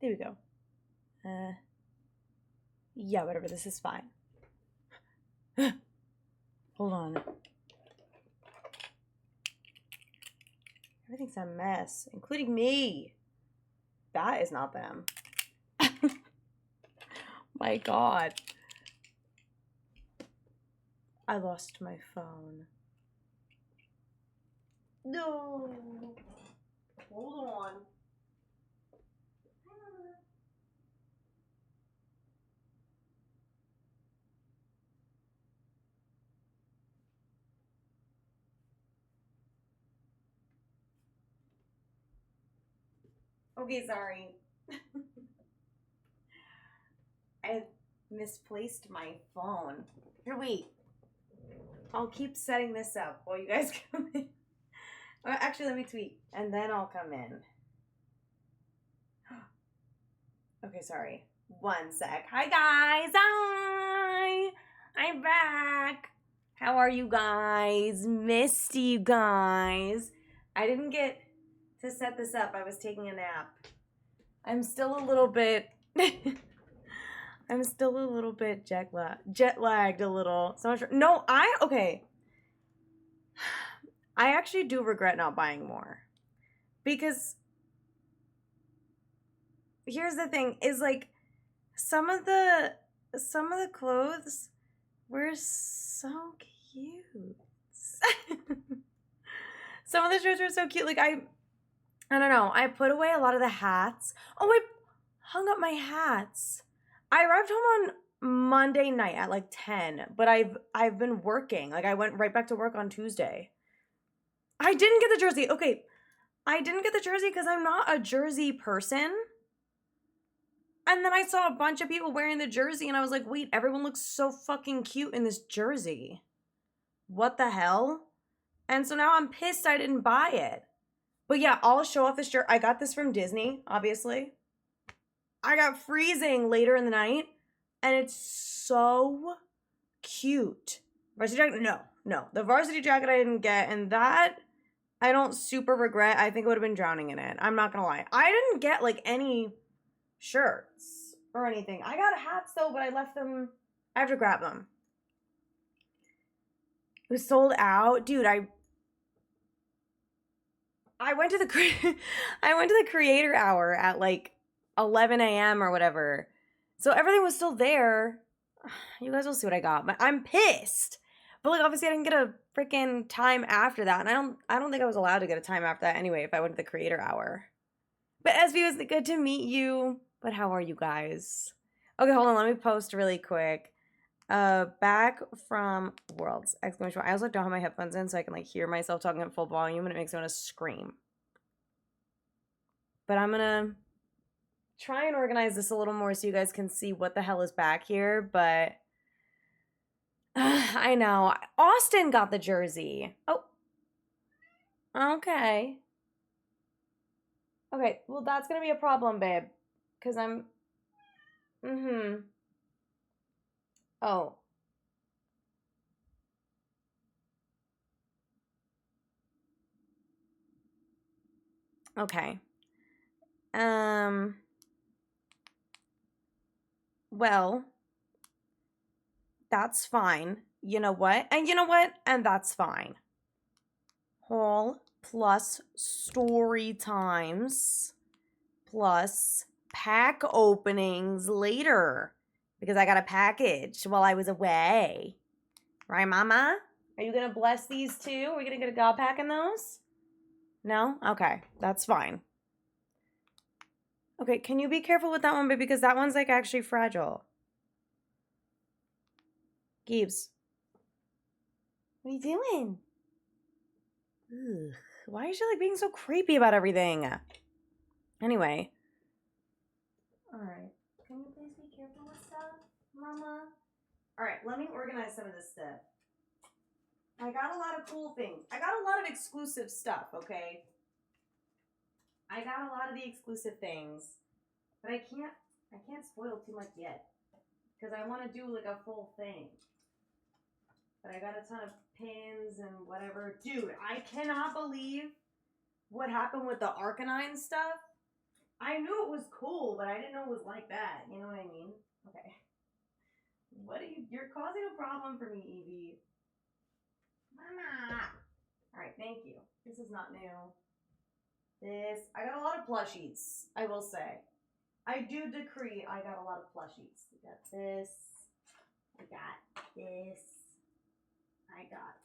There we go. Yeah, whatever, this is fine. Hold on. Everything's a mess, including me. That is not them. My God. I lost my phone. No. Hold on. Okay, sorry. I misplaced my phone. Here, wait. I'll keep setting this up while you guys come in. Actually, let me tweet, and then I'll come in. Okay, sorry. One sec. Hi, guys. Hi. I'm back. How are you guys? Missed you guys. I didn't get to set this up. I was taking a nap. I'm still a little bit... I'm still a little bit jet lagged a little. So much. No, okay. I actually do regret not buying more. Because here's the thing, is like some of the clothes were so cute. Some of the shirts were so cute. Like I don't know. I put away a lot of the hats. Oh, I hung up my hats. I arrived home on Monday night at like 10, but I've been working. Like I went right back to work on Tuesday. I didn't get the jersey. Okay. I didn't get the jersey because I'm not a jersey person. And then I saw a bunch of people wearing the jersey and I was like, wait, everyone looks so fucking cute in this jersey. What the hell? And so now I'm pissed I didn't buy it. But yeah, I'll show off this shirt. I got this from Disney, obviously. I got freezing later in the night, and it's so cute. Varsity jacket? No. The varsity jacket I didn't get, and that I don't super regret. I think I would have been drowning in it. I'm not gonna lie. I didn't get like any shirts or anything. I got hats though, but I left them. I have to grab them. It was sold out, dude. I went to the creator hour at like 11 a.m. or whatever. So everything was still there. You guys will see what I got. But I'm pissed. But like obviously I didn't get a freaking time after that. And I don't think I was allowed to get a time after that anyway if I went to the creator hour. But SB, it was good to meet you. But how are you guys? Okay, hold on, let me post really quick. Back from Worlds! Exclamation point. I also don't have my headphones in so I can like hear myself talking at full volume and it makes me want to scream. But I'm gonna try and organize this a little more so you guys can see what the hell is back here, but I know. Austin got the jersey. Oh. Okay. Okay, well that's gonna be a problem, babe. Because I'm... Oh. Okay. Well, that's fine. You know what? And you know what? And that's fine. Haul plus story times plus pack openings later because I got a package while I was away. Right, Mama? Are you going to bless these too? Are we going to get a God pack in those? No? Okay, that's fine. Okay, can you be careful with that one, baby? Because that one's like actually fragile. Gibbs. What are you doing? Ugh, why is she like being so creepy about everything? Anyway. Alright. Can you please be careful with stuff, Mama? Alright, let me organize some of this stuff. I got a lot of cool things. I got a lot of exclusive stuff, okay? I got a lot of the exclusive things. But I can't spoil too much yet. Because I want to do like a full thing. But I got a ton of pins and whatever. Dude, I cannot believe what happened with the Arcanine stuff. I knew it was cool, but I didn't know it was like that. You know what I mean? Okay. What are you're causing a problem for me, Evie. Mama. All right, thank you. This is not new. I got a lot of plushies, I will say. I do decree I got a lot of plushies. We got this. I got this. I got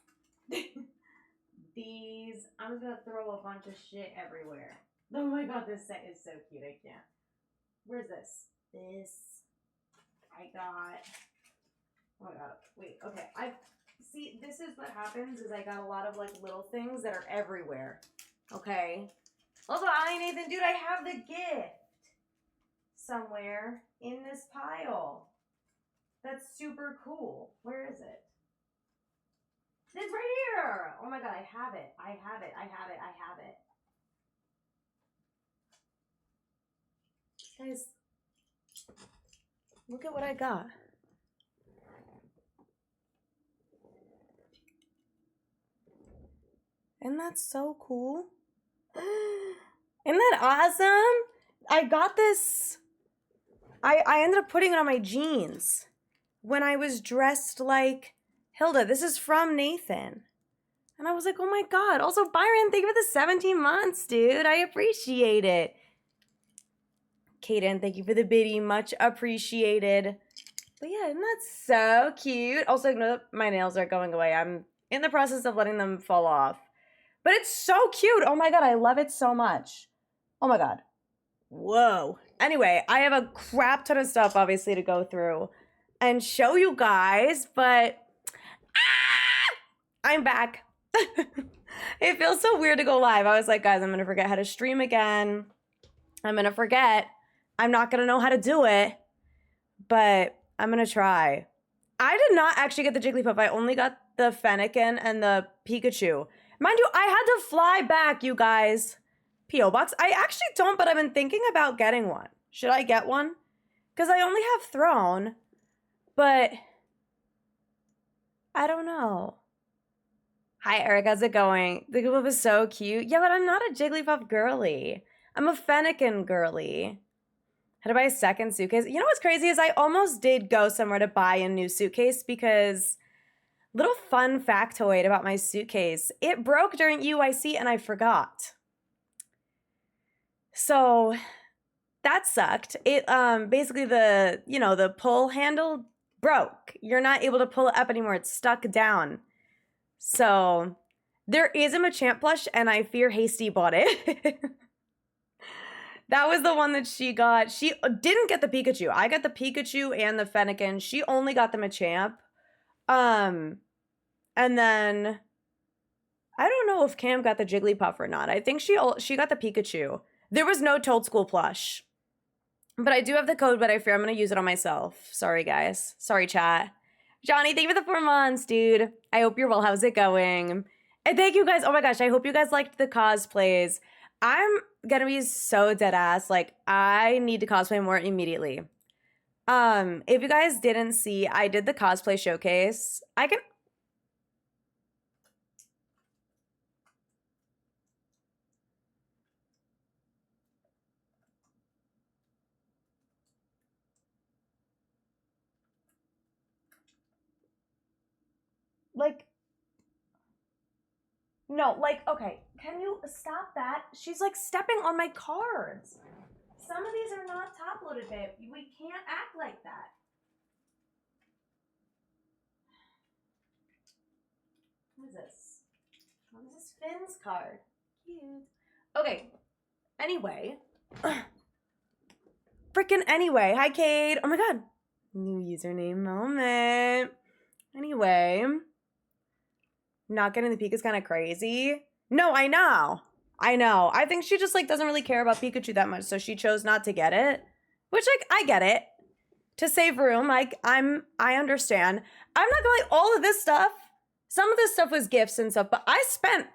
these. I'm just gonna throw a bunch of shit everywhere. Oh my god, this set is so cute. I can't. Where's this? This. I got. Oh my god. Wait. Okay. See. This is what happens. Is I got a lot of like little things that are everywhere. Okay. Also, Nathan, dude, I have the gift somewhere in this pile. That's super cool. Where is it? It's right here. Oh my god, I have it. I have it. I have it. I have it. Guys, look at what I got. Isn't that so cool? Isn't that awesome? I got this. I ended up putting it on my jeans when I was dressed like Hilda. This is from Nathan. And I was like, oh my god. Also, Byron, thank you for the 17 months, dude. I appreciate it. Kaden, thank you for the biddy. Much appreciated. But yeah, isn't that so cute? Also, ignore that my nails are going away. I'm in the process of letting them fall off. But it's so cute. Oh my god, I love it so much. Oh my god. Whoa. Anyway, I have a crap ton of stuff, obviously, to go through and show you guys, but I'm back. It feels so weird to go live. I was like, guys, I'm going to forget how to stream again. I'm going to forget. I'm not going to know how to do it, but I'm going to try. I did not actually get the Jigglypuff. I only got the Fennekin and the Pikachu. Mind you, I had to fly back, you guys. P.O. Box. I actually don't, but I've been thinking about getting one. Should I get one? Because I only have Throne, but I don't know. Hi, Eric. How's it going? The Jigglypuff is so cute. Yeah, but I'm not a Jigglypuff girly. I'm a Fennekin girly. Had to buy a second suitcase. You know what's crazy is I almost did go somewhere to buy a new suitcase because little fun factoid about my suitcase. It broke during UIC and I forgot. So that sucked. It basically the pull handle broke. You're not able to pull it up anymore. It's stuck down. So there is a Machamp plush and I fear Hasty bought it. That was the one that she got. She didn't get the Pikachu. I got the Pikachu and the Fennekin. She only got the Machamp. And then I don't know if Cam got the Jigglypuff or not. I think she got the Pikachu. There was no Toad School plush. But I do have the code, but I fear I'm going to use it on myself. Sorry, guys. Sorry, chat. Johnny, thank you for the 4 months, dude. I hope you're well. How's it going? And thank you guys. Oh my gosh, I hope you guys liked the cosplays. I'm going to be so dead ass. Like, I need to cosplay more immediately. If you guys didn't see, I did the cosplay showcase. I can... Like, no, like, okay, can you stop that? She's like stepping on my cards. Some of these are not top loaded, babe. We can't act like that. What is this? What is this Finn's card? Cute. Okay, anyway. Freaking anyway. Hi, Kate. Oh my god. New username moment. Anyway. Not getting the Pika's kind of crazy. No, I know. I think she just like doesn't really care about Pikachu that much, so she chose not to get it. Which like I get it. To save room, like I understand. I'm not gonna lie, all of this stuff, some of this stuff was gifts and stuff, but I spent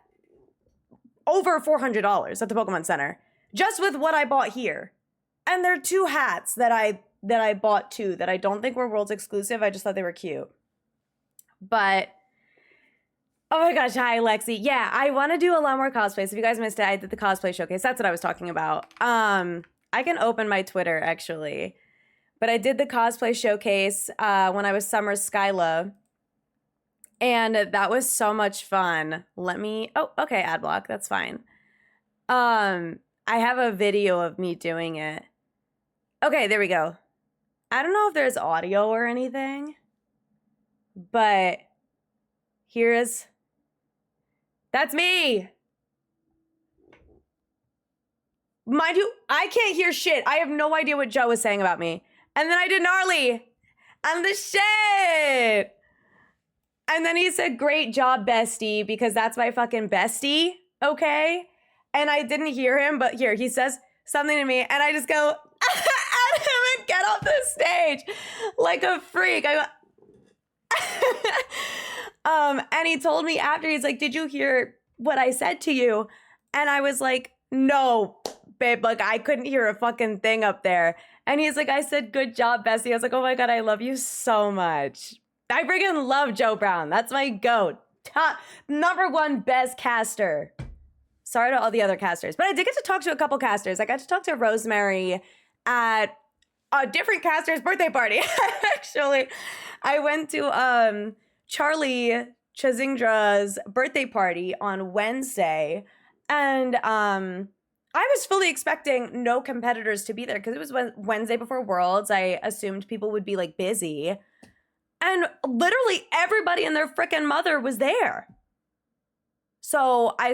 over $400 at the Pokemon Center just with what I bought here. And there are 2 hats that I bought too that I don't think were Worlds exclusive. I just thought they were cute. But Oh my gosh, hi Lexi. Yeah, I want to do a lot more cosplays. If you guys missed it, I did the cosplay showcase. That's what I was talking about. I can open my Twitter actually. But I did the cosplay showcase when I was Summer Skyla. And that was so much fun. Oh, okay, ad block, that's fine. I have a video of me doing it. Okay, there we go. I don't know if there's audio or anything, but that's me. Mind you, I can't hear shit. I have no idea what Joe was saying about me. And then I did gnarly. I'm the shit. And then he said, great job, bestie, because that's my fucking bestie, okay? And I didn't hear him, but here, he says something to me, and I just go at him and get off the stage like a freak. I go, and he told me after, he's like, did you hear what I said to you? And I was like, no, babe, like I couldn't hear a fucking thing up there. And he's like, I said, good job, bestie. I was like, oh my God, I love you so much. I freaking love Joe Brown. That's my GOAT. Top #1 best caster. Sorry to all the other casters, but I did get to talk to a couple casters. I got to talk to Rosemary at a different caster's birthday party. Actually, I went to Charlie Chazindra's birthday party on Wednesday, and I was fully expecting no competitors to be there because it was Wednesday before Worlds. I assumed people would be like busy. And literally everybody and their frickin' mother was there. So I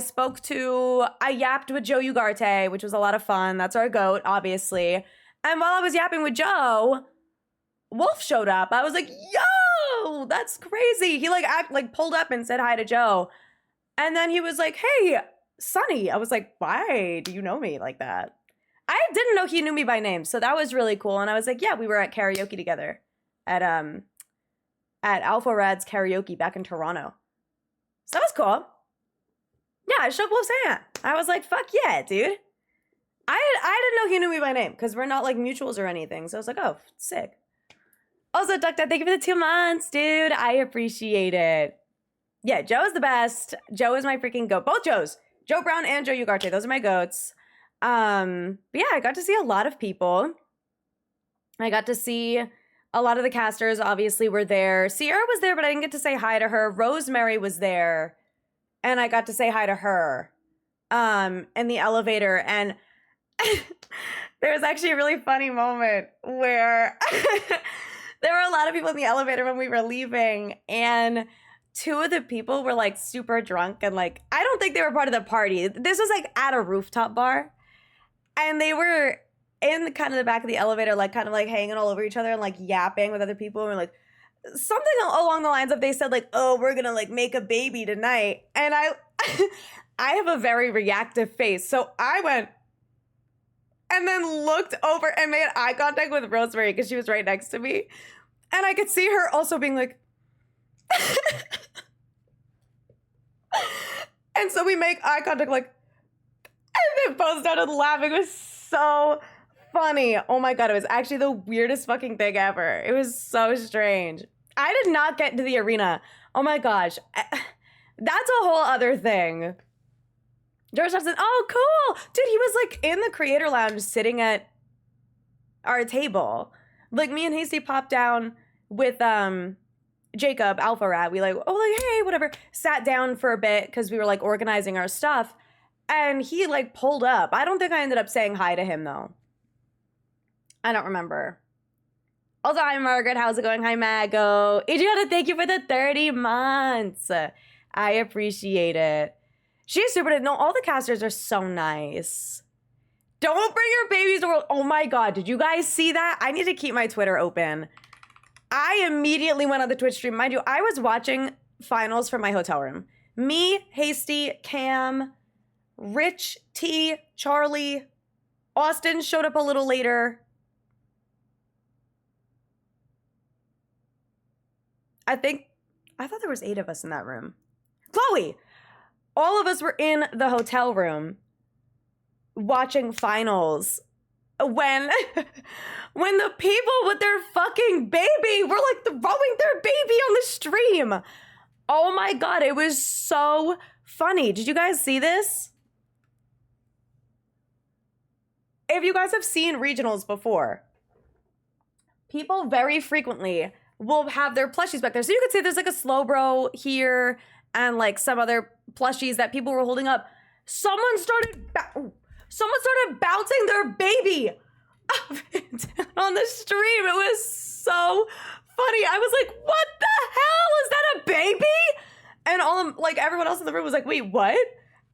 yapped with Joe Ugarte, which was a lot of fun. That's our GOAT, obviously. And while I was yapping with Joe, Wolf showed up. I was like, yo, that's crazy. He pulled up and said hi to Joe. And then he was like, hey, Sonny. I was like, why do you know me like that? I didn't know he knew me by name. So that was really cool. And I was like, yeah, we were at karaoke together at Alpha Rad's karaoke back in Toronto. So that was cool. Yeah, I shook Wolf's hand. I was like, fuck yeah, dude. I didn't know he knew me by name because we're not like mutuals or anything. So I was like, oh, sick. Also, Duck Dad, thank you for the 2 months, dude. I appreciate it. Yeah, Joe is the best. Joe is my freaking GOAT. Both Joes. Joe Brown and Joe Ugarte. Those are my GOATs. But yeah, I got to see a lot of people. I got to see a lot of the casters obviously were there. Sierra was there, but I didn't get to say hi to her. Rosemary was there, and I got to say hi to her in the elevator. And there was actually a really funny moment where there were a lot of people in the elevator when we were leaving, and 2 of the people were like super drunk and like, I don't think they were part of the party. This was like at a rooftop bar, and they were in the kind of the back of the elevator, like kind of like hanging all over each other and like yapping with other people. And we're like, something along the lines of, they said like, oh, we're gonna like make a baby tonight. And I have a very reactive face. So I went and then looked over and made eye contact with Rosemary because she was right next to me. And I could see her also being like, and so we make eye contact like, and then both started laughing. It was so funny. Oh my God, it was actually the weirdest fucking thing ever. It was so strange. I did not get into the arena. Oh my gosh. That's a whole other thing. George Johnson, oh cool. Dude, he was like in the creator lounge sitting at our table. Like me and Hasty popped down with Jacob, Alpha Rat. We like, oh like, hey, whatever. Sat down for a bit because we were like organizing our stuff. And he like pulled up. I don't think I ended up saying hi to him though. I don't remember. Also, hi Margaret, how's it going? Hi Mago. Adriana, thank you for the 30 months. I appreciate it. She's super, no, all the casters are so nice. Don't bring your babies to world. Oh my God, did you guys see that? I need to keep my Twitter open. I immediately went on the Twitch stream. Mind you, I was watching finals from my hotel room. Me, Hasty, Cam, Rich, T, Charlie, Austin showed up a little later. I thought there was 8 of us in that room. Chloe! All of us were in the hotel room watching finals when the people with their fucking baby were like throwing their baby on the stream. Oh my God, it was so funny. Did you guys see this? If you guys have seen regionals before, people very frequently will have their plushies back there. So you can see there's like a slow bro here and like some other plushies that people were holding up. Someone started bouncing their baby on the stream. It was so funny. I was like, what the hell? Is that a baby? And like everyone else in the room was like, wait, what?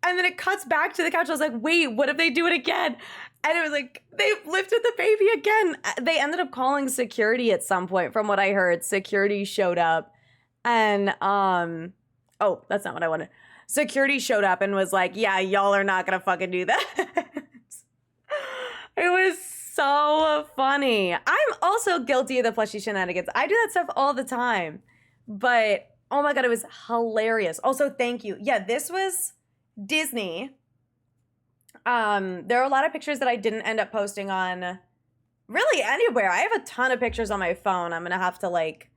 And then it cuts back to the couch. I was like, wait, what if they do it again? And it was like, they lifted the baby again. They ended up calling security at some point, from what I heard. Security showed up. And, oh, that's not what I wanted. Security showed up and was like, yeah, y'all are not going to fucking do that. It was so funny. I'm also guilty of the plushie shenanigans. I do that stuff all the time. But, oh my God, it was hilarious. Also, thank you. Yeah, this was Disney. There are a lot of pictures that I didn't end up posting on really anywhere. I have a ton of pictures on my phone. I'm gonna have to like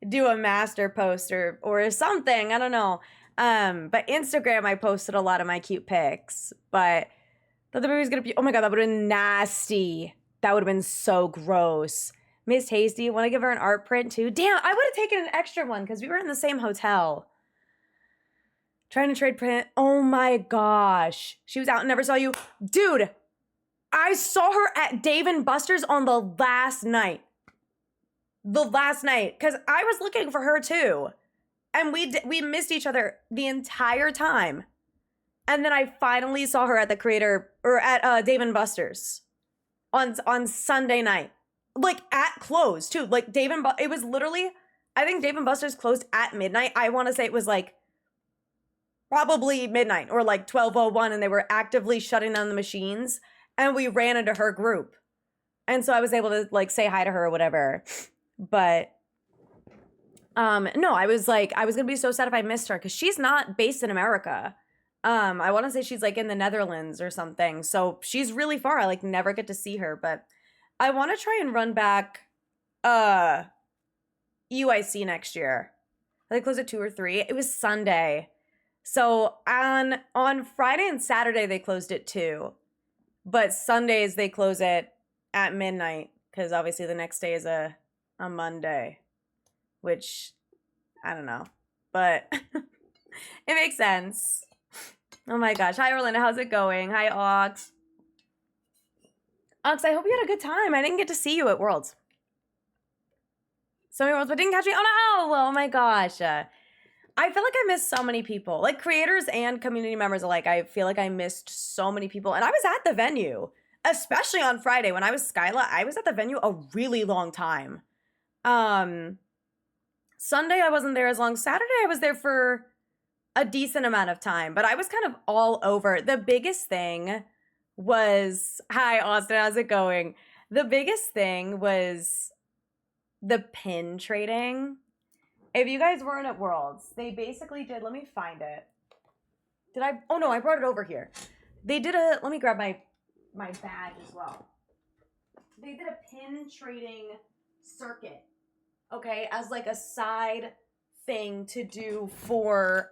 do a master post or something. I don't know. But Instagram, I posted a lot of my cute pics. But thought the baby was gonna be, oh my God, that would have been nasty. That would have been so gross. Miss Hasty, want to give her an art print too? Damn, I would have taken an extra one because we were in the same hotel. Trying to trade print. Oh my gosh. She was out and never saw you. Dude, I saw her at Dave & Buster's on the last night. The last night. Because I was looking for her too. And we missed each other the entire time. And then I finally saw her at the creator, or at Dave & Buster's on Sunday night. Like at close too. Like it was literally, I think Dave & Buster's closed at midnight. I want to say it was like probably midnight or like 12:01, and they were actively shutting down the machines, and we ran into her group. And so I was able to like say hi to her or whatever. But no, I was gonna be so sad if I missed her because she's not based in America. I want to say she's like in the Netherlands or something. So she's really far. I like never get to see her, but I want to try and run back UIC next year. They close at 2 or 3. It was Sunday. So on Friday and Saturday, they closed at 2. But Sundays, they close it at midnight because obviously the next day is a Monday, which I don't know. But it makes sense. Oh my gosh. Hi, Orlando. How's it going? Hi, Ox. Ox, I hope you had a good time. I didn't get to see you at Worlds. So many Worlds, but didn't catch me. Oh no! Oh my gosh. I feel like I missed so many people. Like creators and community members alike. I feel like I missed so many people. And I was at the venue, especially on Friday when I was Skyla. I was at the venue a really long time. Sunday I wasn't there as long. Saturday I was there for a decent amount of time, but I was kind of all over. The biggest thing was, hi Austin, how's it going? The biggest thing was the pin trading. If you guys weren't at Worlds, they basically did, let me find it. Oh no, I brought it over here. They did let me grab my bag as well. They did a pin trading circuit, okay, as like a side thing to do for,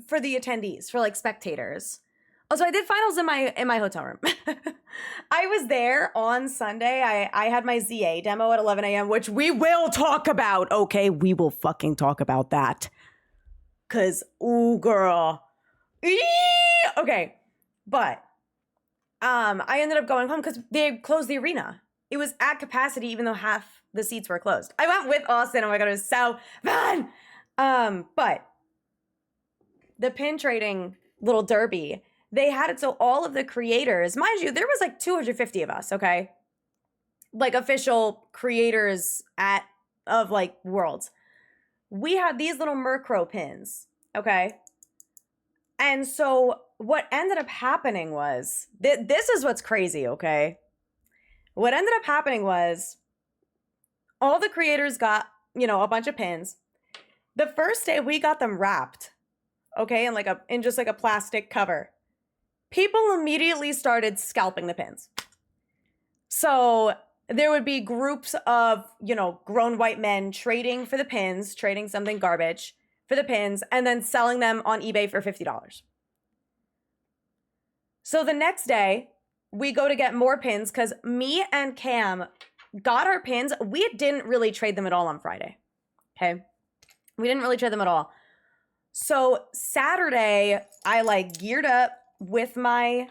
for the attendees, for like spectators. Also, I did finals in my hotel room. I was there on Sunday. I had my ZA demo at 11 a.m., which we will talk about. Okay, we will fucking talk about that. Cause, ooh, girl. Okay, but I ended up going home because they closed the arena. It was at capacity, even though half the seats were closed. I went with Austin. Oh my God, it was so fun. But the pin trading little derby, they had it so all of the creators, mind you, there was like 250 of us, okay? Like official creators of like Worlds. We had these little Murkrow pins, okay? And so what ended up happening was, this is what's crazy, okay? What ended up happening was all the creators got, a bunch of pins. The first day we got them wrapped, okay, in just like a plastic cover. People immediately started scalping the pins. So there would be groups of, you know, grown white men trading for the pins, trading something garbage for the pins, and then selling them on eBay for $50. So the next day, we go to get more pins because me and Cam got our pins. We didn't really trade them at all on Friday. Okay. We didn't really trade them at all. So Saturday, I like geared up with my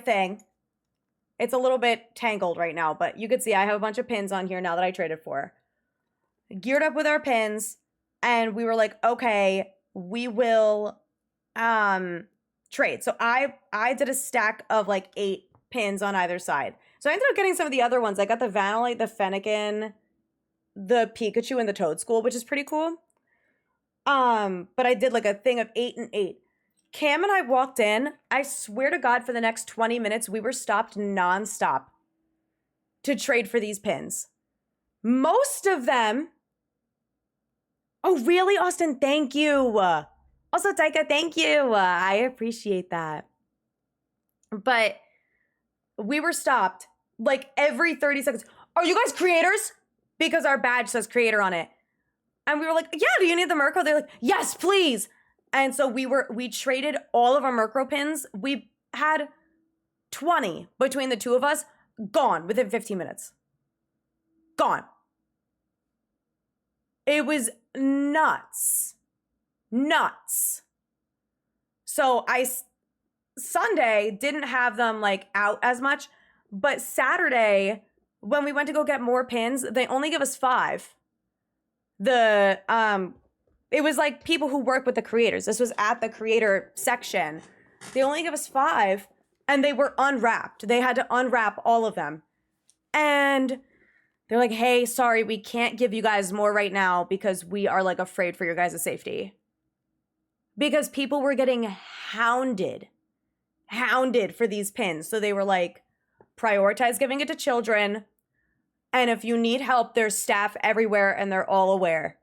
thing. It's a little bit tangled right now, but you could see I have a bunch of pins on here now that I traded for. Geared up with our pins, and we were like, okay, we will trade. So I did a stack of like 8 pins on either side. So I ended up getting some of the other ones. I got the Vanillite, the Fennekin, the Pikachu, and the Toadstool, which is pretty cool. But I did like a thing of 8 and 8. Cam and I walked in. I swear to God, for the next 20 minutes, we were stopped nonstop to trade for these pins. Most of them. Oh, really, Austin? Thank you. Also, Taika, thank you. I appreciate that. But we were stopped like every 30 seconds. Are you guys creators? Because our badge says creator on it. And we were like, yeah, do you need the Murkrow? They're like, yes, please. And so we traded all of our Murkrow pins. We had 20 between the two of us, gone within 15 minutes. Gone. It was nuts. Nuts. So Sunday didn't have them like out as much, but Saturday, when we went to go get more pins, they only give us 5. It was like people who work with the creators. This was at the creator section. They only give us 5, and they were unwrapped. They had to unwrap all of them. And they're like, hey, sorry, we can't give you guys more right now because we are like afraid for your guys' safety. Because people were getting hounded for these pins. So they were like, prioritize giving it to children. And if you need help, there's staff everywhere and they're all aware.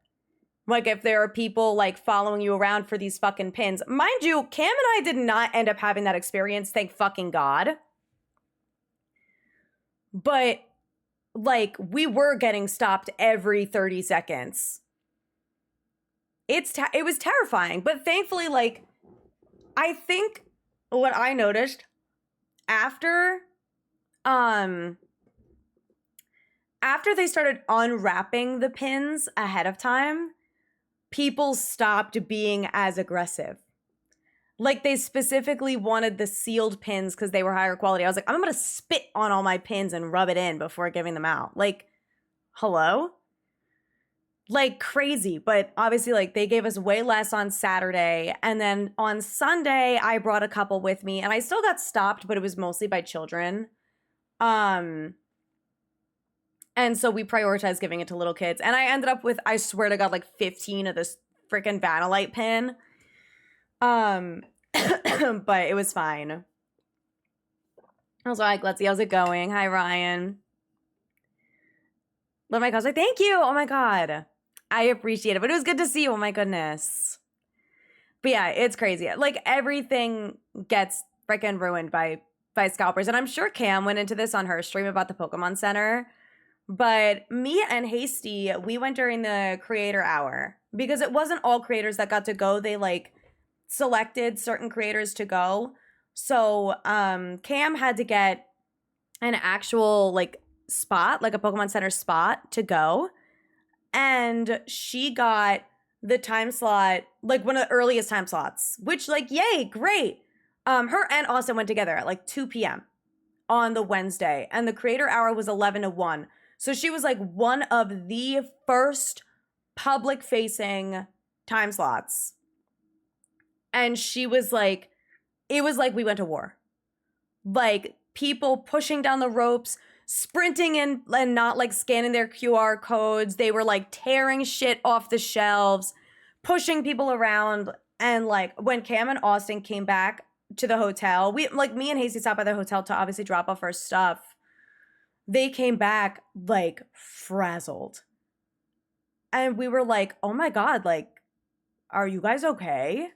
Like if there are people like following you around for these fucking pins. Mind you, Cam and I did not end up having that experience, thank fucking God. But like we were getting stopped every 30 seconds. It was terrifying, but thankfully, like, I think what I noticed after they started unwrapping the pins ahead of time, people stopped being as aggressive. Like they specifically wanted the sealed pins because they were higher quality. I was like, I'm going to spit on all my pins and rub it in before giving them out. Like, hello? Like crazy. But obviously, like they gave us way less on Saturday. And then on Sunday, I brought a couple with me and I still got stopped, but it was mostly by children. And so we prioritized giving it to little kids. And I ended up with, I swear to God, like 15 of this freaking Vanillite pin. But it was fine. I was like, let's see, how's it going? Hi, Ryan. Love my cosplay. Thank you. Oh my God. I appreciate it. But it was good to see you. Oh my goodness. But yeah, it's crazy. Like everything gets freaking ruined by scalpers. And I'm sure Cam went into this on her stream about the Pokemon Center. But me and Hasty, we went during the creator hour because it wasn't all creators that got to go. They like selected certain creators to go. So Cam had to get an actual like spot, like a Pokemon Center spot to go. And she got the time slot, like one of the earliest time slots, which like, yay, great. Her and Austin went together at like 2 p.m. on the Wednesday. And the creator hour was 11 to 1. So she was like one of the first public facing time slots. And she was like, it was like we went to war. Like people pushing down the ropes, sprinting in and not like scanning their QR codes. They were like tearing shit off the shelves, pushing people around. And like when Cam and Austin came back to the hotel, me and Hasty stopped by the hotel to obviously drop off our stuff. They came back like frazzled. And we were like, oh my God, like, are you guys okay?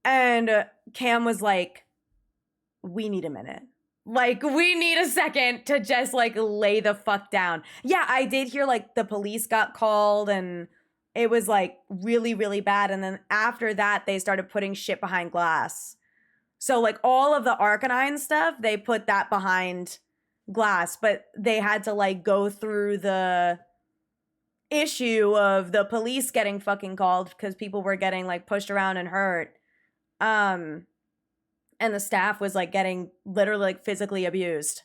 And Cam was like, we need a minute. Like, we need a second to just, like, lay the fuck down. Yeah, I did hear, like, the police got called and it was, like, really, really bad. And then after that, they started putting shit behind glass. So, like, all of the Arcanine stuff, they put that behind glass. But they had to, like, go through the issue of the police getting fucking called because people were getting, like, pushed around and hurt. And the staff was like getting literally like physically abused.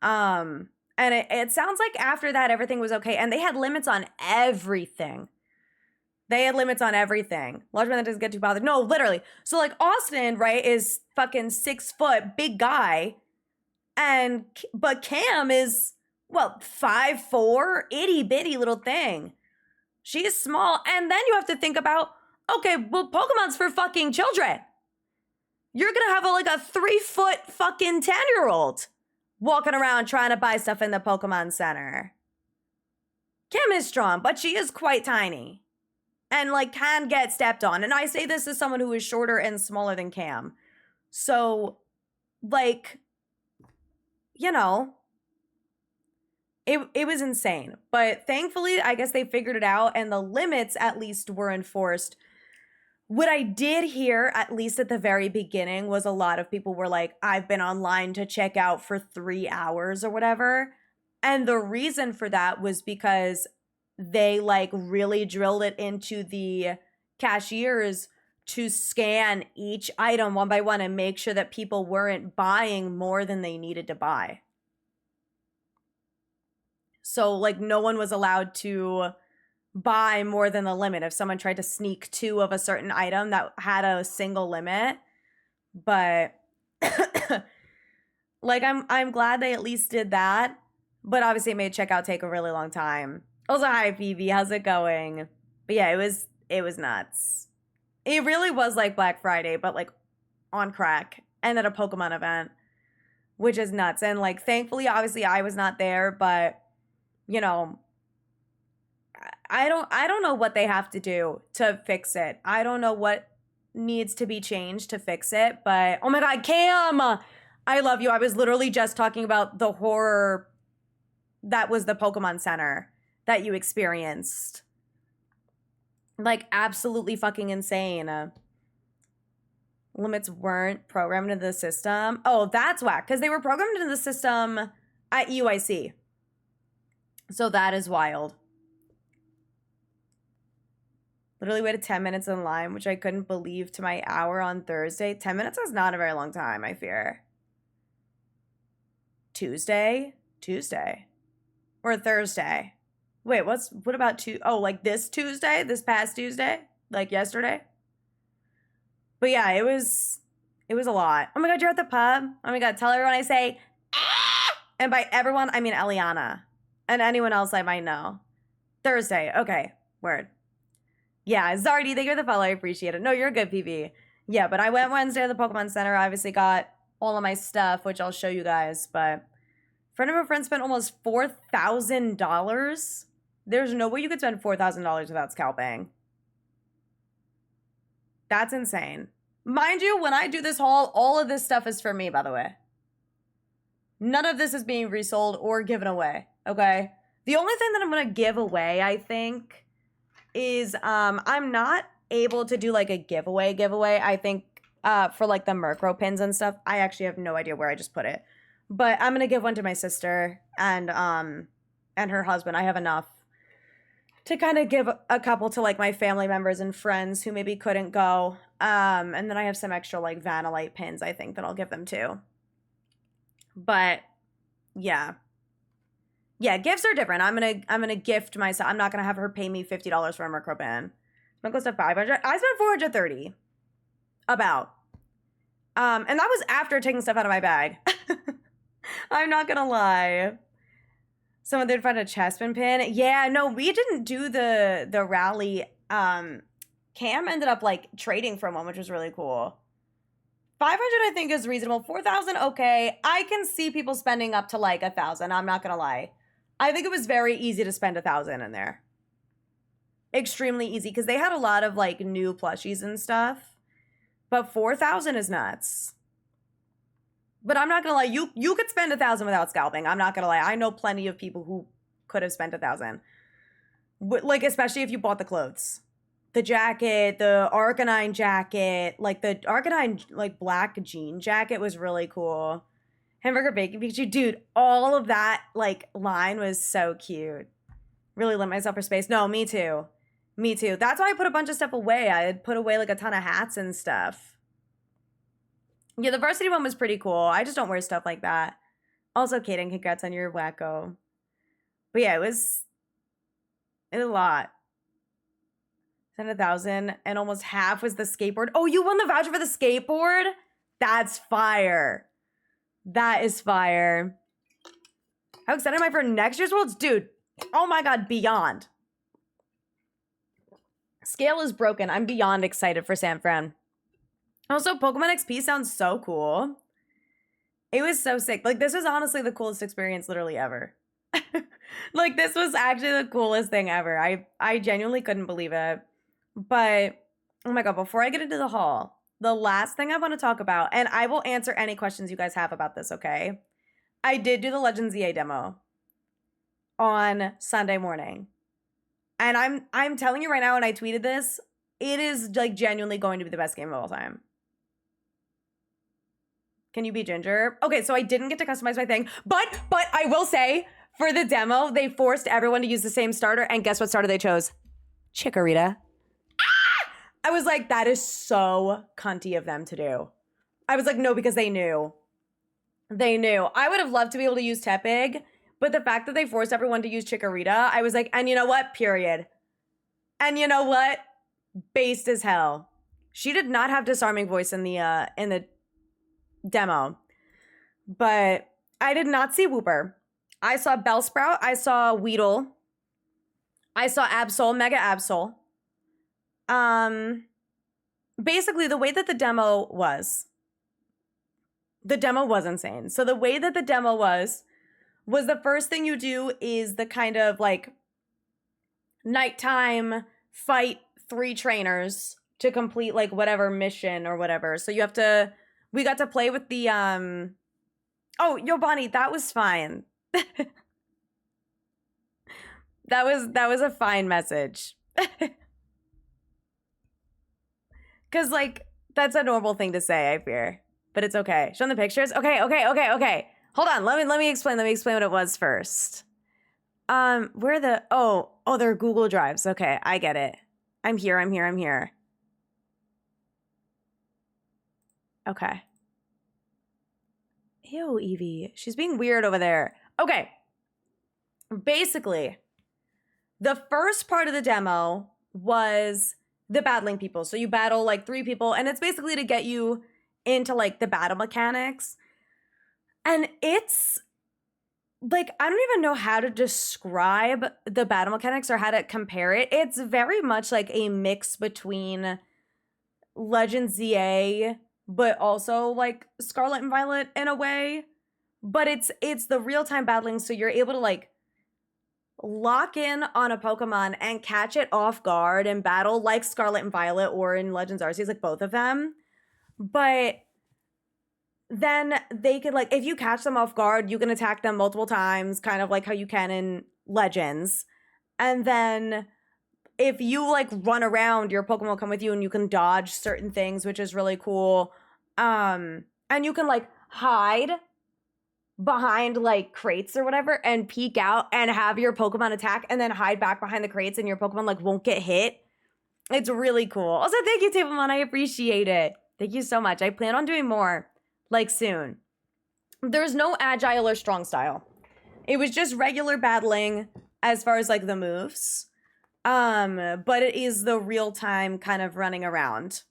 And it sounds like after that everything was okay, and they had limits on everything. They had limits on everything. Large man that doesn't get too bothered. No, literally. So like Austin, right, is fucking 6 foot, big guy, but Cam is well 5'4", itty bitty little thing. She's small, and then you have to think about, okay, well, Pokemon's for fucking children. You're gonna have like a 3 foot fucking 10-year-old walking around trying to buy stuff in the Pokemon Center. Kim is strong, but she is quite tiny and like can get stepped on. And I say this as someone who is shorter and smaller than Cam. So like, you know, it was insane. But thankfully, I guess they figured it out and the limits at least were enforced. What I did hear, at least at the very beginning, was a lot of people were like, I've been online to check out for 3 hours or whatever. And the reason for that was because they like really drilled it into the cashiers to scan each item one by one and make sure that people weren't buying more than they needed to buy. So like no one was allowed to buy more than the limit if someone tried to sneak 2 of a certain item that had a single limit. But like I'm glad they at least did that. But obviously it made checkout take a really long time. Also, hi Phoebe, how's it going? But yeah, it was nuts. It really was like Black Friday, but like on crack and at a Pokemon event, which is nuts. And like thankfully, obviously I was not there, but you know, I don't know what they have to do to fix it. I don't know what needs to be changed to fix it, but oh my God, Cam, I love you. I was literally just talking about the horror that was the Pokemon Center that you experienced. Like absolutely fucking insane. Limits weren't programmed into the system. Oh, that's whack, because they were programmed into the system at UIC. So that is wild. Literally waited 10 minutes in line, which I couldn't believe to my hour on Thursday. 10 minutes is not a very long time, I fear. Tuesday? Or Thursday? Wait, what about like this Tuesday? This past Tuesday? Like yesterday? But yeah, it was a lot. Oh my God, you're at the pub? Oh my God, tell everyone I say, ah! And by everyone, I mean Eliana. And anyone else I might know. Thursday, okay, word. Yeah, Zardy, thank you for the follow. I appreciate it. No, you're good, PB. Yeah, but I went Wednesday to the Pokemon Center. I obviously got all of my stuff, which I'll show you guys. But friend of a friend spent almost $4,000. There's no way you could spend $4,000 without scalping. That's insane. Mind you, when I do this haul, all of this stuff is for me, by the way. None of this is being resold or given away, okay? The only thing that I'm going to give away, I think, is I'm not able to do like a giveaway. I think for like the Murkrow pins and stuff. I actually have no idea where I just put it. But I'm going to give one to my sister and her husband. I have enough to kind of give a couple to like my family members and friends who maybe couldn't go. And then I have some extra like Vanillite pins, I think, that I'll give them too. But yeah. Yeah, gifts are different. I'm gonna gift myself. I'm not gonna have her pay me $50 for a Murkrow pin. It's gonna cost $500. I spent $430. About. And that was after taking stuff out of my bag. I'm not gonna lie. Someone did find a Chespin pin. Yeah, no, we didn't do the rally. Cam ended up like trading for one, which was really cool. 500 I think is reasonable. 4,000, okay. I can see people spending up to like 1,000. I'm not gonna lie. I think it was very easy to spend 1,000 in there. Extremely easy, because they had a lot of like new plushies and stuff. But 4,000 is nuts. But I'm not gonna lie, you could spend 1,000 without scalping. I'm not gonna lie. I know plenty of people who could have spent 1,000. Like, especially if you bought the clothes. The jacket, the Arcanine jacket, like the Arcanine like black jean jacket was really cool. Hamburger bacon Pikachu, dude, all of that like line was so cute. Really limit myself for space. No, me too. Me too. That's why I put a bunch of stuff away. I had put away like a ton of hats and stuff. Yeah, the varsity one was pretty cool. I just don't wear stuff like that. Also, Kaden, congrats on your wacko. But yeah, it was a lot. 10,000 and almost half was the skateboard. Oh, you won the voucher for the skateboard? That's fire. That is fire. How excited am I for next year's Worlds? Dude, oh my God, beyond. Scale is broken. I'm beyond excited for San Fran. Also, Pokemon XP sounds so cool. It was so sick. Like, this was honestly the coolest experience literally ever. Like, this was actually the coolest thing ever. I genuinely couldn't believe it. But, oh my God, before I get into the haul, the last thing I want to talk about, and I will answer any questions you guys have about this, okay? I did do the Legends EA demo on Sunday morning. And I'm telling you right now, and I tweeted this, it is like genuinely going to be the best game of all time. Can you be Ginger? Okay, so I didn't get to customize my thing, but I will say, for the demo, they forced everyone to use the same starter, and guess what starter they chose? Chikorita. Ah! I was like, that is so cunty of them to do. I was like, no, because they knew. They knew. I would have loved to be able to use Tepig, but the fact that they forced everyone to use Chikorita, I was like, and you know what? Period. And you know what? Based as hell. She did not have disarming voice in the demo, but I did not see Wooper. I saw Bellsprout. I saw Weedle. I saw Absol, Mega Absol. Basically, the way that the demo was insane. So the way that the demo was the first thing you do is the kind of like nighttime fight 3 trainers to complete like whatever mission or whatever. So you have to, we got to play with the, oh, yo, Bonnie, that was fine. That was a fine message. Cause like, that's a normal thing to say, I fear. But it's okay. Show them the pictures? Okay. Hold on, let me explain what it was first. Where the, oh, they're Google Drives. Okay, I get it. I'm here. Okay. Ew, Evie. She's being weird over there. Okay. Basically, the first part of the demo was the battling people. So you battle like 3 people, and it's basically to get you into like the battle mechanics. And it's like, I don't even know how to describe the battle mechanics or how to compare it. It's very much like a mix between Legends ZA, but also like Scarlet and Violet in a way. But it's the real-time battling, so you're able to like lock in on a Pokemon and catch it off guard and battle like Scarlet and Violet or in Legends Arceus, like both of them. But then they could like, if you catch them off guard, you can attack them multiple times, kind of like how you can in Legends. And then if you like run around, your Pokemon will come with you and you can dodge certain things, which is really cool. And you can like hide behind like crates or whatever and peek out and have your Pokemon attack and then hide back behind the crates and your Pokemon like won't get hit. It's really cool. Also, thank you, Tablemon. I appreciate it. Thank you so much. I plan on doing more like soon. There's no agile or strong style. It was just regular battling as far as like the moves. But it is the real time kind of running around.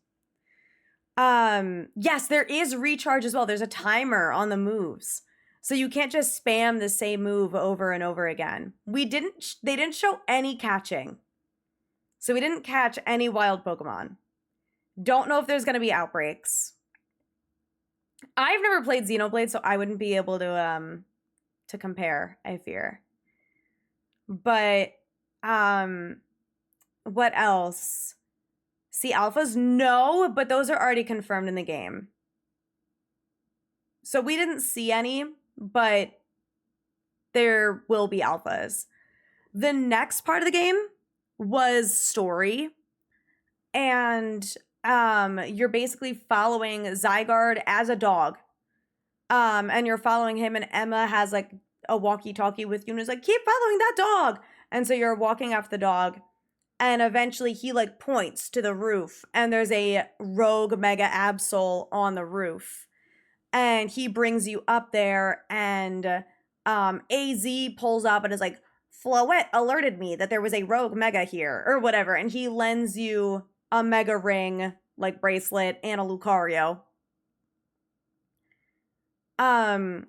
Yes, there is recharge as well. There's a timer on the moves. So you can't just spam the same move over and over again. They didn't show any catching. So we didn't catch any wild Pokemon. Don't know if there's going to be outbreaks. I've never played Xenoblade, so I wouldn't be able to compare, I fear. But, what else? See, alphas? No, but those are already confirmed in the game. So we didn't see any, but there will be alphas. The next part of the game was story. And you're basically following Zygarde as a dog. And you're following him, and Emma has like a walkie-talkie with you and is like, keep following that dog. And so you're walking after the dog, and eventually he like points to the roof, and there's a rogue Mega Absol on the roof. And he brings you up there, and AZ pulls up and is like, Floette alerted me that there was a rogue Mega here, or whatever, and he lends you a Mega Ring, like bracelet, and a Lucario. And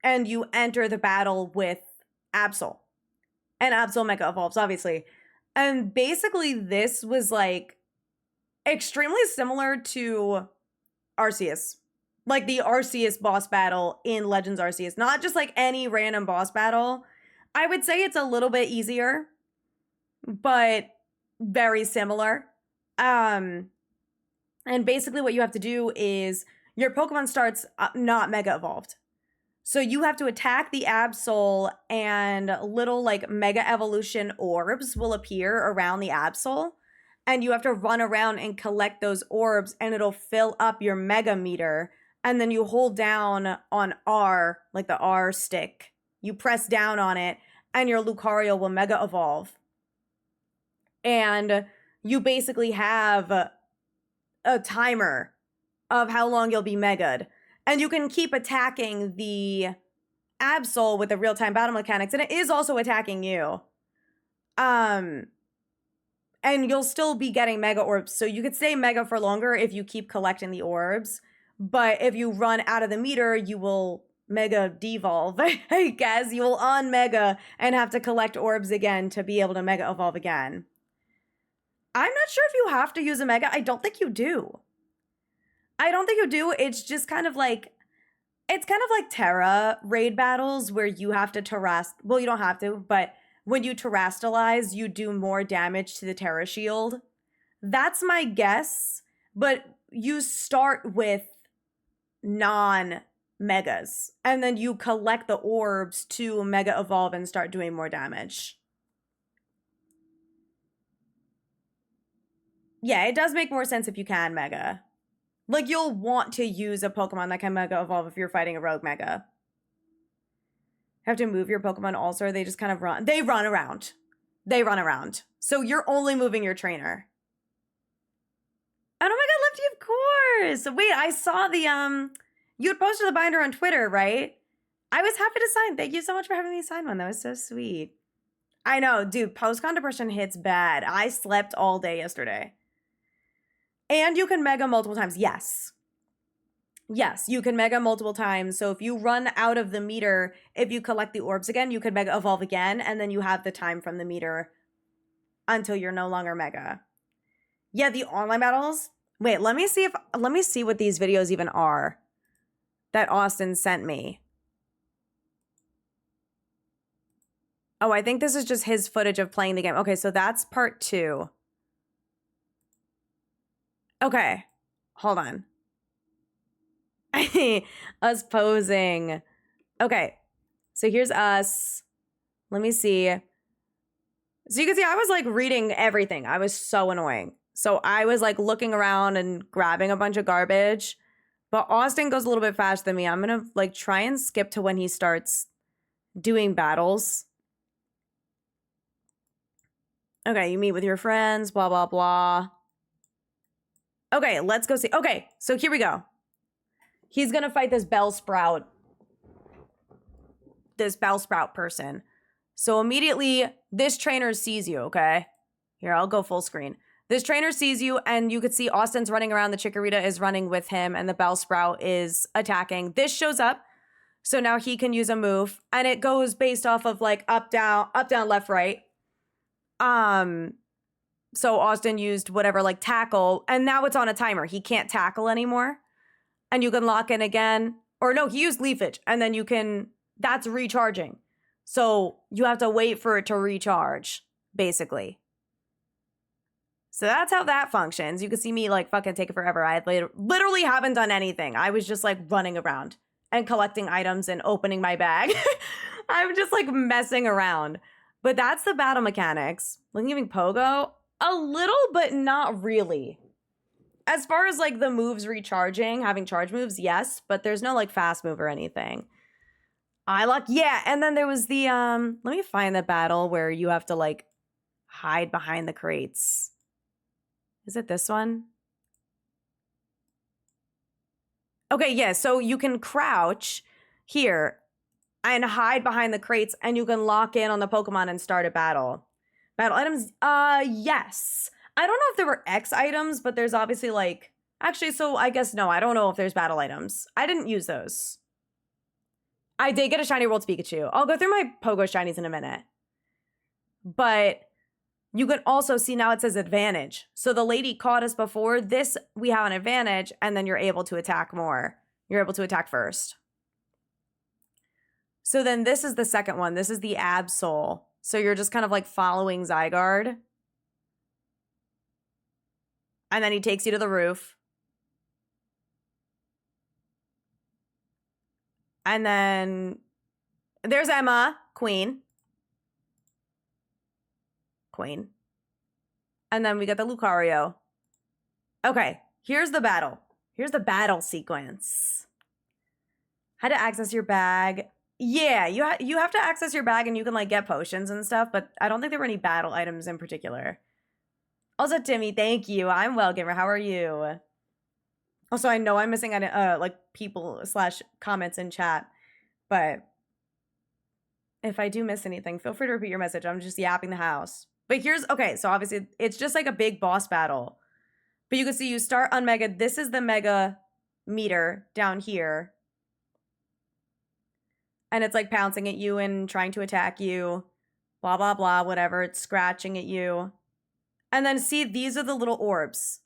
you enter the battle with Absol. And Absol Mega Evolves, obviously. And basically this was like extremely similar to Arceus. Like the Arceus boss battle in Legends Arceus. Not just like any random boss battle. I would say it's a little bit easier, but very similar. And basically what you have to do is your Pokemon starts not Mega Evolved. So you have to attack the Absol, and little like Mega Evolution orbs will appear around the Absol. And you have to run around and collect those orbs, and it'll fill up your Mega Meter. And then you hold down on R, like the R stick. You press down on it, and your Lucario will Mega Evolve. And you basically have a timer of how long you'll be Mega'd. And you can keep attacking the Absol with the real-time battle mechanics, and it is also attacking you. And you'll still be getting Mega Orbs, so you could stay Mega for longer if you keep collecting the orbs. But if you run out of the meter, you will Mega Devolve, I guess. You will on-Mega and have to collect orbs again to be able to Mega Evolve again. I'm not sure if you have to use a Mega. I don't think you do. It's just kind of like, it's kind of like Terra raid battles where you have to well, you don't have to, but when you terrestrialize, you do more damage to the Terra Shield. That's my guess, but you start with non-Megas, and then you collect the orbs to Mega Evolve and start doing more damage. Yeah, it does make more sense if you can Mega. Like, you'll want to use a Pokemon that can Mega Evolve if you're fighting a Rogue Mega. Have to move your Pokemon also, or they just kind of run. They run around. So you're only moving your trainer. And oh my god, Lefty, of course! Wait, I saw the, you had posted the binder on Twitter, right? I was happy to sign. Thank you so much for having me sign one. That was so sweet. I know, dude, post-con depression hits bad. I slept all day yesterday. And you can Mega multiple times. Yes, you can Mega multiple times. So if you run out of the meter, if you collect the orbs again, you can Mega Evolve again, and then you have the time from the meter until you're no longer Mega. Yeah, the online battles. Wait, let me see what these videos even are that Austin sent me. Oh, I think this is just his footage of playing the game. Okay, so that's part 2. Okay, hold on. Us posing. Okay, so here's us. Let me see. So you can see I was like reading everything. I was so annoying. So I was like looking around and grabbing a bunch of garbage. But Austin goes a little bit faster than me. I'm gonna like try and skip to when he starts doing battles. Okay, you meet with your friends, blah, blah, blah. Okay, let's go see. Okay, so here we go. He's gonna fight this Bellsprout person. So immediately, this trainer sees you, okay? Here, I'll go full screen. This trainer sees you, and you could see Austin's running around. The Chikorita is running with him, and the Bellsprout is attacking. This shows up, so now he can use a move, and it goes based off of like up, down, left, right. So Austin used whatever, like tackle, and now it's on a timer. He can't tackle anymore. And you can lock in again. Or no, he used leafage, and then that's recharging. So you have to wait for it to recharge, basically. So that's how that functions. You can see me like fucking take it forever. I literally haven't done anything. I was just like running around. and collecting items and opening my bag. I'm just like messing around. But that's the battle mechanics. Like giving Pogo a little, but not really. As far as like the moves recharging, having charge moves, yes, but there's no like fast move or anything. I luck, yeah. And then there was the let me find the battle where you have to like hide behind the crates. Is it this one? Okay, yeah, so you can crouch here and hide behind the crates and you can lock in on the Pokemon and start a battle. Battle items, yes. I don't know if there were X items, but there's obviously like, actually, so I guess no, I don't know if there's battle items. I didn't use those. I did get a Shiny World Pikachu. I'll go through my Pogo Shinies in a minute. But you can also see now it says advantage. So the lady caught us before. This, we have an advantage, and then you're able to attack more. You're able to attack first. So then this is the second one. This is the Absol. So you're just kind of like following Zygarde. And then he takes you to the roof. And then there's Emma, Queen. And then we got the Lucario. Okay, here's the battle. Here's the battle sequence. How to access your bag. Yeah, you have to access your bag and you can like get potions and stuff, but I don't think there were any battle items in particular. Also, Timmy, thank you. I'm well, gamer. How are you? Also, I know I'm missing like people / comments in chat, but if I do miss anything, feel free to repeat your message. I'm just yapping the house. But here's, okay, so obviously it's just like a big boss battle. But you can see you start on Mega. This is the Mega meter down here. And it's like pouncing at you and trying to attack you. Blah, blah, blah, whatever. It's scratching at you. And then see, these are the little orbs.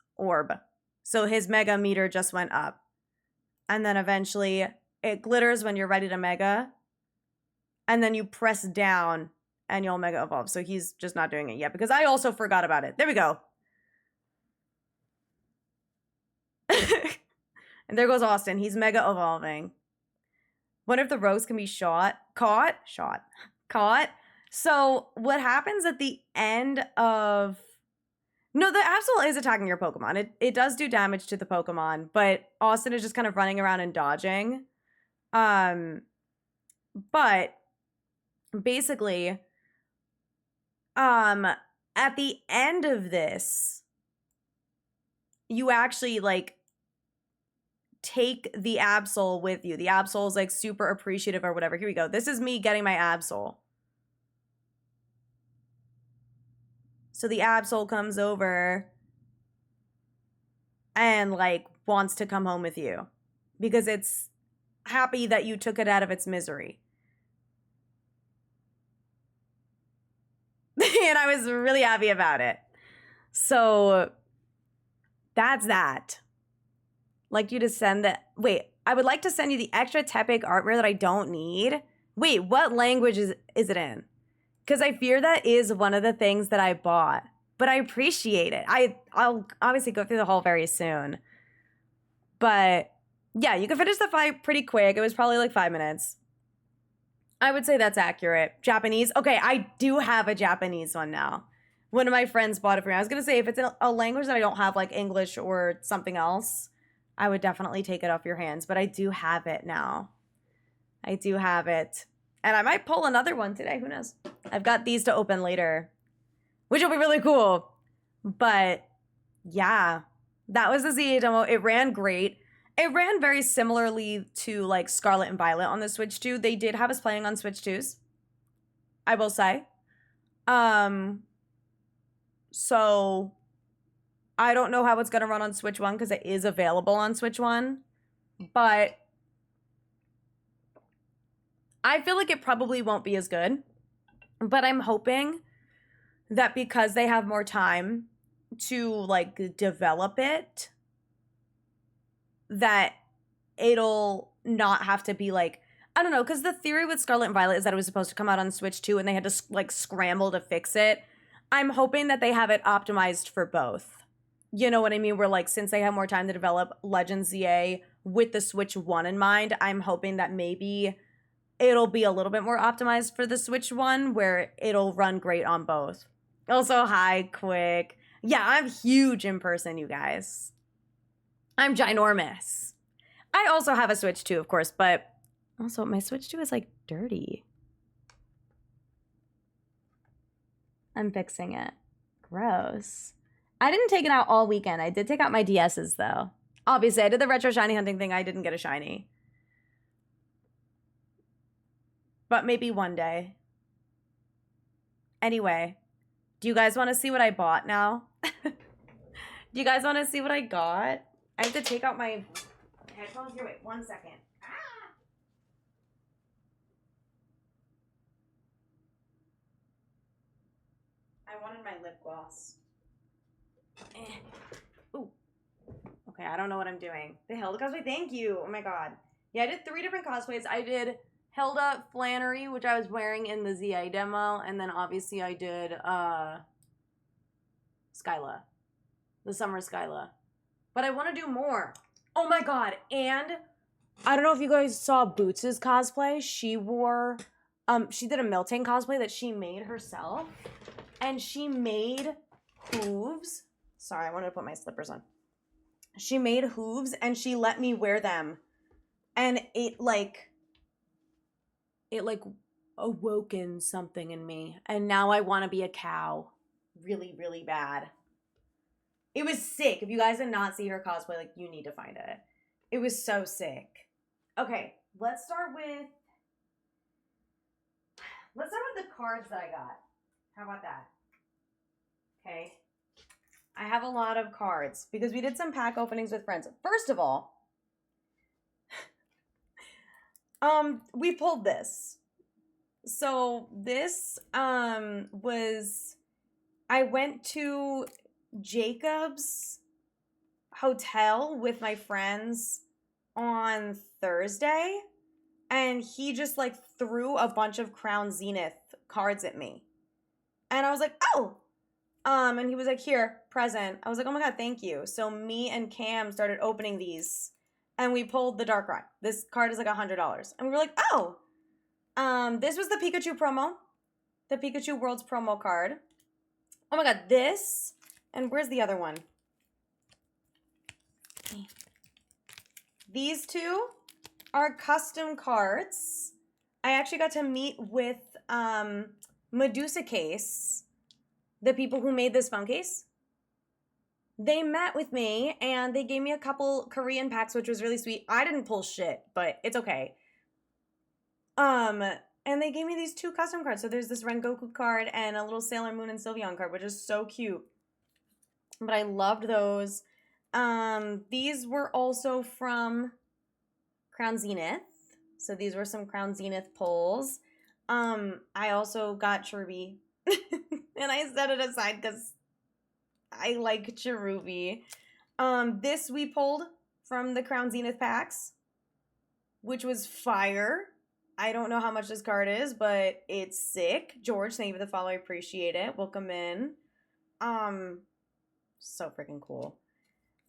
So his Mega meter just went up. And then eventually it glitters when you're ready to Mega. And then you press down and you'll Mega Evolve. So he's just not doing it yet because I also forgot about it. There we go. And there goes Austin. He's Mega Evolving. What if the rose can be caught? So what happens at the end of... No, the Absol is attacking your Pokemon. It does do damage to the Pokemon, but Austin is just kind of running around and dodging. But basically, at the end of this, you actually like take the Absol with you. The Absol is like super appreciative or whatever. Here we go. This is me getting my Absol. So the Absol comes over and like wants to come home with you because it's happy that you took it out of its misery. And I was really happy about it. So that's that. Like you to send the... Wait, I would like to send you the extra Tepic artware that I don't need. Wait, what language is it in? Because I fear that is one of the things that I bought. But I appreciate it. I'll obviously go through the haul very soon. But yeah, you can finish the fight pretty quick. It was probably like 5 minutes. I would say that's accurate. Japanese. Okay, I do have a Japanese one now. One of my friends bought it for me. I was going to say, if it's in a language that I don't have, like English or something else, I would definitely take it off your hands. But I do have it now. I do have it. And I might pull another one today. Who knows? I've got these to open later, which will be really cool. But yeah, that was the ZA demo. It ran great. It ran very similarly to like Scarlet and Violet on the Switch 2. They did have us playing on Switch 2s, I will say. So I don't know how it's going to run on Switch 1 because it is available on Switch 1. But I feel like it probably won't be as good. But I'm hoping that because they have more time to like develop it, that it'll not have to be like, I don't know, because the theory with Scarlet and Violet is that it was supposed to come out on Switch 2 and they had to like scramble to fix it. I'm hoping that they have it optimized for both. You know what I mean? Where like, since they have more time to develop, Legends ZA with the Switch 1 in mind. I'm hoping that maybe it'll be a little bit more optimized for the Switch 1 where it'll run great on both. Also, hi, Quick. Yeah, I'm huge in person, you guys. I'm ginormous. I also have a Switch 2, of course, but also my Switch 2 is like dirty. I'm fixing it. Gross. I didn't take it out all weekend. I did take out my DSs though. Obviously, I did the retro shiny hunting thing. I didn't get a shiny. But maybe one day. Anyway, do you guys want to see what I bought now? Do you guys want to see what I got? I have to take out my headphones here. Wait, 1 second. I wanted my lip gloss. Ooh. Okay, I don't know what I'm doing. The Hilda cosplay, thank you. Oh my god. Yeah, I did 3 different cosplays. I did Hilda Flannery, which I was wearing in the ZA demo, and then obviously I did Skyla. The Summer Skyla. But I want to do more. Oh my god, and I don't know if you guys saw Boots' cosplay. She wore she did a Miltank cosplay that she made herself. And she made hooves. Sorry, I wanted to put my slippers on. She made hooves and she let me wear them. And it awoken something in me. And now I want to be a cow. Really, really bad. It was sick. If you guys did not see her cosplay, like, you need to find it. It was so sick. Okay, let's start with the cards that I got. How about that? Okay. I have a lot of cards because we did some pack openings with friends. First of all, we pulled this. So this was, I went to Jacob's hotel with my friends on Thursday, and he just like threw a bunch of Crown Zenith cards at me. And I was like, oh, and he was like, here, present. I was like, oh my god, thank you. So me and Cam started opening these, and we pulled the Darkrai. This card is like $100. And we were like, oh, this was the Pikachu promo, the Pikachu Worlds promo card. Oh my god, this, and where's the other one? These two are custom cards. I actually got to meet with Medusa Case, the people who made this phone case. They met with me and they gave me a couple Korean packs, which was really sweet. I didn't pull shit, but it's okay. And they gave me these 2 custom cards. So there's this Rengoku card and a little Sailor Moon and Sylveon card, which is so cute. But I loved those. These were also from Crown Zenith. So these were some Crown Zenith pulls. I also got Cherubi. And I set it aside because I like Cherubi. This we pulled from the Crown Zenith packs, which was fire. I don't know how much this card is, but it's sick. George, thank you for the follow. I appreciate it. Welcome in. So freaking cool.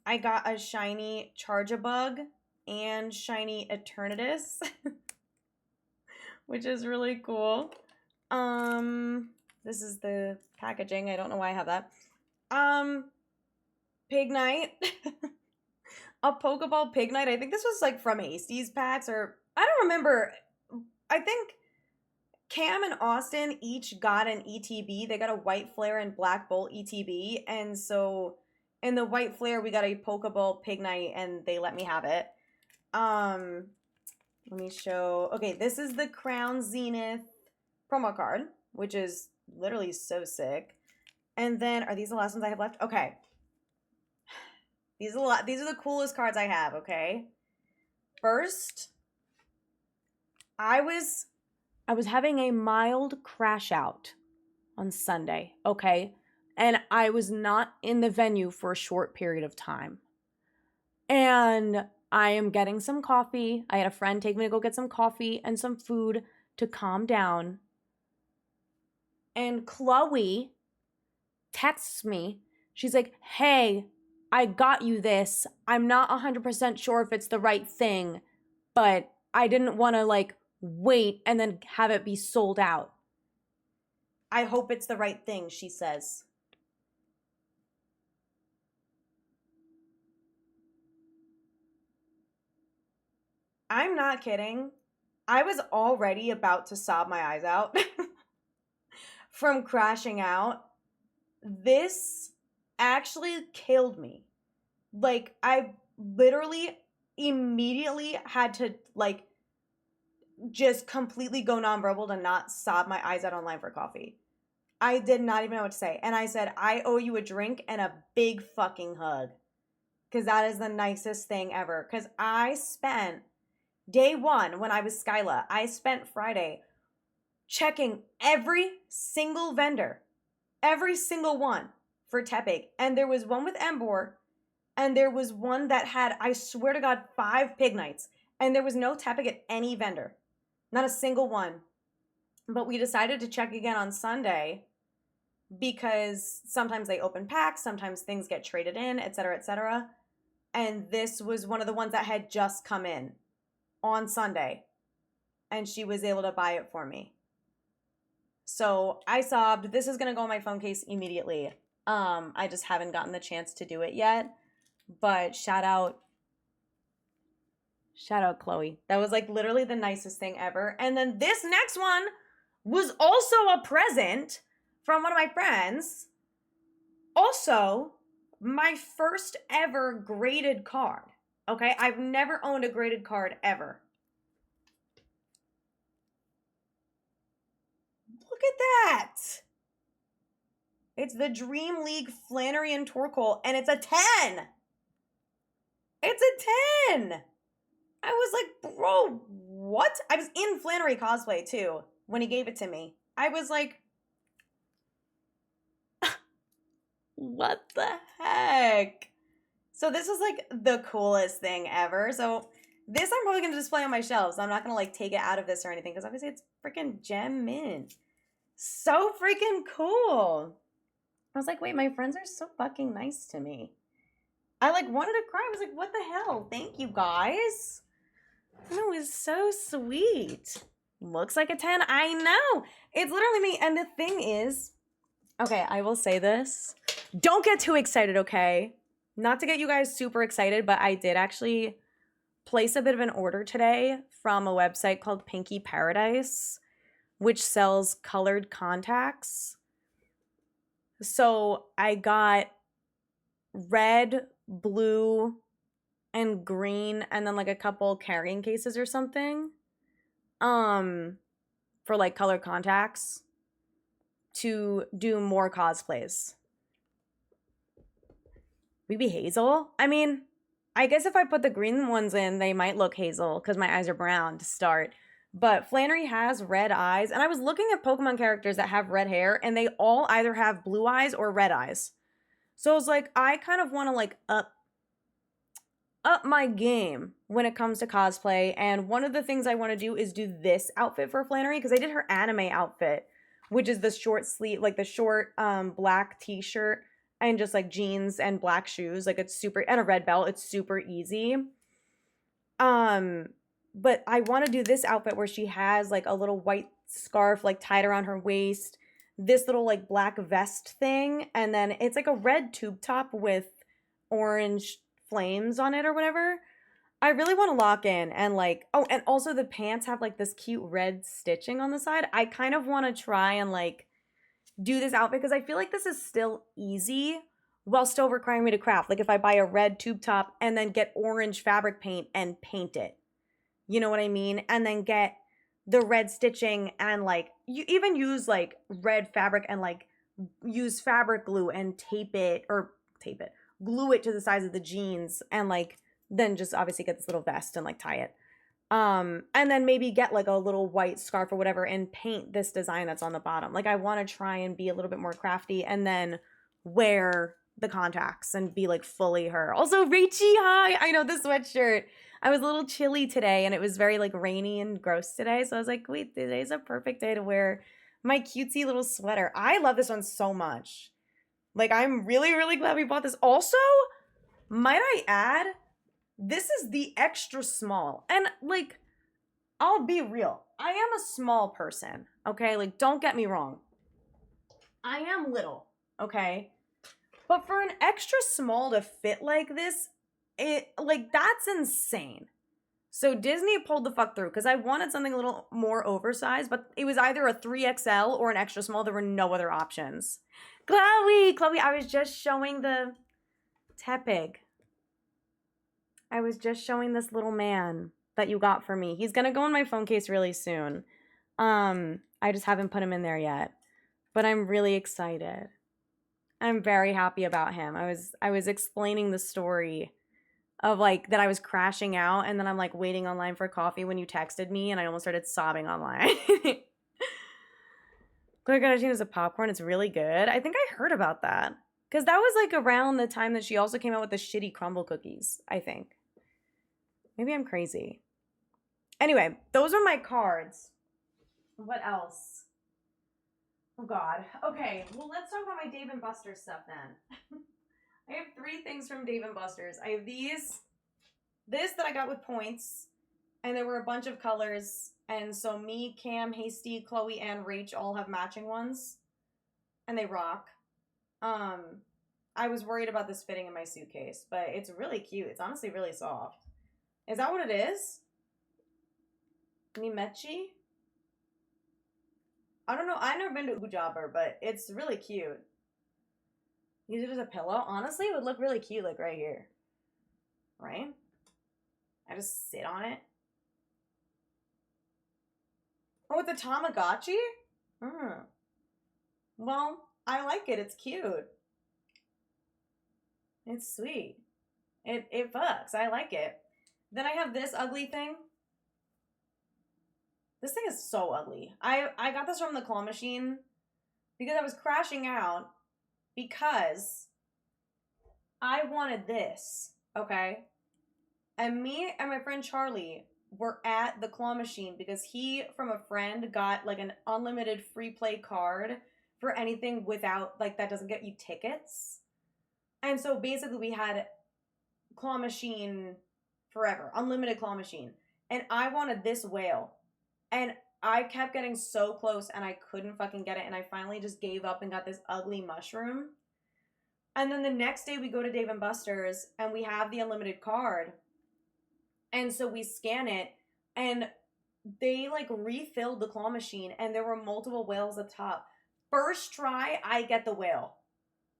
I got a shiny Charjabug and shiny Eternatus, which is really cool. This is the packaging. I don't know why I have that. Pignite. A Pokeball Pignite. I think this was like from Hasties packs, or I don't remember. I think Cam and Austin each got an ETB. They got a White Flare and Black Bolt ETB. And so in the White Flare, we got a Pokeball Pignite and they let me have it. Let me show. Okay, this is the Crown Zenith promo card, which is literally so sick. And then, are these the last ones I have left? Okay. These are the coolest cards I have, okay? First, I was having a mild crash out on Sunday, okay? And I was not in the venue for a short period of time. And I am getting some coffee. I had a friend take me to go get some coffee and some food to calm down. And Chloe texts me. She's like, hey, I got you this. I'm not 100% sure if it's the right thing, but I didn't want to like wait and then have it be sold out. I hope it's the right thing, she says. I'm not kidding. I was already about to sob my eyes out from crashing out. This actually killed me. Like, I literally immediately had to, like, just completely go nonverbal to not sob my eyes out online for coffee. I did not even know what to say. And I said, I owe you a drink and a big fucking hug. Because that is the nicest thing ever. Because I spent day one when I was Skyla, I spent Friday checking every single vendor, every single one for Tepig. And there was one with Embor, and there was one that had, I swear to God, 5 pig nights. And there was no Tepig at any vendor. Not a single one. But we decided to check again on Sunday because sometimes they open packs, sometimes things get traded in, etc., etc. And this was one of the ones that had just come in on Sunday, and she was able to buy it for me. So I sobbed. This is going to go on my phone case immediately. I just haven't gotten the chance to do it yet, but shout out Chloe. That was like literally the nicest thing ever. And then this next one was also a present from one of my friends. Also, my first ever graded card. Okay, I've never owned a graded card ever. Look at that. It's the Dream League Flannery and Torkoal, and it's a 10. It's a 10. I was like, bro, what? I was in Flannery cosplay, too, when he gave it to me. I was like, what the heck? So this is like the coolest thing ever. So this I'm probably going to display on my shelves. I'm not going to like take it out of this or anything because obviously it's freaking gem mint. So freaking cool. I was like, wait, my friends are so fucking nice to me. I like wanted to cry. I was like, what the hell? Thank you guys. No, it's so sweet. Looks like a 10. I know. It's literally me. And the thing is, okay, I will say this. Don't get too excited, okay? Not to get you guys super excited, but I did actually place a bit of an order today from a website called Pinky Paradise, which sells colored contacts. So I got red, blue, and green, and then like a couple carrying cases or something for like colored contacts to do more cosplays. Maybe hazel? I mean, I guess if I put the green ones in, they might look hazel because my eyes are brown to start. But Flannery has red eyes, and I was looking at Pokemon characters that have red hair, and they all either have blue eyes or red eyes. So I was like, I kind of want to like up my game when it comes to cosplay, and one of the things I want to do is do this outfit for Flannery because I did her anime outfit, which is the short sleeve, like the short black t-shirt and just like jeans and black shoes, like it's super, and a red belt. It's super easy. But I want to do this outfit where she has like a little white scarf like tied around her waist, this little like black vest thing, and then it's like a red tube top with orange flames on it or whatever. I really want to lock in and like, oh, and also the pants have like this cute red stitching on the side. I kind of want to try and like do this outfit because I feel like this is still easy while still requiring me to craft. Like if I buy a red tube top and then get orange fabric paint and paint it, you know what I mean? And then get the red stitching and like you even use like red fabric and like use fabric glue and glue it to the sides of the jeans and like then just obviously get this little vest and like tie it. And then maybe get like a little white scarf or whatever and paint this design that's on the bottom. Like I want to try and be a little bit more crafty and then wear the contacts and be like fully her. Also, Rachie, hi! I know the sweatshirt. I was a little chilly today and it was very like rainy and gross today. So I was like, wait, today's a perfect day to wear my cutesy little sweater. I love this one so much. Like I'm really, really glad we bought this. Also, Might I add, this is the extra small. And like, I'll be real. I am a small person, okay? Like, don't get me wrong. I am little, okay? But for an extra small to fit like this, that's insane. So Disney pulled the fuck through because I wanted something a little more oversized, but it was either a 3XL or an extra small. There were no other options. Chloe, I was just showing the Tepig. I was just showing this little man that you got for me. He's gonna go in my phone case really soon. I just haven't put him in there yet, but I'm really excited. I'm very happy about him. I was explaining the story of like that I was crashing out and then I'm like waiting online for coffee when you texted me and I almost started sobbing online. Clear Kardashian is a popcorn. It's really good. I think I heard about that because that was like around the time that she also came out with the shitty crumble cookies, I think. Maybe I'm crazy. Anyway, those are my cards. What else? Oh God. Okay, well let's talk about my Dave & Buster's stuff then. I have 3 things from Dave & Buster's. I have this that I got with points, and there were a bunch of colors, and so me, Cam, Hasty, Chloe, and Rach all have matching ones, and they rock. I was worried about this fitting in my suitcase, but it's really cute. It's honestly really soft. Is that what it is? Mimechi? I don't know. I've never been to Ujabber, but it's really cute. Use it as a pillow. Honestly, it would look really cute, like right here. Right? I just sit on it. Oh, with the Tamagotchi? Well, I like it. It's cute. It's sweet. It fucks. I like it. Then I have this ugly thing. This thing is so ugly. I got this from the claw machine because I was crashing out because I wanted this, okay? And me and my friend Charlie were at the claw machine because he, from a friend, got like an unlimited free play card for anything without, like, that doesn't get you tickets. And so basically we had claw machine forever, unlimited claw machine. And I wanted this whale. And I kept getting so close and I couldn't fucking get it. And I finally just gave up and got this ugly mushroom. And then the next day we go to Dave & Buster's and we have the unlimited card. And so we scan it and they like refilled the claw machine and there were multiple whales at the top. First try, I get the whale.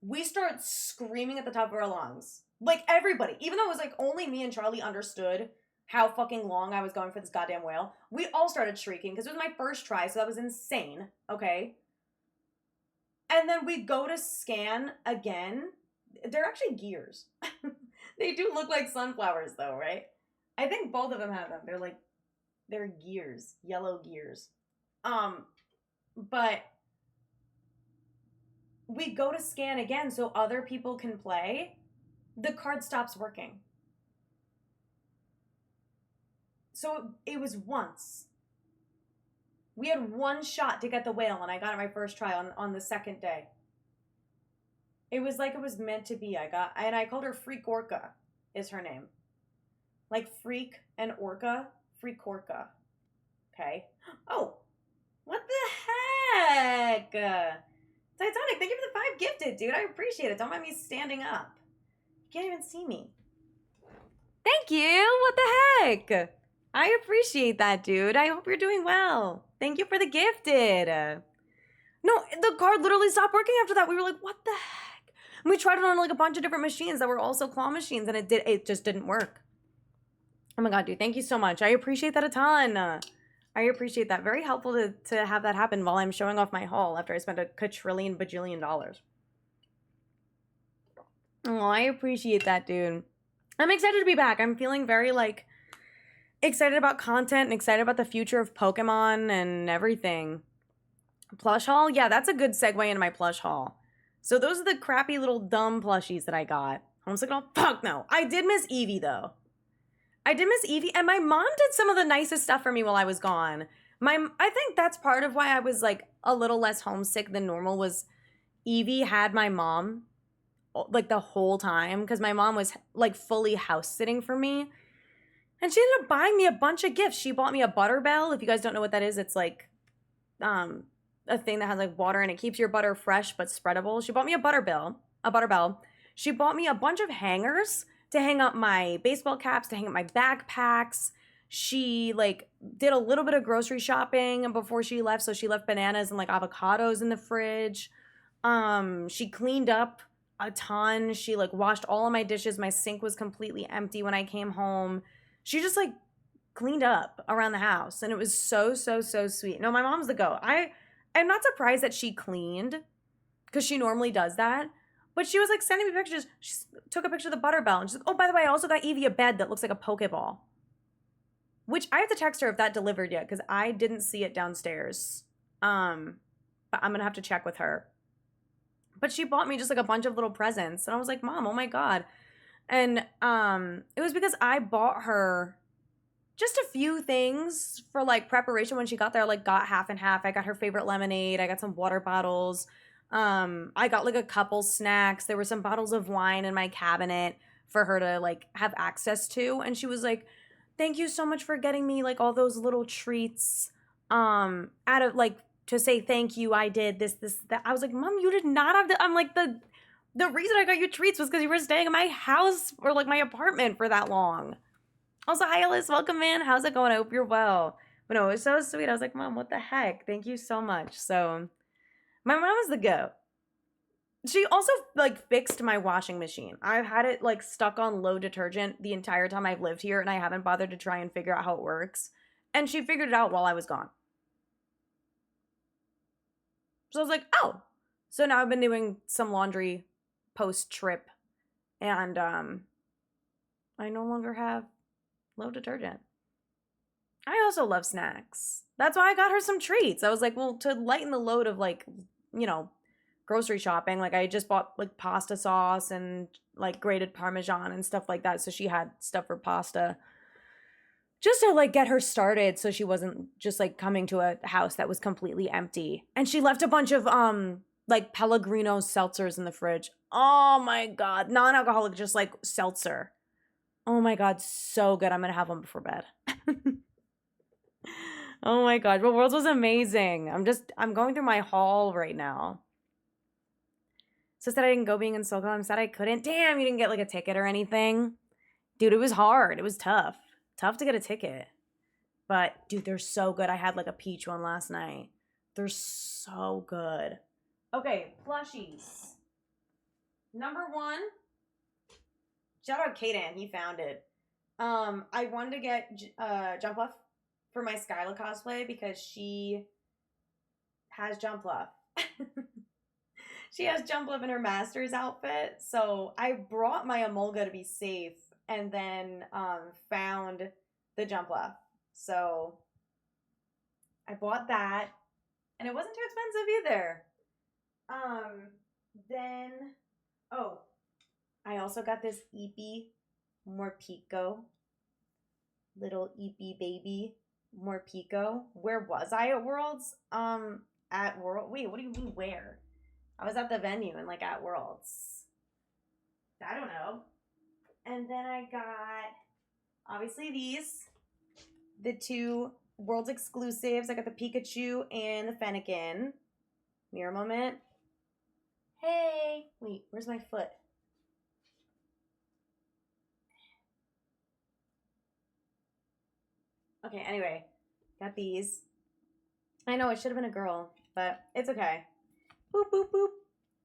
We start screaming at the top of our lungs. Like everybody, even though it was like only me and Charlie understood how fucking long I was going for this goddamn whale. We all started shrieking because it was my first try, so that was insane, okay? And then we go to scan again. They're actually gears. They do look like sunflowers though, right? I think both of them have them. They're gears, yellow gears. But we go to scan again so other people can play. The card stops working. So it was once. We had one shot to get the whale, and I got it my first try on the second day. It was like it was meant to be. I called her Freak Orca, is her name. Like freak and orca, Freak Orca. Okay. Oh, what the heck? Titanic, thank you for the 5 gifted, dude. I appreciate it. Don't mind me standing up. You can't even see me. Thank you. What the heck? I appreciate that, dude. I hope you're doing well. Thank you for the gifted. No, the card literally stopped working after that. We were like, what the heck? And we tried it on like a bunch of different machines that were also claw machines, and it just didn't work. Oh my God, dude. Thank you so much. I appreciate that a ton. I appreciate that. Very helpful to have that happen while I'm showing off my haul after I spent a quadrillion bajillion dollars. Oh, I appreciate that, dude. I'm excited to be back. I'm feeling very like excited about content and excited about the future of Pokemon and everything. Plush haul? Yeah, that's a good segue into my plush haul. So those are the crappy little dumb plushies that I got. Homesick doll? Fuck no. I did miss Eevee though. I did miss Eevee, and my mom did some of the nicest stuff for me while I was gone. I think that's part of why I was like a little less homesick than normal was Eevee had my mom like the whole time because my mom was like fully house sitting for me. And she ended up buying me a bunch of gifts. She bought me a butter bell. If you guys don't know what that is, it's like a thing that has like water and it keeps your butter fresh but spreadable. She bought me a butter bell. She bought me a bunch of hangers to hang up my baseball caps, to hang up my backpacks. She like did a little bit of grocery shopping before she left, so she left bananas and like avocados in the fridge. She cleaned up a ton. She like washed all of my dishes. My sink was completely empty when I came home. She just like cleaned up around the house and it was so sweet. No, my mom's the goat. I'm not surprised that she cleaned because she normally does that. But she was like sending me pictures. She took a picture of the butter bell and she's like, oh, by the way, I also got Evie a bed that looks like a Pokeball. Which I have to text her if that delivered yet because I didn't see it downstairs. But I'm gonna have to check with her. But she bought me just like a bunch of little presents. And I was like, Mom, oh my God. And it was because I bought her just a few things for like preparation when she got there. Like got half and half. I got her favorite lemonade. I got some water bottles. I got like a couple snacks. There were some bottles of wine in my cabinet for her to like have access to. And she was like, thank you so much for getting me like all those little treats. Out of like to say thank you. I did this, that. I was like, Mom, you did not have to. I'm like the reason I got you treats was because you were staying in my house or like my apartment for that long. Also, hi Alice, welcome in. How's it going? I hope you're well. But no, it was so sweet. I was like, Mom, what the heck? Thank you so much. So my mom is the goat. She also like fixed my washing machine. I've had it like stuck on low detergent the entire time I've lived here and I haven't bothered to try and figure out how it works. And she figured it out while I was gone. So I was like, oh. So now I've been doing some laundry post-trip and I no longer have low detergent. I also love snacks. That's why I got her some treats. I was like, well, to lighten the load of like, you know, grocery shopping, like I just bought like pasta sauce and like grated Parmesan and stuff like that. So she had stuff for pasta just to like get her started so she wasn't just like coming to a house that was completely empty. And she left a bunch of like Pellegrino seltzers in the fridge. Oh my God. Non-alcoholic, just like seltzer. Oh my God. So good. I'm going to have one before bed. Oh my God. But Worlds was amazing. I'm going through my haul right now. So sad I didn't go being in SoCal. I'm sad I couldn't. Damn, you didn't get like a ticket or anything. Dude, it was hard. It was tough. Tough to get a ticket. But dude, they're so good. I had like a peach one last night. They're so good. Okay, plushies. Number one. Shout out Kaden. He found it. I wanted to get Jump Luff for my Skyla cosplay because she has Jump Luff. She has Jump Luff in her master's outfit. So I brought my Emolga to be safe and then found the Jump Luff. So I bought that and it wasn't too expensive either. Then, oh, I also got this Eepy Morpico. Little Eepy baby Morpico. Where was I at Worlds? At World. Wait, what do you mean where? I was at the venue and like at Worlds. I don't know. And then I got obviously these, the two Worlds exclusives. I got the Pikachu and the Fennekin. Mirror moment. Hey, wait, where's my foot? Okay, anyway, got these. I know it should have been a girl, but it's okay. Boop, boop, boop.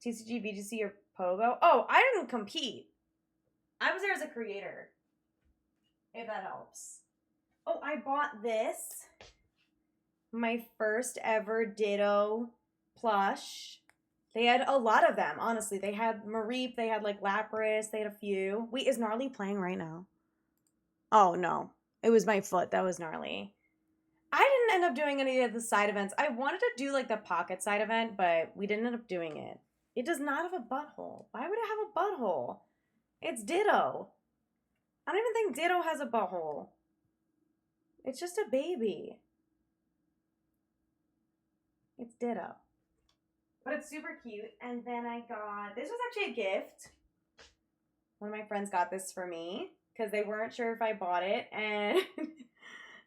TCG, VGC, or Pogo. Oh, I didn't compete. I was there as a creator. If that helps. Oh, I bought this. My first ever Ditto plush. They had a lot of them, honestly. They had Mareep, they had like Lapras, they had a few. Wait, is Gnarly playing right now? Oh, no. It was my foot. That was Gnarly. I didn't end up doing any of the side events. I wanted to do like the pocket side event, but we didn't end up doing it. It does not have a butthole. Why would it have a butthole? It's Ditto. I don't even think Ditto has a butthole. It's just a baby. It's Ditto. But it's super cute. And then I got, this was actually a gift. one of my friends got this for me because they weren't sure if I bought it, and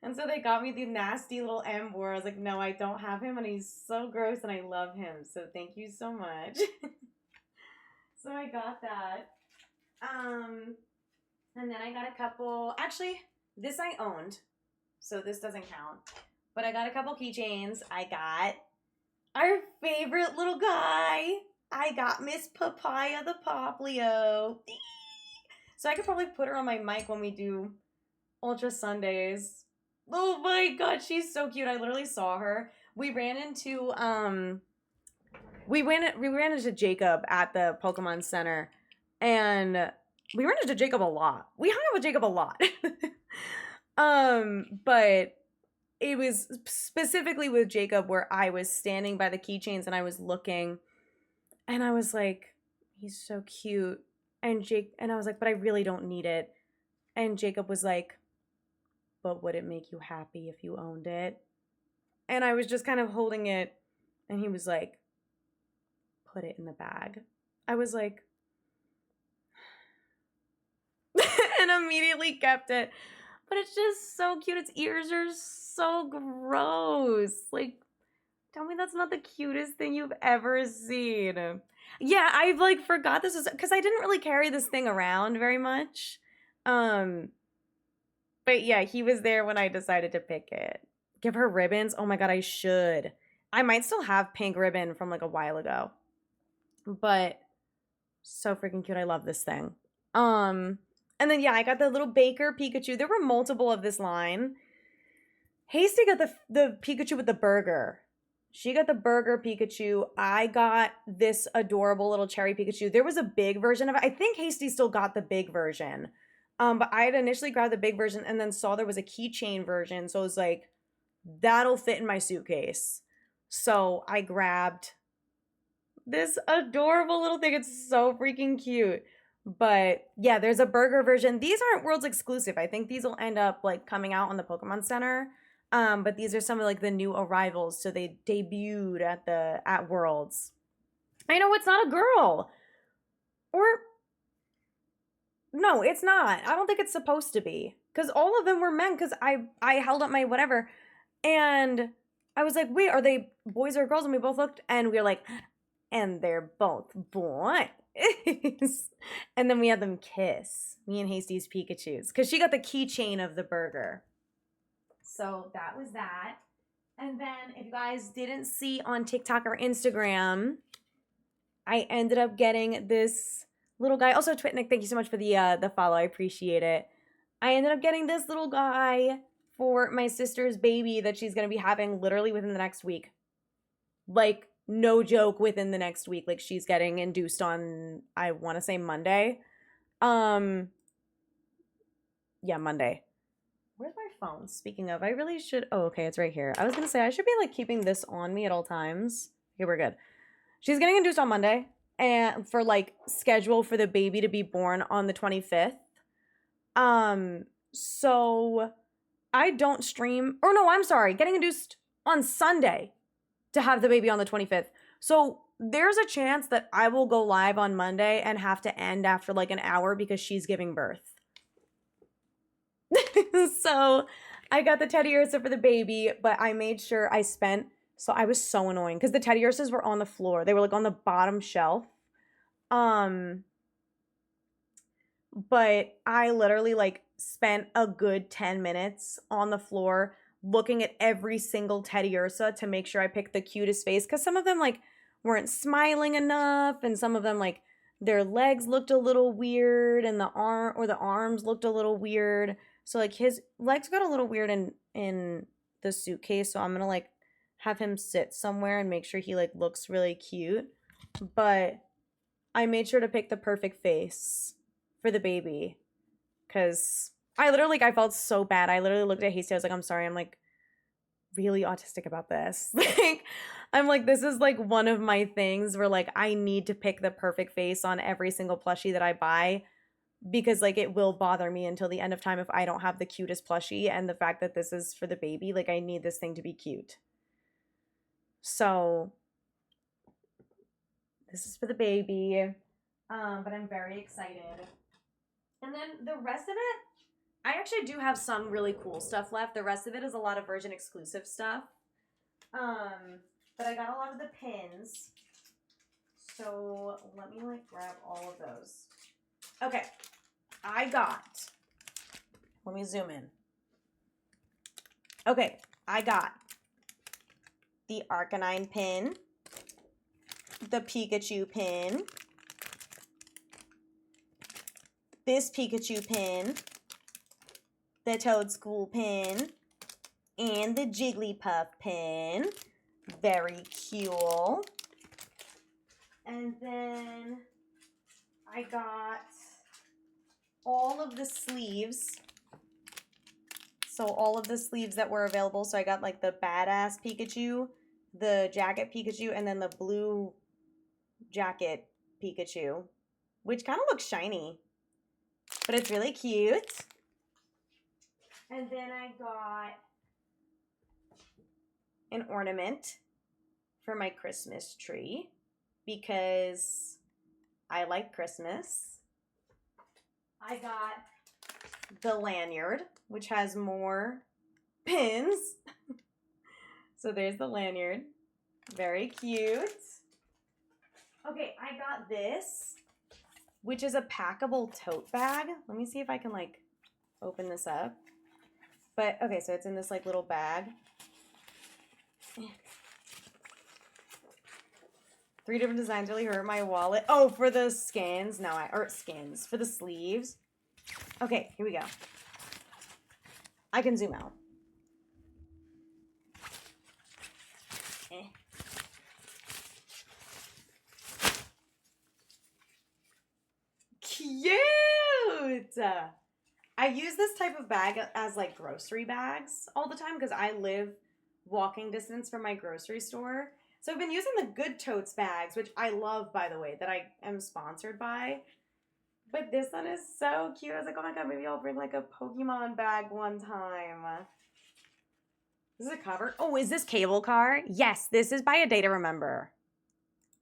and so they got me the nasty little M board. I was like, no, I don't have him, and he's so gross, and I love him. So thank you so much. So I got that. And then I got a couple. Actually, this I owned, so this doesn't count. But I got a couple keychains. I got our favorite little guy. I got Miss Papaya the Poplio. So I could probably put her on my mic when we do Ultra Sundays. Oh my god, she's so cute. I literally saw her. We ran into Jacob at the Pokemon Center, and we ran into Jacob a lot. We hung out with Jacob a lot. But it was specifically with Jacob where I was standing by the keychains and I was looking, and I was like, he's so cute. And I was like, but I really don't need it. And Jacob was like, but would it make you happy if you owned it? And I was just kind of holding it, and he was like, put it in the bag. I was like, and immediately kept it. But it's just so cute. Its ears are so gross. Like, tell me that's not the cutest thing you've ever seen. Yeah, I've like forgot this was because I didn't really carry this thing around very much. But yeah, he was there when I decided to pick it. Give her ribbons. Oh my god, I should. I might still have pink ribbon from like a while ago. But so freaking cute. I love this thing. And then yeah, I got the little Baker Pikachu. There were multiple of this line. Hasty got the Pikachu with the burger. She got the burger Pikachu. I got this adorable little cherry Pikachu. There was a big version of it. I think Hasty still got the big version. But I had initially grabbed the big version and then saw there was a keychain version. So I was like, that'll fit in my suitcase. So I grabbed this adorable little thing. It's so freaking cute. But yeah, there's a burger version. These aren't Worlds exclusive. I think these will end up like coming out on the Pokemon Center. But these are some of like the new arrivals. So they debuted at Worlds. I know it's not a girl. Or no, it's not. I don't think it's supposed to be. Because all of them were men. Because I held up my whatever. And I was like, wait, are they boys or girls? And we both looked and we were like, and they're both boys. And then we had them kiss. Me and Hasty's Pikachus. Because she got the keychain of the burger. So that was that. And then if you guys didn't see on TikTok or Instagram, I ended up getting this little guy. Also, Twitnik, thank you so much for the follow. I appreciate it. I ended up getting this little guy for my sister's baby that she's going to be having literally within the next week. Like, no joke, within the next week. Like, she's getting induced on, I want to say Monday. Yeah, Monday. Where's my phone? Speaking of, I really should... Oh, okay, it's right here. I was going to say, I should be, like, keeping this on me at all times. Okay, we're good. She's getting induced on Monday. And for, like, schedule for the baby to be born on the 25th. So I don't stream... Or no, I'm sorry. Getting induced on Sunday to have the baby on the 25th. So there's a chance that I will go live on Monday and have to end after, like, an hour because she's giving birth. So I got the Teddy Ursa for the baby, but I made sure I spent... So I was so annoying because the Teddy Ursas were on the floor. They were like on the bottom shelf. But I literally like spent a good 10 minutes on the floor looking at every single Teddy Ursa to make sure I picked the cutest face. Because some of them like weren't smiling enough, and some of them like their legs looked a little weird, and the arms looked a little weird. So like his legs got a little weird in the suitcase. So I'm gonna like have him sit somewhere and make sure he like looks really cute. But I made sure to pick the perfect face for the baby, because I literally, like, I felt so bad. I literally looked at Hasty. I was like, I'm sorry. I'm like really autistic about this. Like, I'm like, this is like one of my things where like I need to pick the perfect face on every single plushie that I buy, because like it will bother me until the end of time if I don't have the cutest plushie. And the fact that this is for the baby, like I need this thing to be cute. So this is for the baby. But I'm very excited. And then the rest of it, I actually do have some really cool stuff left. The rest of it is a lot of Virgin exclusive stuff. But I got a lot of the pins. So let me like grab all of those. Okay. I got, let me zoom in. Okay. I got the Arcanine pin, the Pikachu pin, this Pikachu pin, the Toad School pin, and the Jigglypuff pin. Very cute. And then I got all of the sleeves. So all of the sleeves that were available. So I got like the badass Pikachu, the jacket Pikachu, and then the blue jacket Pikachu, which kind of looks shiny, but it's really cute. And then I got an ornament for my Christmas tree because I like Christmas. I got the lanyard, which has more pins. So there's the lanyard. Very cute. Okay, I got this, which is a packable tote bag. Let me see if I can like open this up. But okay, so it's in this like little bag. 3 different designs really hurt my wallet. Oh, for the skins. For the sleeves. Okay, here we go. I can zoom out. Cute! I use this type of bag as like grocery bags all the time because I live walking distance from my grocery store. So I've been using the Good Totes bags, which I love, by the way, that I am sponsored by. But this one is so cute. I was like, oh my god, maybe I'll bring like a Pokemon bag one time. This is a cover. Oh, is this Cable Car? Yes, this is by A Day to Remember.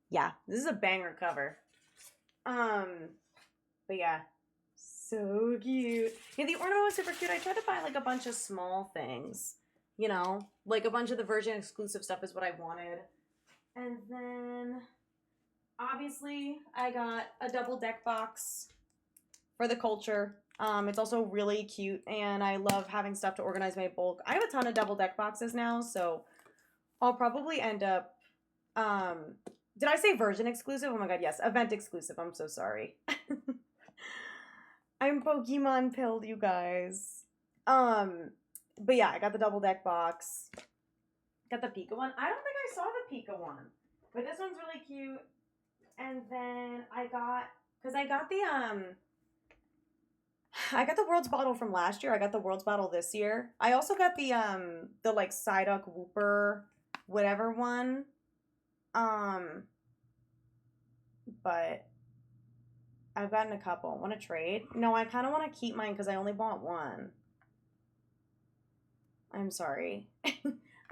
Yeah, this is a banger cover. But yeah, so cute. Yeah, the ornament was super cute. I tried to buy like a bunch of small things, you know, like a bunch of the Virgin exclusive stuff is what I wanted. And then obviously I got a double deck box for the culture. It's also really cute and I love having stuff to organize my bulk. I have a ton of double deck boxes now, so I'll probably end up, did I say Virgin exclusive? Oh my god, yes, event exclusive. I'm so sorry. I'm Pokemon pilled, you guys. But yeah, I got the double deck box. Got the Pika one. I don't think I saw the Pika one, but this one's really cute. And then I got the World's Bottle from last year. I got the World's Bottle this year. I also got the like Psyduck Wooper whatever one. But I've gotten a couple. Want to trade? No, I kind of want to keep mine because I only bought one. I'm sorry.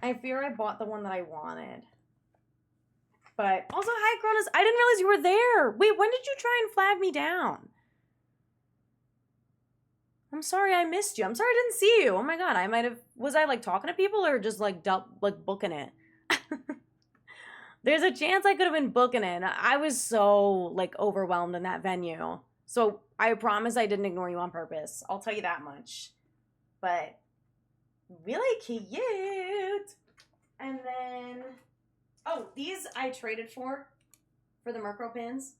I fear I bought the one that I wanted. But also, hi, Cronus. I didn't realize you were there. Wait, when did you try and flag me down? I'm sorry I missed you. I'm sorry I didn't see you. Oh my god, was I like talking to people or just like booking it? There's a chance I could have been booking it. I was so like overwhelmed in that venue. So I promise I didn't ignore you on purpose. I'll tell you that much. But really cute. And then, oh, these I traded for the Murkrow pins.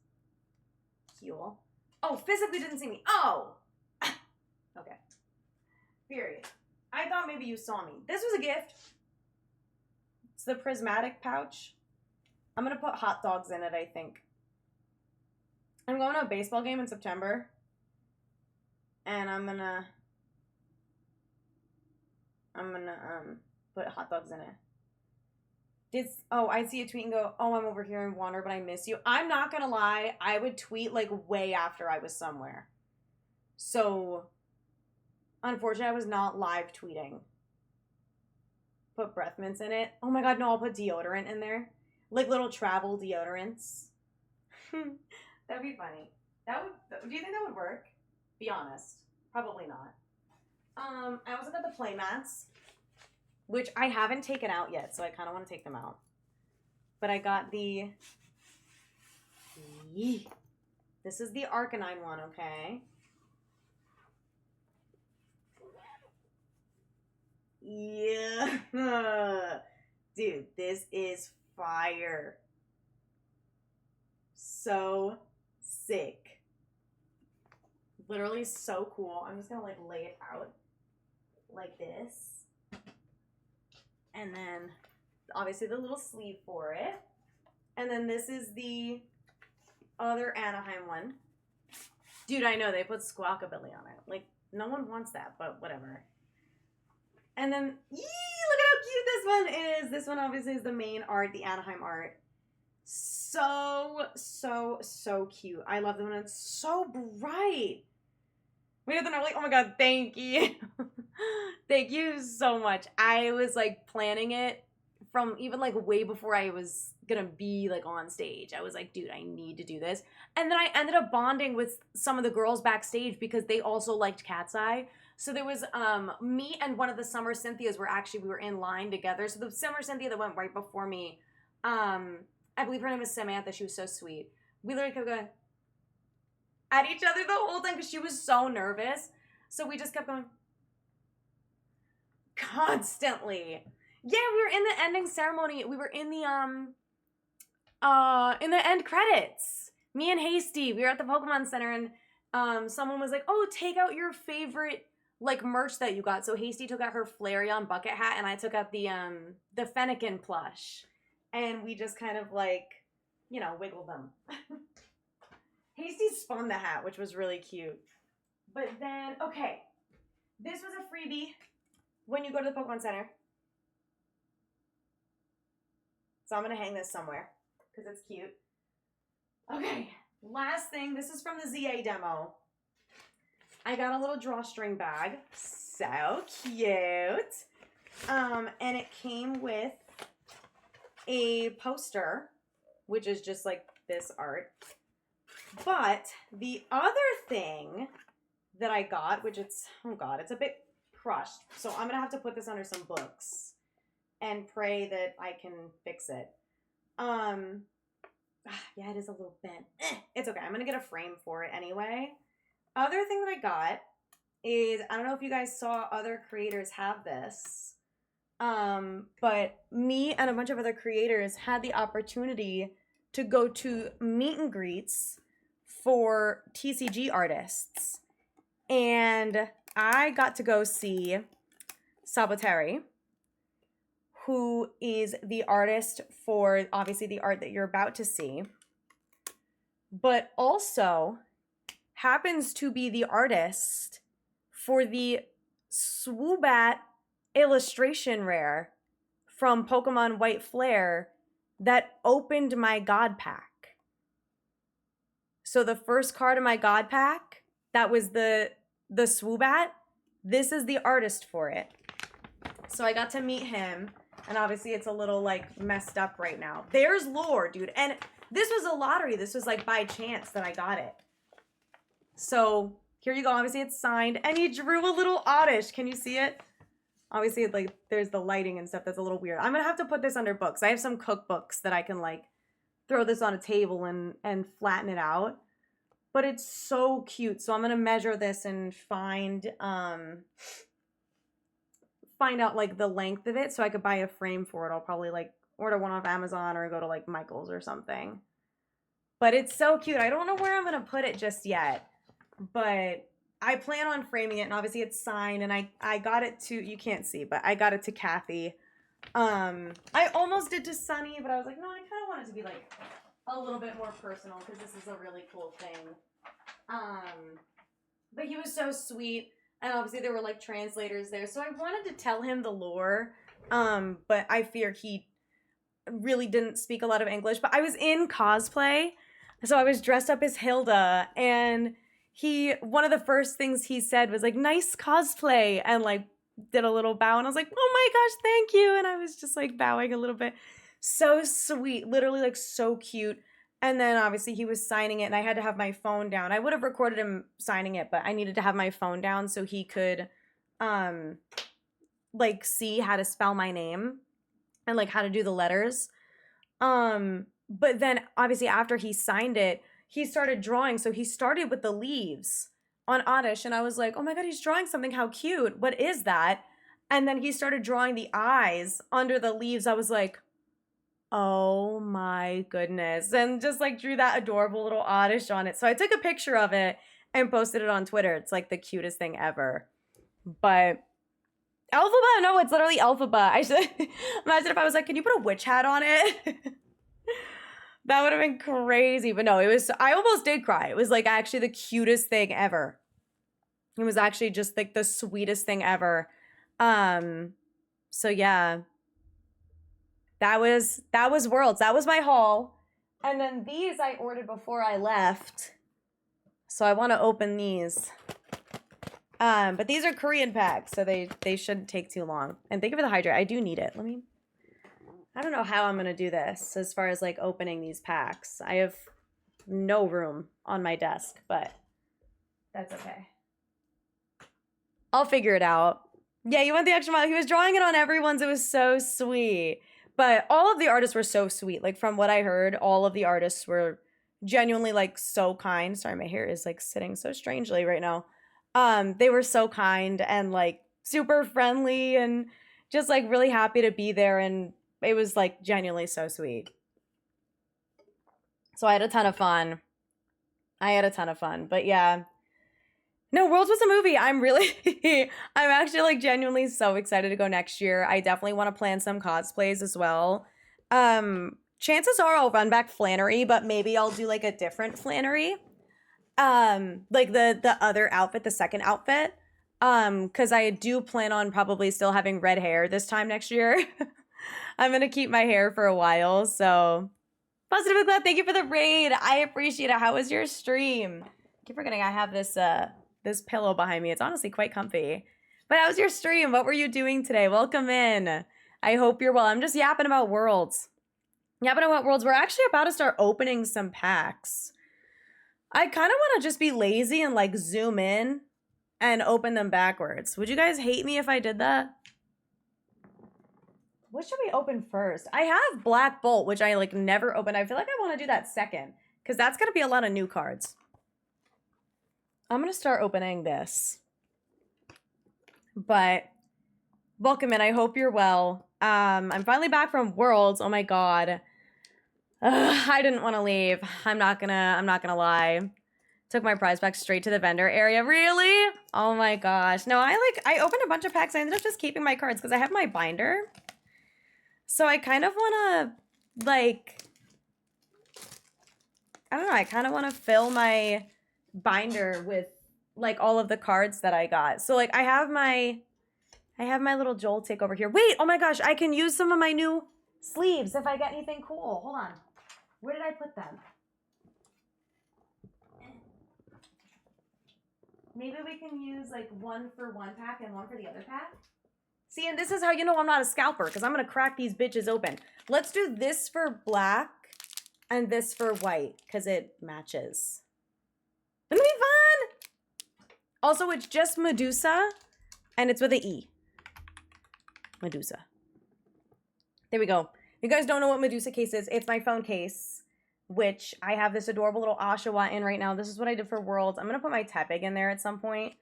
Cool. Oh, physically didn't see me. Oh. Okay. Period. I thought maybe you saw me. This was a gift. It's the prismatic pouch. I'm going to put hot dogs in it, I think. I'm going to a baseball game in September. And I'm going to put hot dogs in it. I see a tweet and go, oh, I'm over here in Wander, but I miss you. I'm not going to lie. I would tweet like way after I was somewhere. So, unfortunately, I was not live tweeting. Put breath mints in it. Oh my god, no, I'll put deodorant in there. Like little travel deodorants. That'd be funny. Do you think that would work? Be honest. Probably not. I also got the play mats, which I haven't taken out yet, so I kind of want to take them out. But I got the... This is the Arcanine one, okay? Yeah. Dude, this is fire. So sick. Literally so cool. I'm just gonna like lay it out like this. And then obviously the little sleeve for it. And then this is the other Anaheim one. Dude, I know they put Squawkabilly on it. Like, no one wants that, but whatever. And then, look at how cute this one is. This one obviously is the main art, the Anaheim art. So, so, so cute. I love them when it's so bright. We got them, I'm like, oh my god, thank you. Thank you so much. I was like planning it from even like way before I was gonna be like on stage. I was like, dude, I need to do this. And then I ended up bonding with some of the girls backstage because they also liked Cat's Eye. So there was me and one of the Summer Cynthias we were in line together. So the Summer Cynthia that went right before me, I believe her name is Samantha. She was so sweet. We literally kept going at each other the whole time because she was so nervous. So we just kept going constantly. Yeah, we were in the ending ceremony. We were in the end credits. Me and Hasty, we were at the Pokemon Center, and someone was like, "Oh, take out your favorite like merch that you got." So Hasty took out her Flareon bucket hat, and I took out the Fennekin plush, and we just kind of like, you know, wiggled them. Hasty spun the hat, which was really cute. But then, okay, this was a freebie when you go to the Pokemon Center. So I'm going to hang this somewhere because it's cute. Okay, last thing. This is from the ZA demo. I got a little drawstring bag. So cute. And it came with a poster, which is just like this art. But the other thing that I got, which it's, oh god, it's a bit crushed. So I'm going to have to put this under some books and pray that I can fix it. Yeah, it is a little bent. It's okay. I'm going to get a frame for it anyway. Other thing that I got is, I don't know if you guys saw other creators have this, but me and a bunch of other creators had the opportunity to go to meet and greets for TCG artists. And I got to go see Saboteri, who is the artist for, obviously, the art that you're about to see, but also happens to be the artist for the Swoobat illustration rare from Pokemon White Flare that opened my God Pack. So the first card of my God Pack, that was the Swoobat. This is the artist for it. So I got to meet him, and obviously it's a little like messed up right now. There's lore, dude. And this was a lottery. This was like by chance that I got it. So here you go. Obviously it's signed, and he drew a little oddish. Can you see it? Obviously, like, there's the lighting and stuff that's a little weird. I'm gonna have to put this under books. I have some cookbooks that I can like throw this on a table and flatten it out. But it's so cute. So I'm gonna measure this and find out like the length of it so I could buy a frame for it. I'll probably like order one off Amazon or go to like Michael's or something. But it's so cute. I don't know where I'm gonna put it just yet, but I plan on framing it, and obviously it's signed, and I got it to, you can't see, but I got it to Kathy. I almost did to Sunny, but I was like, no, I kind of want it to be like a little bit more personal because this is a really cool thing. But he was so sweet, and obviously there were like translators there, so I wanted to tell him the lore, but I fear he really didn't speak a lot of English. But I was in cosplay, so I was dressed up as Hilda, and one of the first things he said was like, nice cosplay, and like did a little bow, and I was like, oh my gosh, thank you. And I was just like bowing a little bit. So sweet, literally like so cute. And then obviously he was signing it and I had to have my phone down. I would have recorded him signing it, but I needed to have my phone down so he could like see how to spell my name and like how to do the letters. But then obviously after he signed it, he started drawing. So he started with the leaves on Oddish and I was like, "Oh my god, he's drawing something. How cute. What is that?" And then he started drawing the eyes under the leaves. I was like, "Oh my goodness." And just like drew that adorable little Oddish on it. So I took a picture of it and posted it on Twitter. It's like the cutest thing ever. But Elphaba, no, it's literally Elphaba. I should imagine if I was like, "Can you put a witch hat on it?" That would have been crazy. But no, it was, I almost did cry. It was like actually the cutest thing ever. It was actually just like the sweetest thing ever. So yeah. That was Worlds. That was my haul. And then these I ordered before I left. So I want to open these. But these are Korean packs, so they shouldn't take too long. And thank you for the hydrate. I do need it. I don't know how I'm going to do this as far as like opening these packs. I have no room on my desk, but that's okay. I'll figure it out. Yeah, you went the extra mile. He was drawing it on everyone's. It was so sweet. But all of the artists were so sweet. Like from what I heard, all of the artists were genuinely like so kind. Sorry, my hair is like sitting so strangely right now. They were so kind and like super friendly and just like really happy to be there. And it was like genuinely so sweet. So I had a ton of fun. But yeah. No, Worlds was a movie. I'm actually like genuinely so excited to go next year. I definitely want to plan some cosplays as well. Chances are I'll run back Flannery, but maybe I'll do like a different Flannery. Like the other outfit, the second outfit. Because I do plan on probably still having red hair this time next year. I'm gonna keep my hair for a while, so Positive and Glad, thank you for the raid. I appreciate it. How was your stream? I keep forgetting I have this this pillow behind me. It's honestly quite comfy. But how was your stream? What were you doing today? Welcome in. I hope you're well. I'm just yapping about Worlds. We're actually about to start opening some packs. I kind of want to just be lazy and like zoom in and open them backwards. Would you guys hate me if I did that? What should we open first? I have Black Bolt, which I like never open. I feel like I want to do that second because that's going to be a lot of new cards. I'm going to start opening this. But welcome in. I hope you're well. I'm finally back from Worlds. Oh my God. I didn't want to leave. I'm not gonna lie. Took my prize pack straight to the vendor area. Really? Oh my gosh. No, I opened a bunch of packs. I ended up just keeping my cards because I have my binder. So I kind of want to, like, I don't know. I kind of want to fill my binder with, like, all of the cards that I got. So, like, I have my little Joel tick over here. Wait, oh my gosh. I can use some of my new sleeves if I get anything cool. Hold on. Where did I put them? Maybe we can use, like, one for one pack and one for the other pack. See, and this is how you know I'm not a scalper, because I'm going to crack these bitches open. Let's do this for black and this for white, because it matches. It'll be fun! Also, it's just Medusa, and it's with an E. Medusa. There we go. If you guys don't know what Medusa case is, it's my phone case, which I have this adorable little Oshawa in right now. This is what I did for Worlds. I'm going to put my Tepig in there at some point,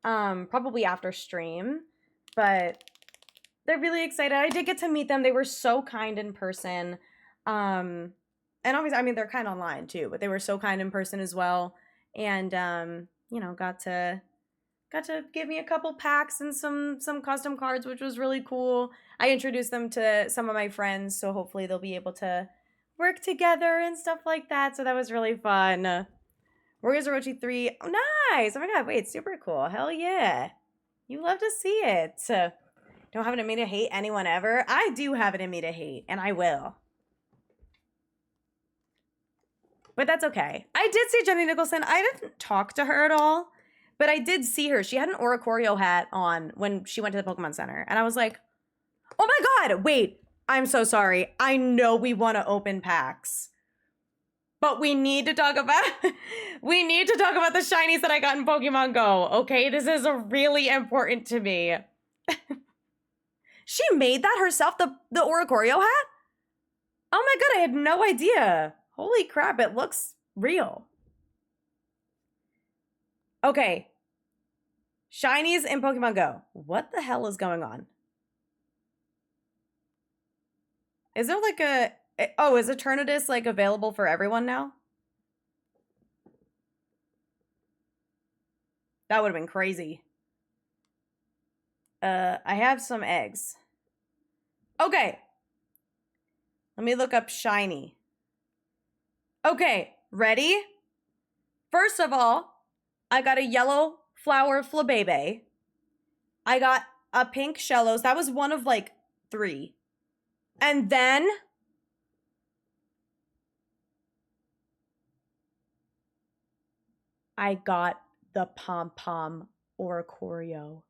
probably after stream, but they're really excited. I did get to meet them. They were so kind in person. And obviously, I mean, they're kind online too, but they were so kind in person as well. And, you know, got to give me a couple packs and some custom cards, which was really cool. I introduced them to some of my friends, so hopefully they'll be able to work together and stuff like that. So that was really fun. Warriors Orochi 3. Oh, nice. Oh my God. Wait, super cool. Hell yeah. You love to see it. Don't have it in me to hate anyone ever. I do have it in me to hate, and I will. But that's okay. I did see Jenny Nicholson. I didn't talk to her at all, but I did see her. She had an Oricorio hat on when she went to the Pokemon Center, and I was like, oh my God, wait, I'm so sorry. I know we want to open packs. But we need to talk about the shinies that I got in Pokemon Go. Okay, this is really important to me. She made that herself, the Oricorio hat? Oh my god, I had no idea. Holy crap, it looks real. Okay. Shinies in Pokemon Go. What the hell is going on? Is there like a... Oh, is Eternatus like available for everyone now? That would have been crazy. I have some eggs. Okay. Let me look up shiny. Okay, ready? First of all, I got a yellow flower Flabebe. I got a pink Shellos. That was one of like 3. And then I got the Pom Pom Oricorio.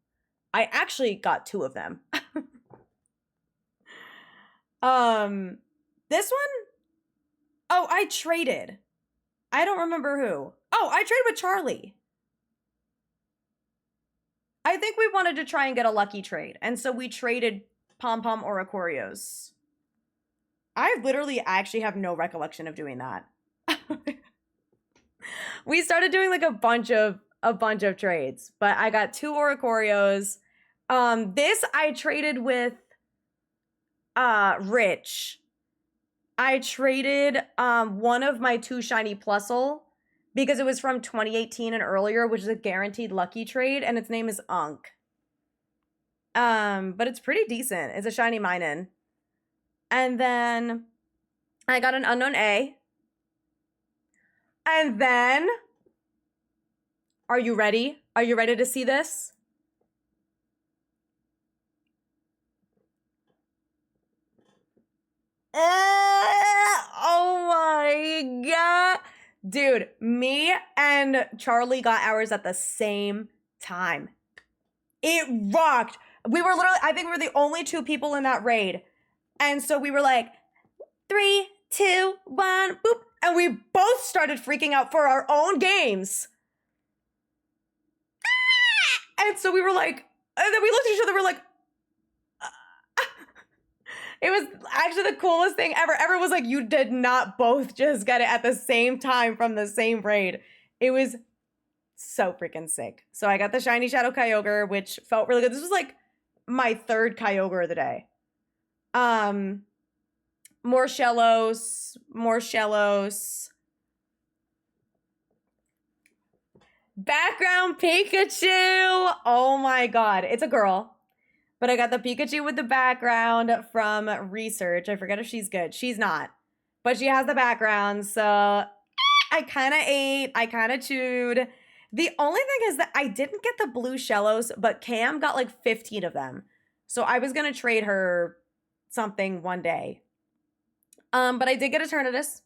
I actually got 2 of them. This one? Oh, I traded. I don't remember who. Oh, I traded with Charlie. I think we wanted to try and get a lucky trade. And so we traded Pom Pom Oricorios. I literally actually have no recollection of doing that. We started doing like a bunch of trades, but I got 2 Oricorios. This I traded with Rich. I traded one of my 2 shiny Plusle because it was from 2018 and earlier, which is a guaranteed lucky trade, and its name is Unk. But it's pretty decent. It's a shiny Minun. And then I got an unknown A. And then, are you ready? Are you ready to see this? Oh my god. Dude, me and Charlie got ours at the same time. It rocked. We were literally, I think we were the only 2 people in that raid. And so we were like, 3, 2, 1, boop. And we both started freaking out for our own games. And so we were like, and then we looked at each other, we're like, it was actually the coolest thing ever. Everyone was like, you did not both just get it at the same time from the same raid. It was so freaking sick. So I got the shiny Shadow Kyogre, which felt really good. This was like my 3rd Kyogre of the day. More Shellos. Background Pikachu. Oh my god. It's a girl. But I got the Pikachu with the background from Research. I forget if she's good. She's not. But she has the background. So I kind of ate. I kind of chewed. The only thing is that I didn't get the blue Shellos, but Cam got like 15 of them. So I was going to trade her something one day. But I did get Eternatus.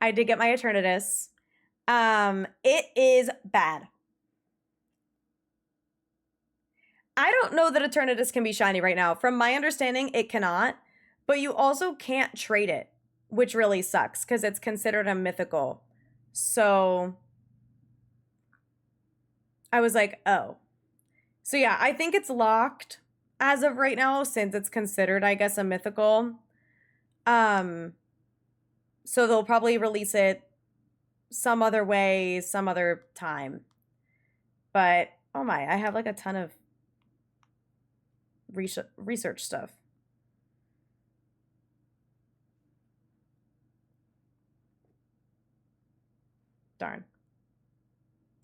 I did get my Eternatus. It is bad. I don't know that Eternatus can be shiny right now. From my understanding, it cannot. But you also can't trade it, which really sucks because it's considered a mythical. So I was like, oh. So yeah, I think it's locked as of right now since it's considered, I guess, a mythical. So they'll probably release it some other way, some other time. But, oh my, I have like a ton of research stuff. Darn.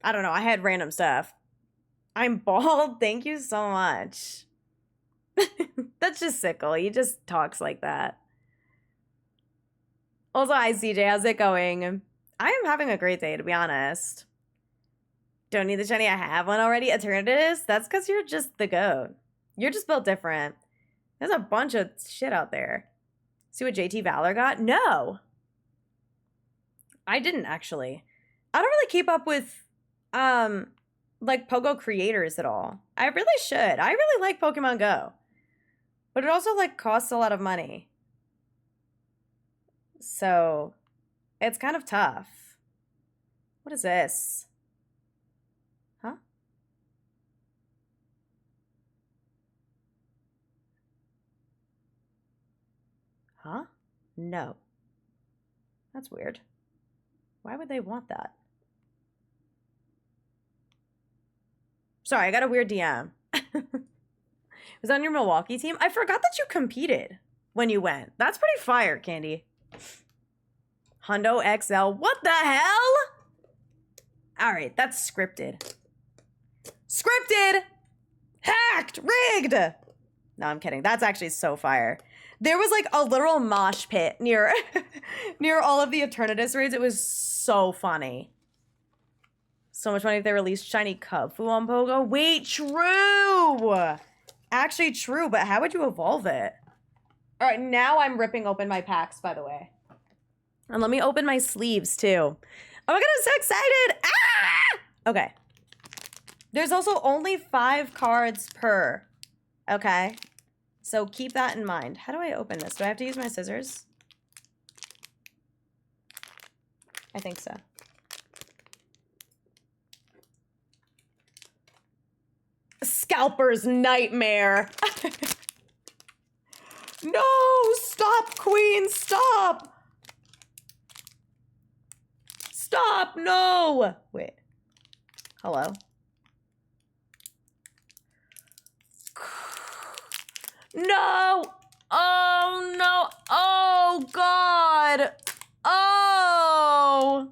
I don't know. I had random stuff. I'm bald. Thank you so much. That's just Sickle. He just talks like that. Also, hi CJ. How's it going? I am having a great day, to be honest. Don't need the shiny. I have one already. Eternatus? That's because you're just the GOAT. You're just built different. There's a bunch of shit out there. See what JT Valor got? No. I didn't, actually. I don't really keep up with, like, Pogo creators at all. I really should. I really like Pokemon Go. But it also, like, costs a lot of money. So it's kind of tough. What is this? Huh? Huh? No. That's weird. Why would they want that? Sorry, I got a weird DM. Was on your Milwaukee team? I forgot that you competed when you went. That's pretty fire, Candy. Hundo XL. What the hell? All right, that's scripted. Scripted! Hacked! Rigged! No, I'm kidding. That's actually so fire. There was like a literal mosh pit near near all of the Eternatus raids. It was so funny. So much money if they released shiny Cubfu on Pogo. Wait, true! Actually true, but how would you evolve it? All right, now I'm ripping open my packs, by the way. And let me open my sleeves, too. Oh my god, I'm so excited! Ah! Okay. There's also only 5 cards per. Okay. So keep that in mind. How do I open this? Do I have to use my scissors? I think so. Scalper's nightmare. No, stop, Queen, stop. Stop, no. Wait. Hello? No. Oh, no. Oh, God. Oh.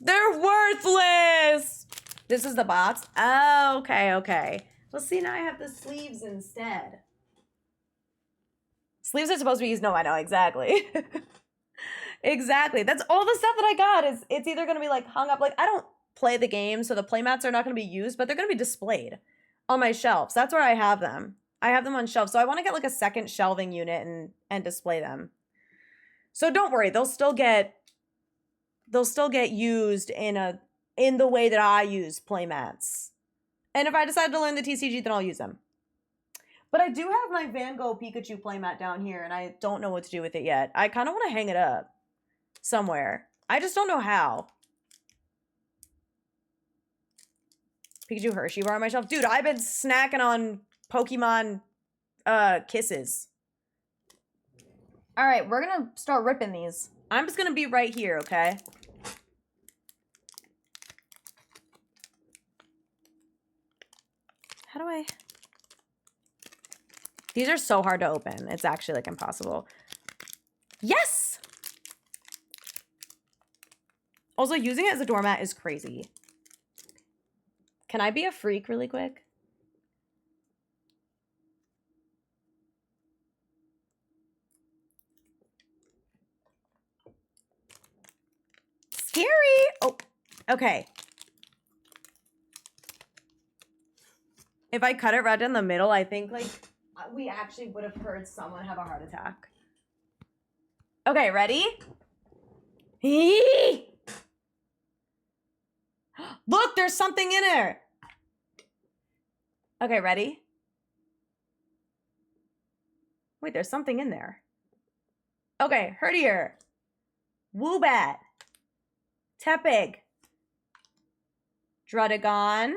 They're worthless. This is the box? Oh, okay, okay. Well, see, now I have the sleeves instead. Sleeves are supposed to be used. No, I know, exactly. Exactly. That's all the stuff that I got is it's either going to be like hung up. Like, I don't play the game, so the playmats are not going to be used, but they're going to be displayed on my shelves. That's where I have them. I have them on shelves. So I want to get like a second shelving unit and display them. So don't worry. They'll still get used in the way that I use playmats. And if I decide to learn the TCG, then I'll use them. But I do have my Van Gogh Pikachu playmat down here, and I don't know what to do with it yet. I kind of want to hang it up somewhere. I just don't know how. Pikachu Hershey bar on my shelf. Dude, I've been snacking on Pokemon kisses. All right, we're going to start ripping these. I'm just going to be right here, okay? How do I... These are so hard to open. It's actually like impossible. Yes! Also, using it as a doormat is crazy. Can I be a freak really quick? Scary! Oh, okay. If I cut it right down the middle, I think like we actually would have heard someone have a heart attack. Okay, ready? Look, there's something in there. Okay, ready? Wait, there's something in there. Okay, Herdier. Woobat. Tepig. Drudagon.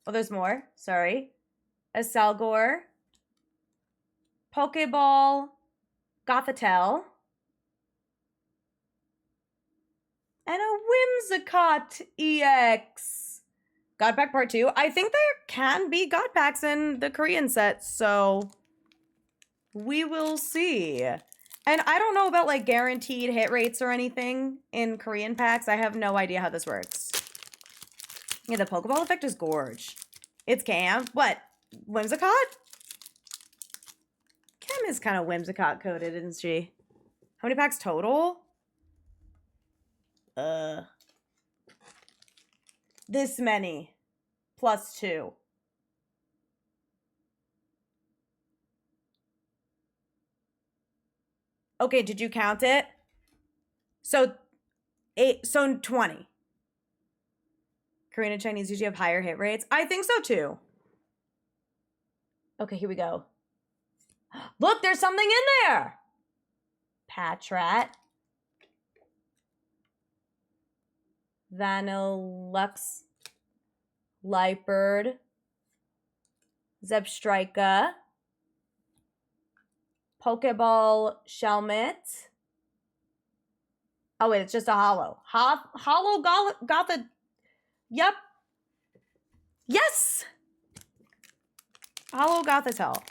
Oh, there's more. Sorry. A Salgor. Pokeball. Gothitelle. And a Whimsicott EX. God Pack Part 2. I think there can be God Packs in the Korean set, so we will see. And I don't know about like guaranteed hit rates or anything in Korean packs. I have no idea how this works. Yeah, the Pokeball effect is gorge. It's Cam. What? Whimsicott? Cam is kind of Whimsicott coded, isn't she? How many packs total? This many. Plus 2. Okay, did you count it? So 20. Korean and Chinese usually have higher hit rates. I think so too. Okay, here we go. Look, there's something in there. Patrat. Vanillux. Lightbird. Zebstrika. Pokeball Shelmet. Oh, wait, it's just a holo. Holo got the... Yep. Yes! Holo Gothitelle.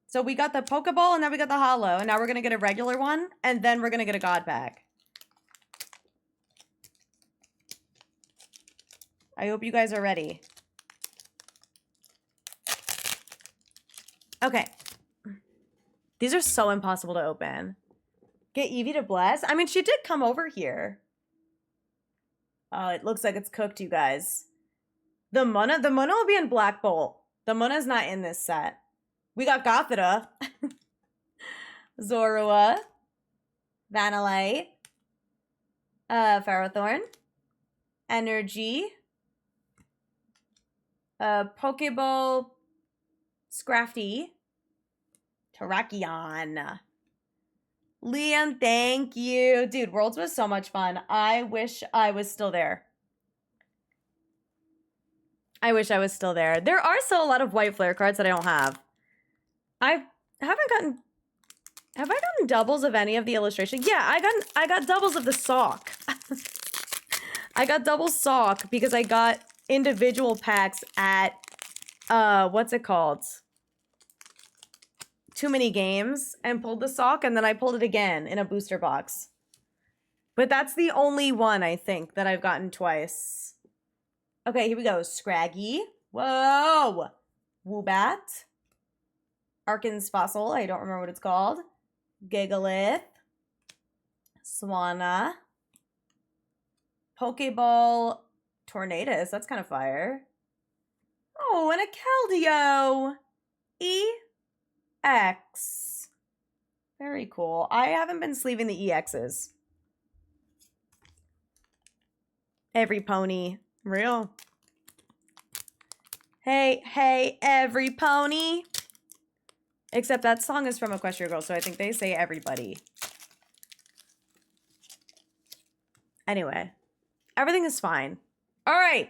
So we got the Pokeball, and then we got the holo, and now we're going to get a regular one, and then we're going to get a God Pack. I hope you guys are ready. Okay. These are so impossible to open. Get Eevee to bless? I mean, she did come over here. Oh, it looks like it's cooked, you guys. The Mona will be in Black Bolt. The Mona's not in this set. We got Gothita. Zorua. Vanillite. Ferrothorn. Energy. Pokeball. Scrafty. Terrakion. Liam, thank you. Dude, Worlds was so much fun. I wish I was still there. I wish I was still there. There are still a lot of white flare cards that I don't have. Have I gotten doubles of any of the illustration? Yeah, I got doubles of the sock. I got double sock because I got individual packs at what's it called? Too Many Games, and pulled the sock, and then I pulled it again in a booster box. But that's the only one, I think, that I've gotten twice. Okay, here we go. Scraggy. Whoa! Woobat. Arkin's Fossil. I don't remember what it's called. Gigalith. Swanna. Pokeball Tornadus. That's kind of fire. Oh, and a Keldeo. EX. Very cool. I haven't been sleeving the EXs. Every pony. Real. Hey, every pony. Except that song is from Equestria Girls, so I think they say everybody. Anyway. Everything is fine. All right.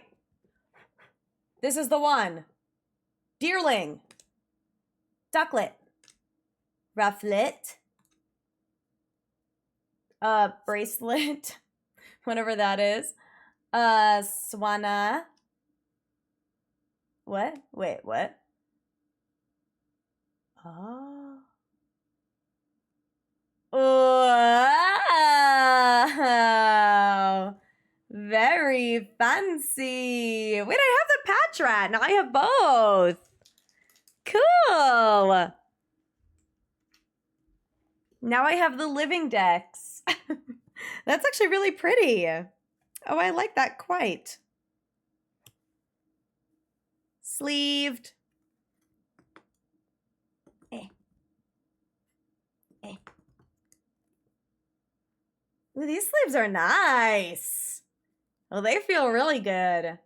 This is the one. Deerling. Ducklet. Rufflet. Bracelet. Whatever that is. Swanna. What? Wait, what? Oh. Wow. Very fancy. Wait, I have the Patrat. Now I have both. Cool. Now I have the Living Dex. That's actually really pretty. Oh, I like that quite. Sleeved. Ooh, these sleeves are nice. Oh, they feel really good.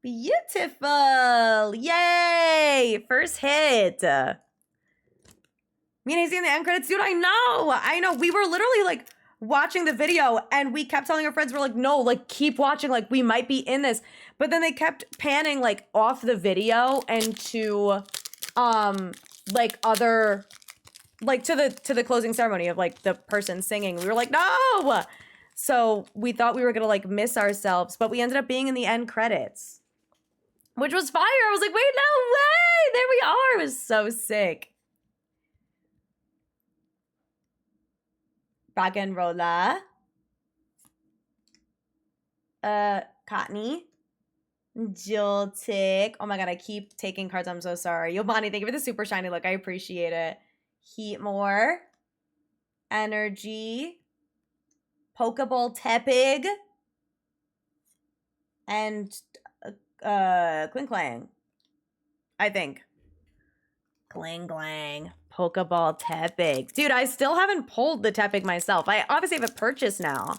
Beautiful. Yay. First hit. Me and Hazy in the end credits. Dude, I know. We were literally like watching the video and we kept telling our friends, we're like, no, like keep watching. Like we might be in this. But then they kept panning like off the video and to like other, like to the closing ceremony of like the person singing. We were like, no. So we thought we were going to like miss ourselves, but we ended up being in the end credits, which was fire. I was like, wait, no way. There we are. It was so sick. Rock and Rolla. Cottony. Jiltic. Oh my god, I keep taking cards. I'm so sorry. Yobani, thank you for the super shiny look. I appreciate it. Heatmore. Energy. Pokeball Tepig. And Kling Clang. I think. Kling Clang. Pokeball Tepig. Dude, I still haven't pulled the Tepig myself. I obviously have it purchased now.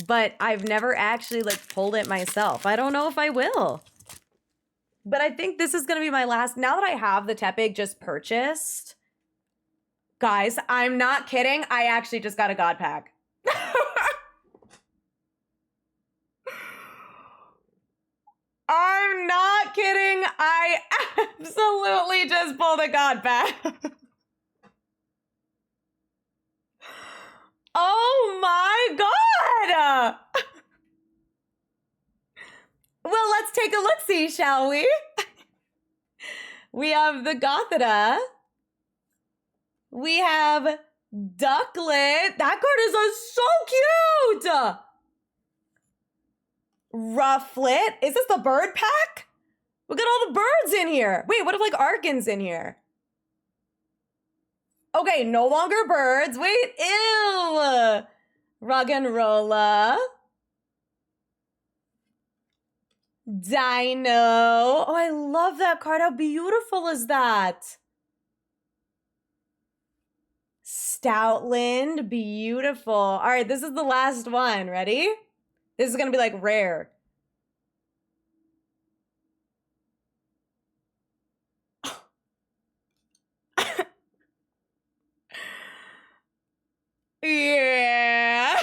But I've never actually like pulled it myself. I don't know if I will. But I think this is going to be my last. Now that I have the Tepig just purchased, Guys, I'm not kidding. I actually just got a God pack. I'm not kidding. I absolutely just pulled a God pack. Oh my God. Well, let's take a look-see, shall we? We have the Gothita. We have Ducklet. That card is so cute. Rufflet. Is this the bird pack? Look at all the birds in here. Wait, what if like Arkin's in here? Okay, no longer birds. Wait, ew. Rug and Rolla. Dino. Oh, I love that card. How beautiful is that? Stoutland. Beautiful. All right, this is the last one. Ready? This is going to be like rare. Yeah.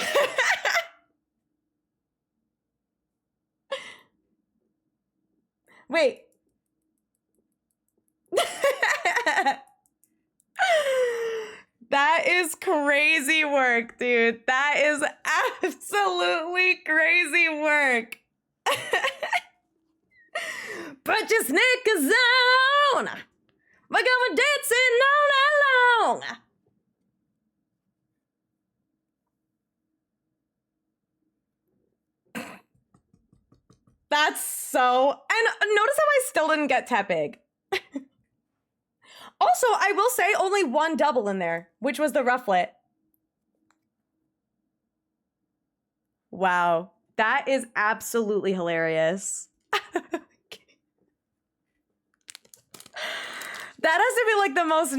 Wait. That is crazy work, dude. That is absolutely crazy work. Put your sneakers on. We're going dancing all night long. That's so... And notice how I still didn't get Tepig. Also, I will say only one double in there, which was the Rufflet. Wow. That is absolutely hilarious. That has to be like the most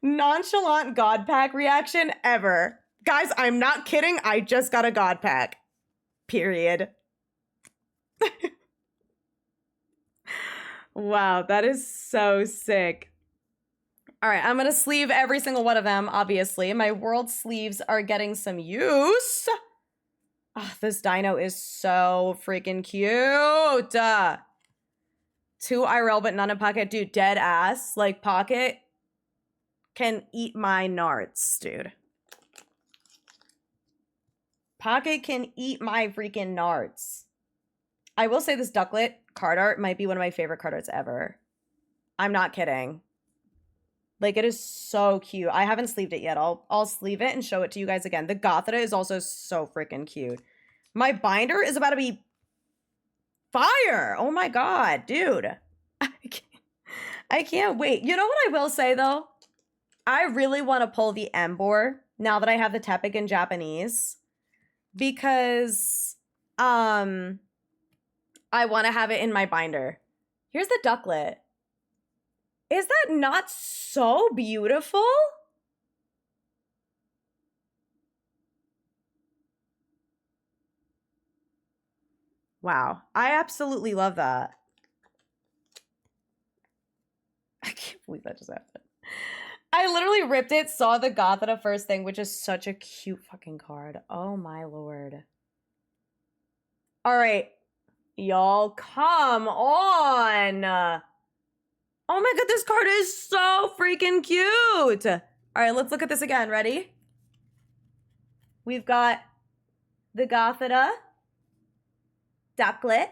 nonchalant God pack reaction ever. Guys, I'm not kidding. I just got a God pack. Period. Wow, that is so sick. All right, I'm going to sleeve every single one of them, obviously. My world sleeves are getting some use. Oh, this dino is so freaking cute. 2 IRL, but none in pocket. Dude, dead ass. Like, pocket can eat my nards, dude. Pocket can eat my freaking nards. I will say this Ducklet card art might be one of my favorite card arts ever. I'm not kidding. Like, it is so cute. I haven't sleeved it yet. I'll sleeve it and show it to you guys again. The Gothita is also so freaking cute. My binder is about to be fire. Oh my God, dude. I can't wait. You know what I will say, though? I really want to pull the Embor now that I have the Tepig in Japanese. Because, I want to have it in my binder. Here's the Ducklet. Is that not so beautiful? Wow. I absolutely love that. I can't believe that just happened. I literally ripped it, saw the Gothita first thing, which is such a cute fucking card. Oh my lord. All right. Y'all, come on. Oh my God, this card is so freaking cute. All right, let's look at this again. Ready? We've got the Gothita, Ducklet,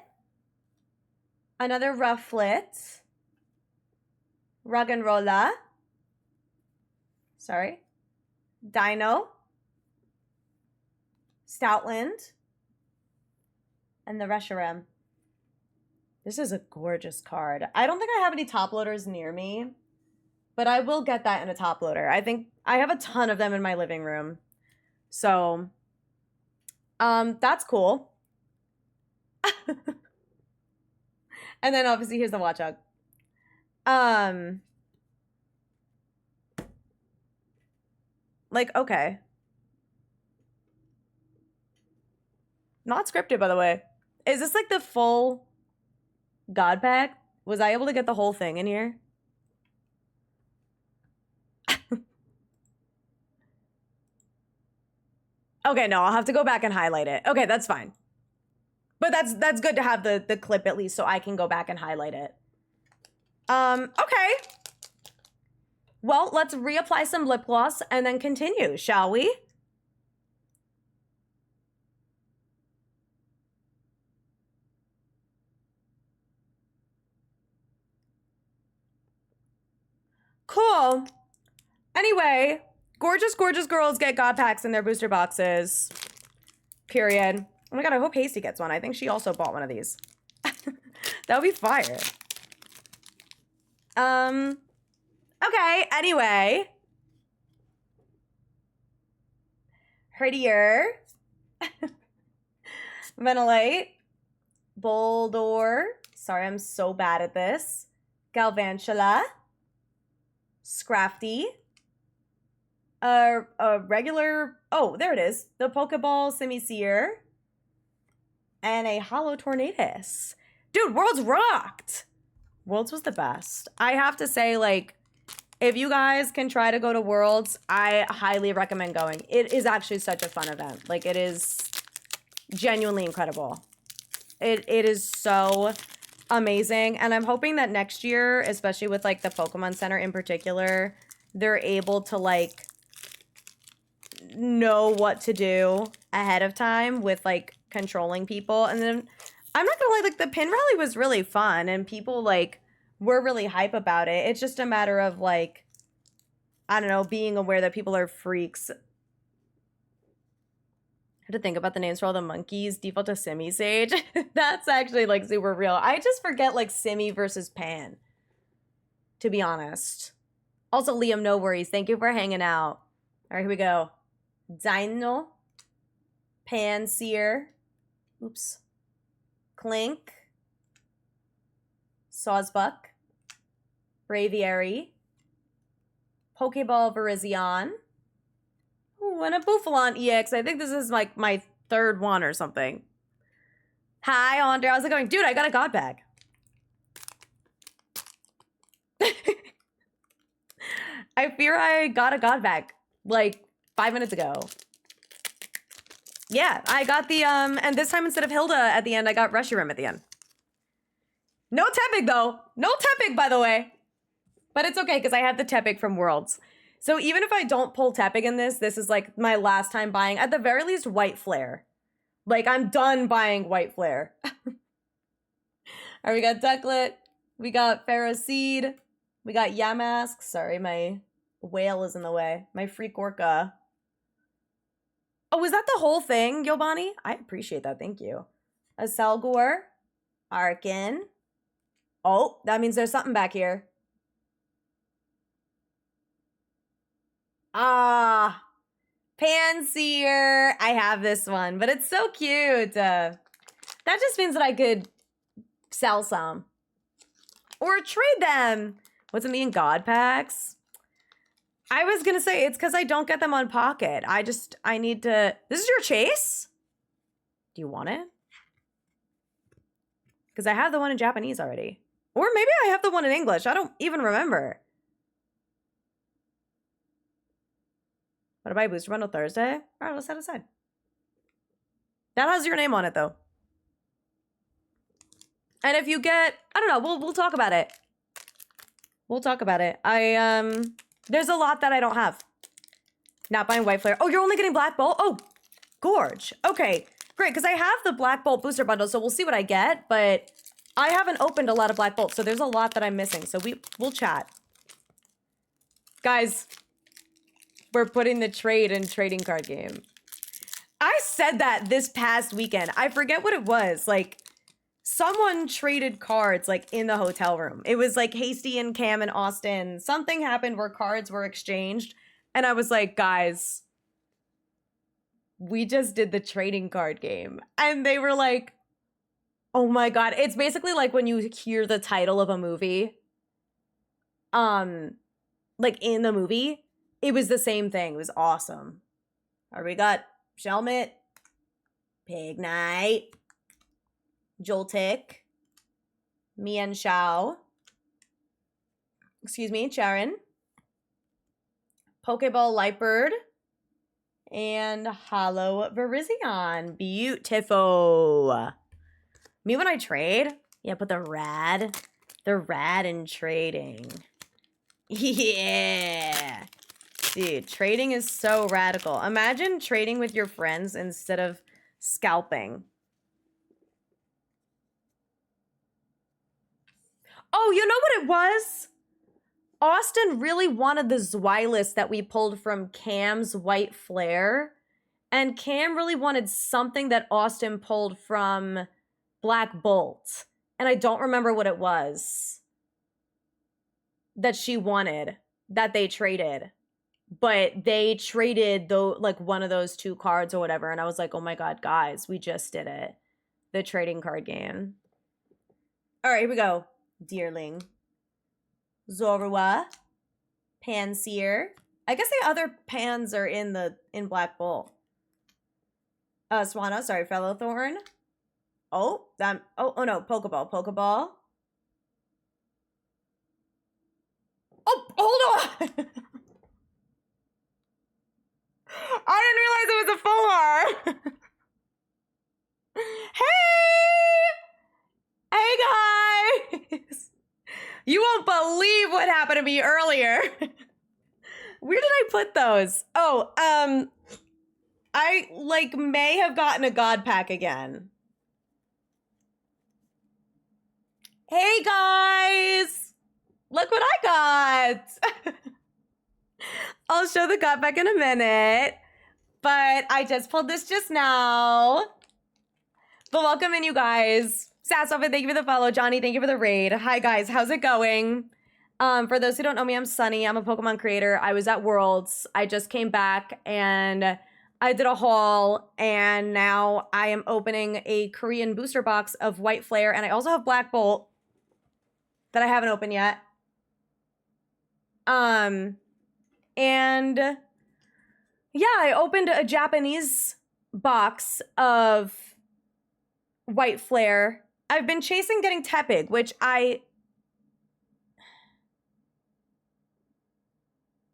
another Rufflet, Rug and Rolla, sorry, Dino, Stoutland, and the Reshiram. This is a gorgeous card. I don't think I have any top loaders near me, but I will get that in a top loader. I think I have a ton of them in my living room. So, that's cool. And then obviously here's the Watchog. Like, okay. Not scripted, by the way. Is this like the full God pack? Was I able to get the whole thing in here? Okay, no, I'll have to go back and highlight it. Okay, that's fine. But that's good to have the clip at least so I can go back and highlight it. Okay. Well, let's reapply some lip gloss and then continue, shall we? Cool. Anyway, gorgeous, gorgeous girls get God packs in their booster boxes. Period. Oh my god, I hope Hasty gets one. I think she also bought one of these. That would be fire. Okay, anyway. Herdier. Ventilate. Boldor. Sorry, I'm so bad at this. Galvantula. Scrafty. A regular... Oh, there it is. The Pokeball Simisear. And a Hollow Tornadus. Dude, Worlds rocked! Worlds was the best. I have to say, like, if you guys can try to go to Worlds, I highly recommend going. It is actually such a fun event. Like, it is genuinely incredible. It is so amazing. And I'm hoping that next year, especially with, like, the Pokemon Center in particular, they're able to, like, know what to do ahead of time with, like, controlling people. And then I'm not gonna lie, like, the pin rally was really fun and people, like, were really hype about it. It's just a matter of, like, I don't know, being aware that people are freaks. I had to think about the names for all the monkeys. Default to Simisage. That's actually, like, super real. I just forget, like, Simi versus Pan, to be honest. Also, Liam, no worries. Thank you for hanging out. All right, here we go. Dino. Panseer. Oops. Clink. Sawsbuck. Braviary. Pokeball Virizion. Ooh, and a Bouffalon EX. I think this is like my third one or something. Hi, Andre. How's it going? Dude, I got a God bag. I fear I got a God bag like 5 minutes ago. Yeah, I got the, and this time instead of Hilda at the end, I got Reshiram at the end. No Tepig, though. No Tepig, by the way. But it's okay, because I have the Tepig from Worlds. So even if I don't pull Tepig in this, this is, like, my last time buying, at the very least, White Flare. Like, I'm done buying White Flare. All right, we got Ducklet. We got Pharaoh Seed. We got Yamask. Sorry, my whale is in the way. My Freak Orca. Oh, was that the whole thing, Yobani? I appreciate that. Thank you. A Selgor. Arkin. Oh, that means there's something back here. Ah. Panseer. I have this one, but it's so cute. That just means that I could sell some. Or trade them. What's it mean? God packs? I was going to say, it's because I don't get them on Pocket. I need to... This is your chase? Do you want it? Because I have the one in Japanese already. Or maybe I have the one in English. I don't even remember. Want to buy a booster bundle Thursday? All right, let's set it aside. That has your name on it, though. And if you get... I don't know. We'll talk about it. We'll talk about it. There's a lot that I don't have. Not buying White Flare. Oh, you're only getting Black Bolt? Oh, gorge. Okay, great. Because I have the Black Bolt booster bundle, so we'll see what I get. But I haven't opened a lot of Black Bolts, so there's a lot that I'm missing. So we'll chat. Guys, we're putting the trade in trading card game. I said that this past weekend. I forget what it was. Like, someone traded cards, like, in the hotel room. It was, like, Hasty and Cam and Austin. Something happened where cards were exchanged. And I was like, guys, we just did the trading card game. And they were like, oh my God. It's basically like when you hear the title of a movie. Like, in the movie. It was the same thing. It was awesome. All right, we got Shelmet. Pignite. Joltik, Mian Shao, excuse me, Charon, Pokeball Lightbird, and Hollow Virizion. Beautiful. Me when I trade? Yeah, put the rad in trading. Yeah. Dude, trading is so radical. Imagine trading with your friends instead of scalping. Oh, you know what it was? Austin really wanted the Zweilous that we pulled from Cam's White Flare. And Cam really wanted something that Austin pulled from Black Bolt. And I don't remember what it was that she wanted, that they traded. But they traded like one of those two cards or whatever. And I was like, oh my God, guys, we just did it. The trading card game. All right, here we go. Deerling. Zorua. Panseer. I guess the other pans are in Black Bolt. Swana, sorry, Fellowthorn. Oh, oh no, Pokeball. Oh, hold on! I didn't realize it was a full art. Hey guys! You won't believe what happened to me earlier. Where did I put those? Oh, I may have gotten a God Pack again. Hey guys! Look what I got! I'll show the God Pack in a minute. But I just pulled this just now. But welcome in, you guys. Sassoffin, thank you for the follow. Johnny, thank you for the raid. Hi guys, how's it going? For those who don't know me, I'm Sunny. I'm a Pokemon creator. I was at Worlds. I just came back and I did a haul, and now I am opening a Korean booster box of White Flare, and I also have Black Bolt that I haven't opened yet. And yeah, I opened a Japanese box of White Flare. I've been chasing getting Tepig, which I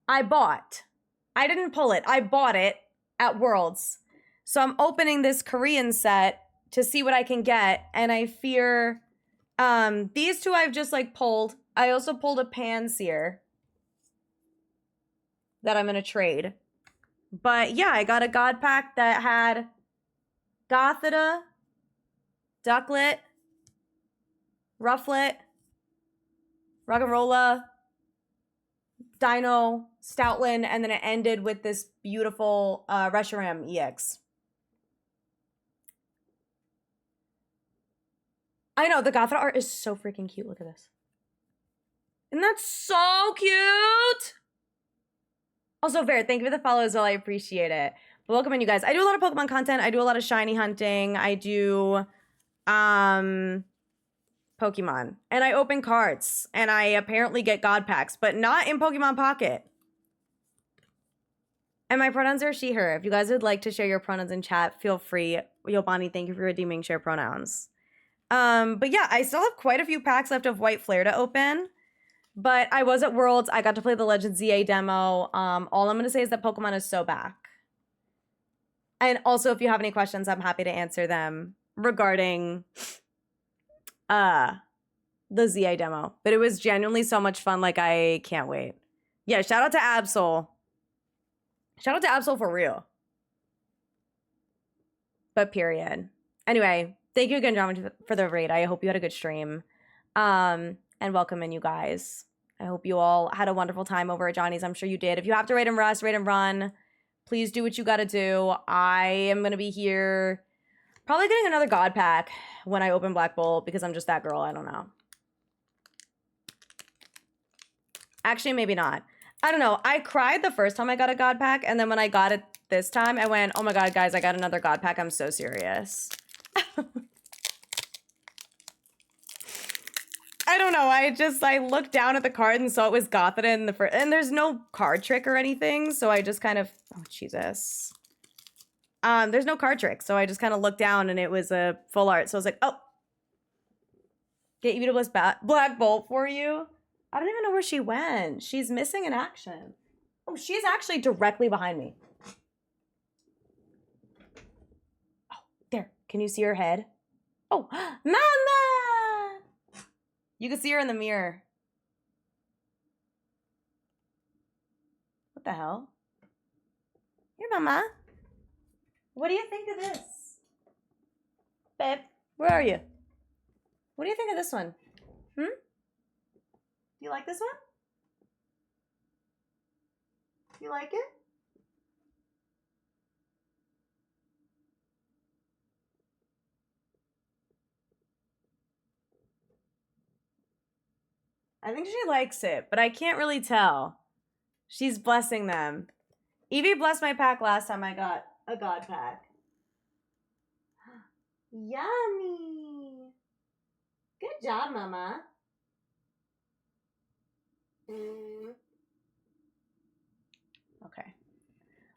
bought. I didn't pull it. I bought it at Worlds. So I'm opening this Korean set to see what I can get, and I fear these two I've just pulled. I also pulled a Panseer that I'm gonna trade. But yeah, I got a God Pack that had Gothita, Ducklet, Rufflet, Roggenrola, Dino, Stoutland, and then it ended with this beautiful Reshiram EX. I know, the Gothita art is so freaking cute. Look at this. Isn't that so cute? Also, Ver, thank you for the follow as well. I appreciate it. But welcome in, you guys. I do a lot of Pokemon content. I do a lot of shiny hunting. I do Pokemon. And I open cards. And I apparently get God Packs, but not in Pokemon Pocket. And my pronouns are she, her. If you guys would like to share your pronouns in chat, feel free. Yobani, thank you for redeeming share pronouns. But yeah, I still have quite a few packs left of White Flare to open. But I was at Worlds. I got to play the Legend ZA demo. All I'm going to say is that Pokemon is so back. And also, if you have any questions, I'm happy to answer them regarding the ZA demo. But it was genuinely so much fun. I can't wait. Yeah, shout out to Absol. Shout out to Absol for real. But period. Anyway, thank you again, John, for the raid. I hope you had a good stream. And welcome in, you guys. I hope you all had a wonderful time over at Johnny's. I'm sure you did. If you have to raid and rest, raid and run, please do what you gotta do. I am going to be here probably getting another God Pack when I open Black Bolt because I'm just that girl. I don't know. Actually, maybe not. I don't know. I cried the first time I got a God Pack, and then when I got it this time, I went, oh my God, guys, I got another God Pack. I'm so serious. I don't know. I looked down at the card and saw it was Gothita in the first, and there's no card trick or anything, so I just kind of, oh Jesus. There's no card trick, so I just kind of looked down and it was a full art, so I was like, oh. Get you to Bliss Black Bolt for you? I don't even know where she went. She's missing in action. Oh, she's actually directly behind me. Can you see her head? Oh, Mama! You can see her in the mirror. What the hell? Here, Mama. What do you think of this? Babe, where are you? What do you think of this one? Do you like this one? Do you like it? I think she likes it, but I can't really tell. She's blessing them. Evie blessed my pack last time I got a God pack. Yummy. Good job, Mama. Okay.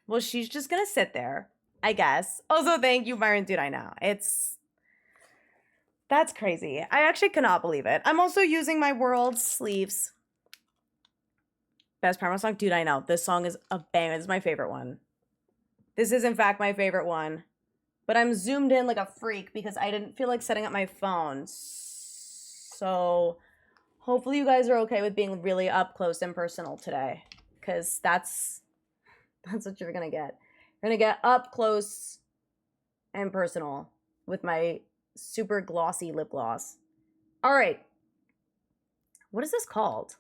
Well, she's just gonna sit there, I guess. Also, thank you, Byron. Dude, I know. That's crazy. I actually cannot believe it. I'm also using my World sleeves. Best Paramore song? Dude, I know. This song is a banger. This is my favorite one. This is, in fact, my favorite one. But I'm zoomed in like a freak because I didn't feel like setting up my phone. So hopefully you guys are okay with being really up close and personal today. Because that's what you're going to get. You're going to get up close and personal with my super glossy lip gloss. All right. What is this called?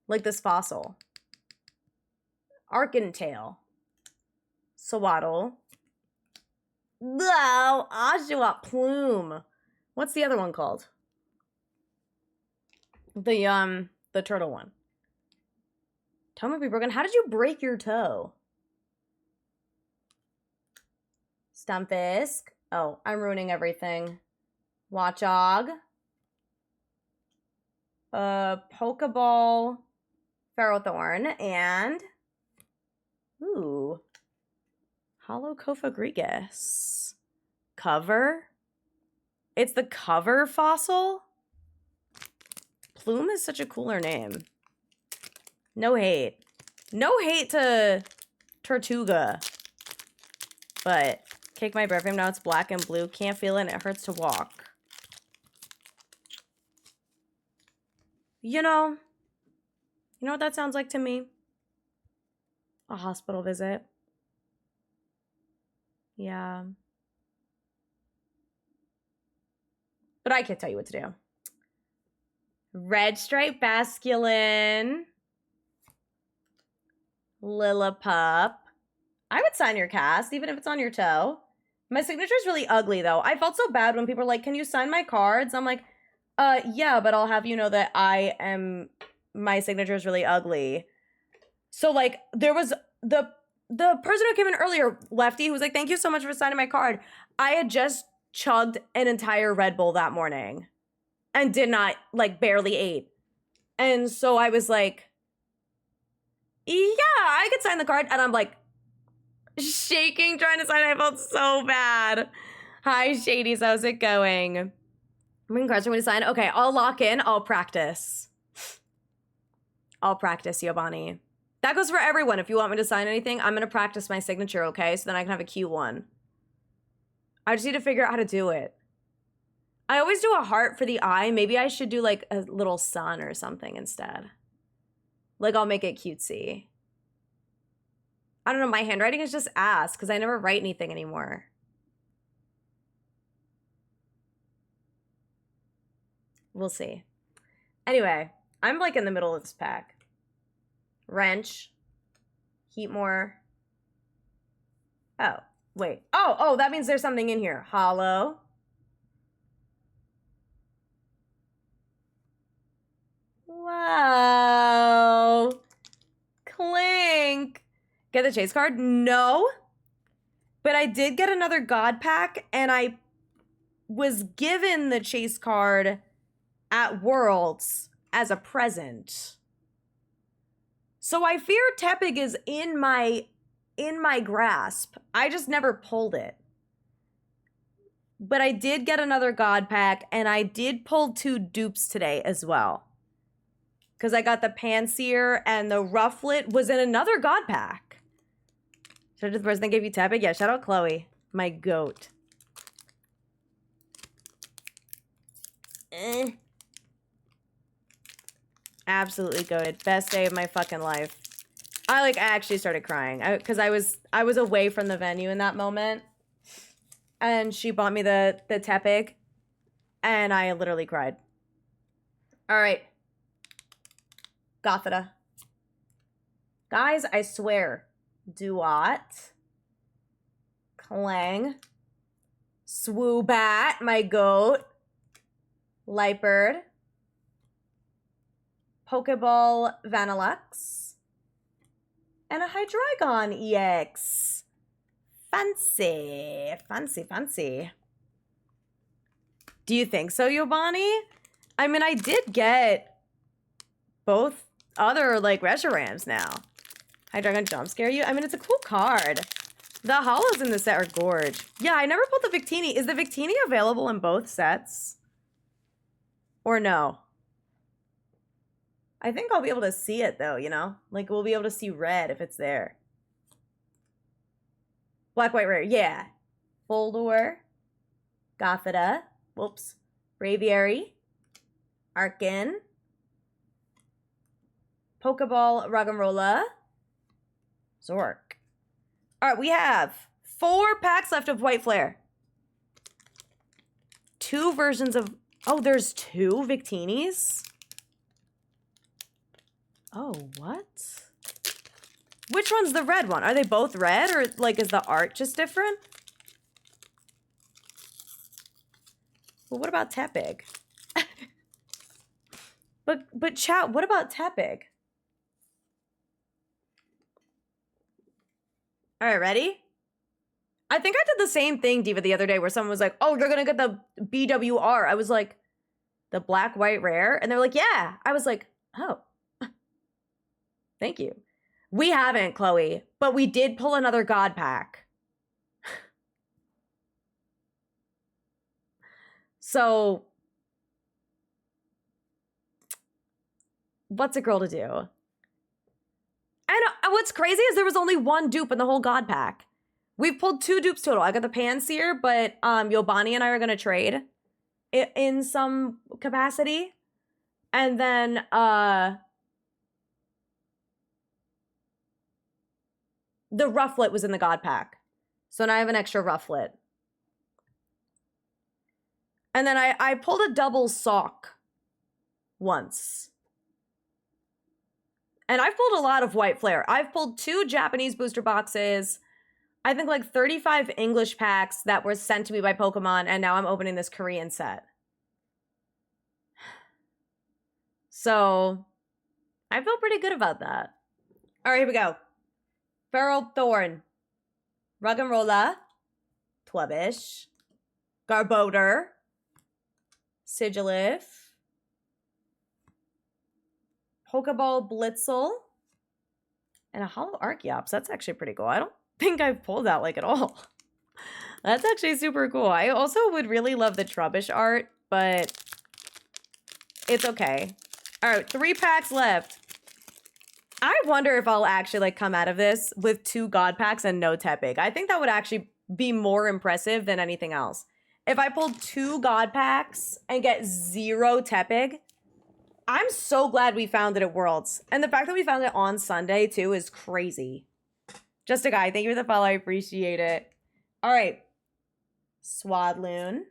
Like this fossil. Archentail. Sawaddle. No, Oshawa plume. What's the other one called? The turtle one. Toe might be broken. How did you break your toe? Stumpfisk. Oh, I'm ruining everything. Watchog. Pokeball. Ferrothorn. And... ooh. Hollow Cofagrigus. Cover? It's the cover fossil? Plume is such a cooler name. No hate. No hate to Tortuga. But kick my breath frame, now it's black and blue. Can't feel it and it hurts to walk. You know what that sounds like to me? A hospital visit. Yeah. But I can't tell you what to do. Red Stripe Basculin. Lillipup. I would sign your cast, even if it's on your toe. My signature's really ugly, though. I felt so bad when people were like, can you sign my cards? I'm like, yeah, but I'll have you know that my signature is really ugly. So, like, there was the person who came in earlier, Lefty, who was like, thank you so much for signing my card. I had just chugged an entire Red Bull that morning and did not, like, barely ate. And so I was like, yeah, I could sign the card. And I'm like, shaking, trying to sign. I felt so bad. Hi, Shadies. How's it going? I'm going to sign. Okay, I'll lock in. I'll practice. Yobani. That goes for everyone. If you want me to sign anything, I'm going to practice my signature, okay? So then I can have a Q1. I just need to figure out how to do it. I always do a heart for the eye. Maybe I should do like a little sun or something instead. Like I'll make it cutesy. I don't know. My handwriting is just ass because I never write anything anymore. We'll see. Anyway, I'm like in the middle of this pack. Wrench. Heatmore. Oh, wait. Oh, that means there's something in here. Hollow. Wow. Clink. Get the chase card? No. But I did get another God pack, and I was given the chase card at Worlds as a present. So I fear Tepig is in my grasp. I just never pulled it. But I did get another God pack, and I did pull 2 dupes today as well. Because I got the Panseer, and the Rufflet was in another God pack. Should I just the person that gave you Tepig? Yeah, shout out Chloe, my goat. Absolutely goated. Best day of my fucking life. I like actually started crying because I was away from the venue in that moment, and she bought me the tepig, and I literally cried. All right, Gothita. Guys, I swear, Duat, Clang, Swoobat, my goat, Lightbird, Pokeball Vanillux, and a Hydreigon EX. Fancy, fancy, fancy. Do you think so, Yobani? I mean, I did get both other, like, Reshiram's now. Hydreigon jump scare you? I mean, it's a cool card. The holos in the set are gorge. Yeah, I never pulled the Victini. Is the Victini available in both sets? Or no? I think I'll be able to see it, though, you know? Like, we'll be able to see red if it's there. Black, white, rare. Yeah. Foldor. Gothita. Whoops. Braviary. Arkin. Pokeball Roggenrola. Zork. All right, we have 4 packs left of White Flare. 2 versions of... Oh, there's 2 Victinis? Oh, what? Which one's the red one? Are they both red, or, like, is the art just different? Well, what about Tepig? But chat, what about Tepig? All right, ready? I think I did the same thing, Diva, the other day where someone was like, oh, you're going to get the BWR. I was like, the black, white, rare? And they're like, yeah. I was like, oh, thank you. We haven't, Chloe, but we did pull another God pack. So, what's a girl to do? And what's crazy is there was only 1 dupe in the whole God pack. We've pulled 2 dupes total. I got the Panseer, but Yobani and I are going to trade in some capacity. And then the Rufflet was in the God pack. So now I have an extra Rufflet. And then I pulled a double sock once. And I've pulled a lot of White Flare. I've pulled 2 Japanese booster boxes. I think like 35 English packs that were sent to me by Pokemon. And now I'm opening this Korean set. So I feel pretty good about that. All right, here we go. Feral Thorn. Ruggenrola. Twubbish. Garbodor. Sigilif. Pokeball Blitzel. And a Holo Archeops. That's actually pretty cool. I don't think I've pulled that like at all. That's actually super cool. I also would really love the Trubbish art, but it's okay. All right, 3 packs left. I wonder if I'll actually like come out of this with 2 God packs and no Tepig. I think that would actually be more impressive than anything else. If I pulled 2 God packs and get 0 Tepig, I'm so glad we found it at Worlds. And the fact that we found it on Sunday, too, is crazy. Just a guy. Thank you for the follow. I appreciate it. All right. Swadloon.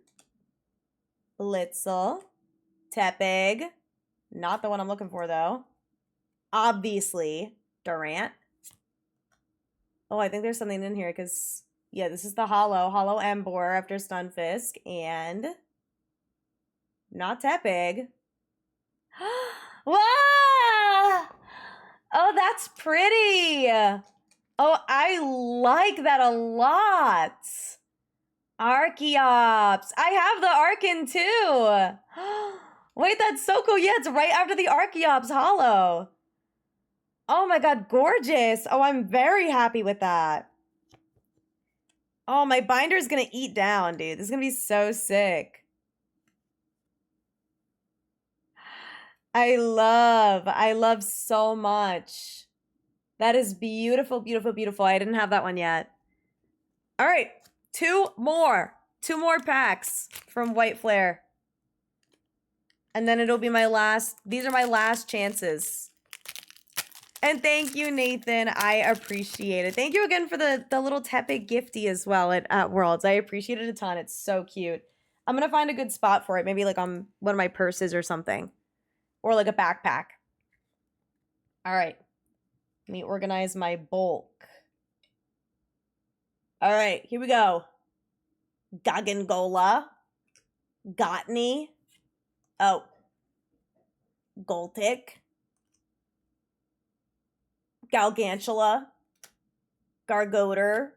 Blitzel. Tepig. Not the one I'm looking for, though. Obviously. Durant. Oh, I think there's something in here, because... Yeah, this is the Holo Emboar after Stunfisk, and not Tepig. Wow! Oh, that's pretty. Oh, I like that a lot. Archeops. I have the Arkin too. Wait, that's so cool. Yeah, it's right after the Archeops Holo. Oh my god, gorgeous. Oh, I'm very happy with that. Oh, my binder's gonna eat down, dude. This is gonna be so sick. I love so much. That is beautiful, beautiful, beautiful. I didn't have that one yet. All right, 2 more. 2 more packs from White Flare. And then it'll be my last, these are my last chances. And thank you, Nathan. I appreciate it. Thank you again for the little Tepe gifty as well at Worlds. I appreciate it a ton. It's so cute. I'm going to find a good spot for it. Maybe like on one of my purses or something. Or like a backpack. All right. Let me organize my bulk. All right. Here we go. Gagangola. Gotney. Oh. Goltik. Galgantula, Gargoder,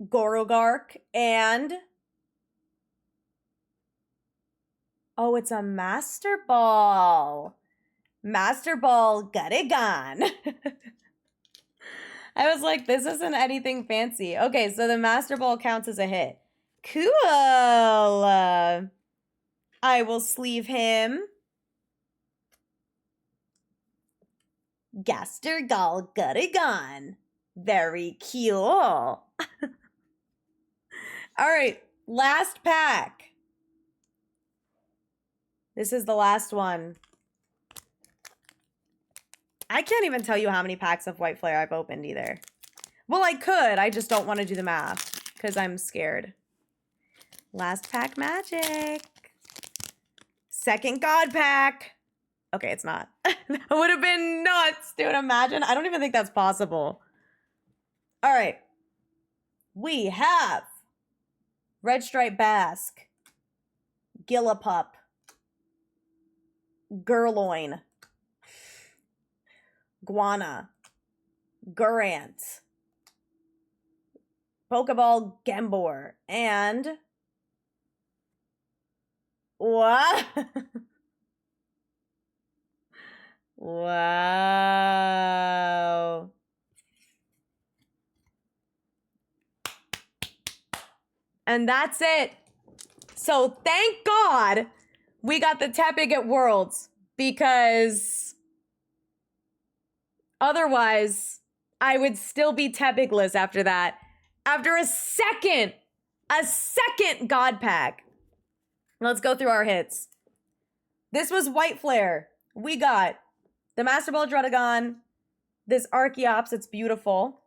Gorogark, and oh, it's a Master Ball. Master Ball Guttigan. I was like, this isn't anything fancy. Okay, so the Master Ball counts as a hit. Cool. I will sleeve him. Gastergal Guttigan. Very cute. All right, last pack. This is the last one. I can't even tell you how many packs of White Flare I've opened either. Well, I could. I just don't want to do the math because I'm scared. Last pack magic. Second God pack. Okay, it's not. That would have been nuts, dude. Imagine. I don't even think that's possible. All right. We have Red Stripe Basque, Gillipup, Gurloin, Guana, Gurant, Pokeball Gembor, and what? Wow. And that's it. So thank God we got the Tepig at Worlds, because otherwise I would still be Tepigless after that. After a second God pack. Let's go through our hits. This was White Flare. We got the Master Ball Druddigon, this Archeops, it's beautiful,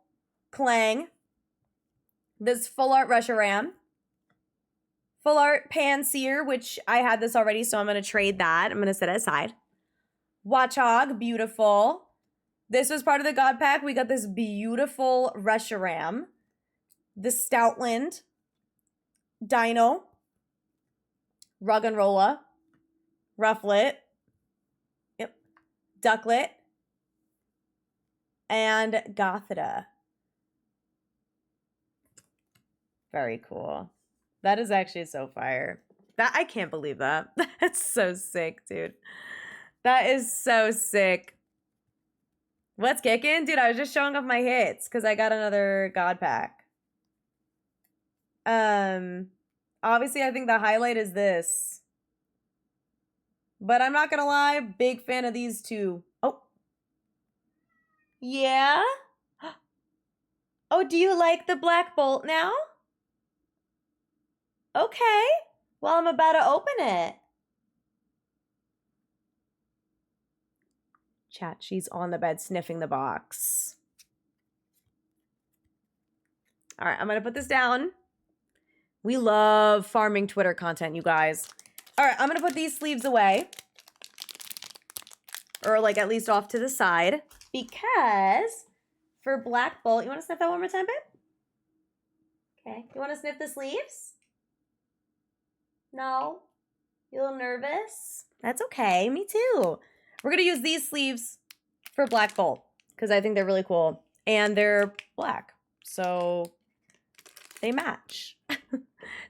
Clang, this Full Art Reshiram, Full Art Panseer, which I had this already, so I'm going to trade that. I'm going to set it aside. Watchog, beautiful. This was part of the God Pack. We got this beautiful Reshiram, the Stoutland, Dino, Ruggenrola, Rufflet, Ducklet, and Gothita. Very cool. That is actually so fire. That I can't believe that. That's so sick, dude. That is so sick. What's kicking? Dude, I was just showing off my hits because I got another God pack. Obviously, I think the highlight is this. But I'm not gonna lie, big fan of these two. Oh. Yeah? Oh, do you like the Black Bolt now? Okay. Well, I'm about to open it. Chat, she's on the bed sniffing the box. All right, I'm gonna put this down. We love farming Twitter content, you guys. All right, I'm gonna put these sleeves away. Or like at least off to the side. Because for Black Bolt, you wanna sniff that one more time, babe? Okay, you wanna sniff the sleeves? No? You a little nervous? That's okay, me too. We're gonna use these sleeves for Black Bolt because I think they're really cool. And they're black, so they match.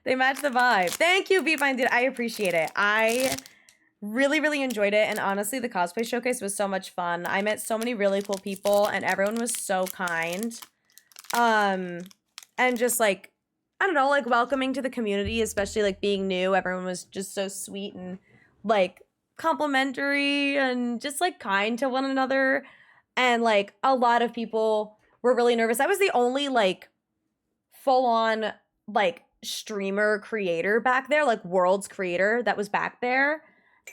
They match the vibe. Thank you, Beefine Dude. I appreciate it. I really, really enjoyed it. And honestly, the cosplay showcase was so much fun. I met so many really cool people and everyone was so kind. And just like, I don't know, like welcoming to the community, especially like being new. Everyone was just so sweet and like complimentary and just like kind to one another. And like a lot of people were really nervous. I was the only like full on like streamer creator back there, like Worlds creator that was back there.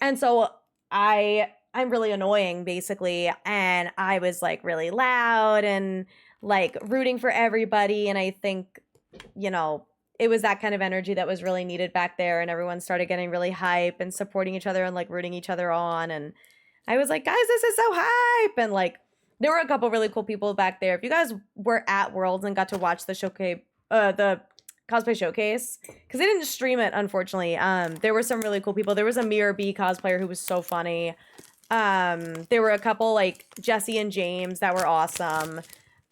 And so I'm really annoying basically, and I was like really loud and like rooting for everybody, and I think, you know, it was that kind of energy that was really needed back there, and everyone started getting really hype and supporting each other and like rooting each other on, and I was like, guys, this is so hype, and like there were a couple really cool people back there. If you guys were at Worlds and got to watch the showcase, the cosplay showcase, because they didn't stream it, unfortunately. There were some really cool people. There was a Mirror B cosplayer who was so funny. There were a couple like Jesse and James that were awesome.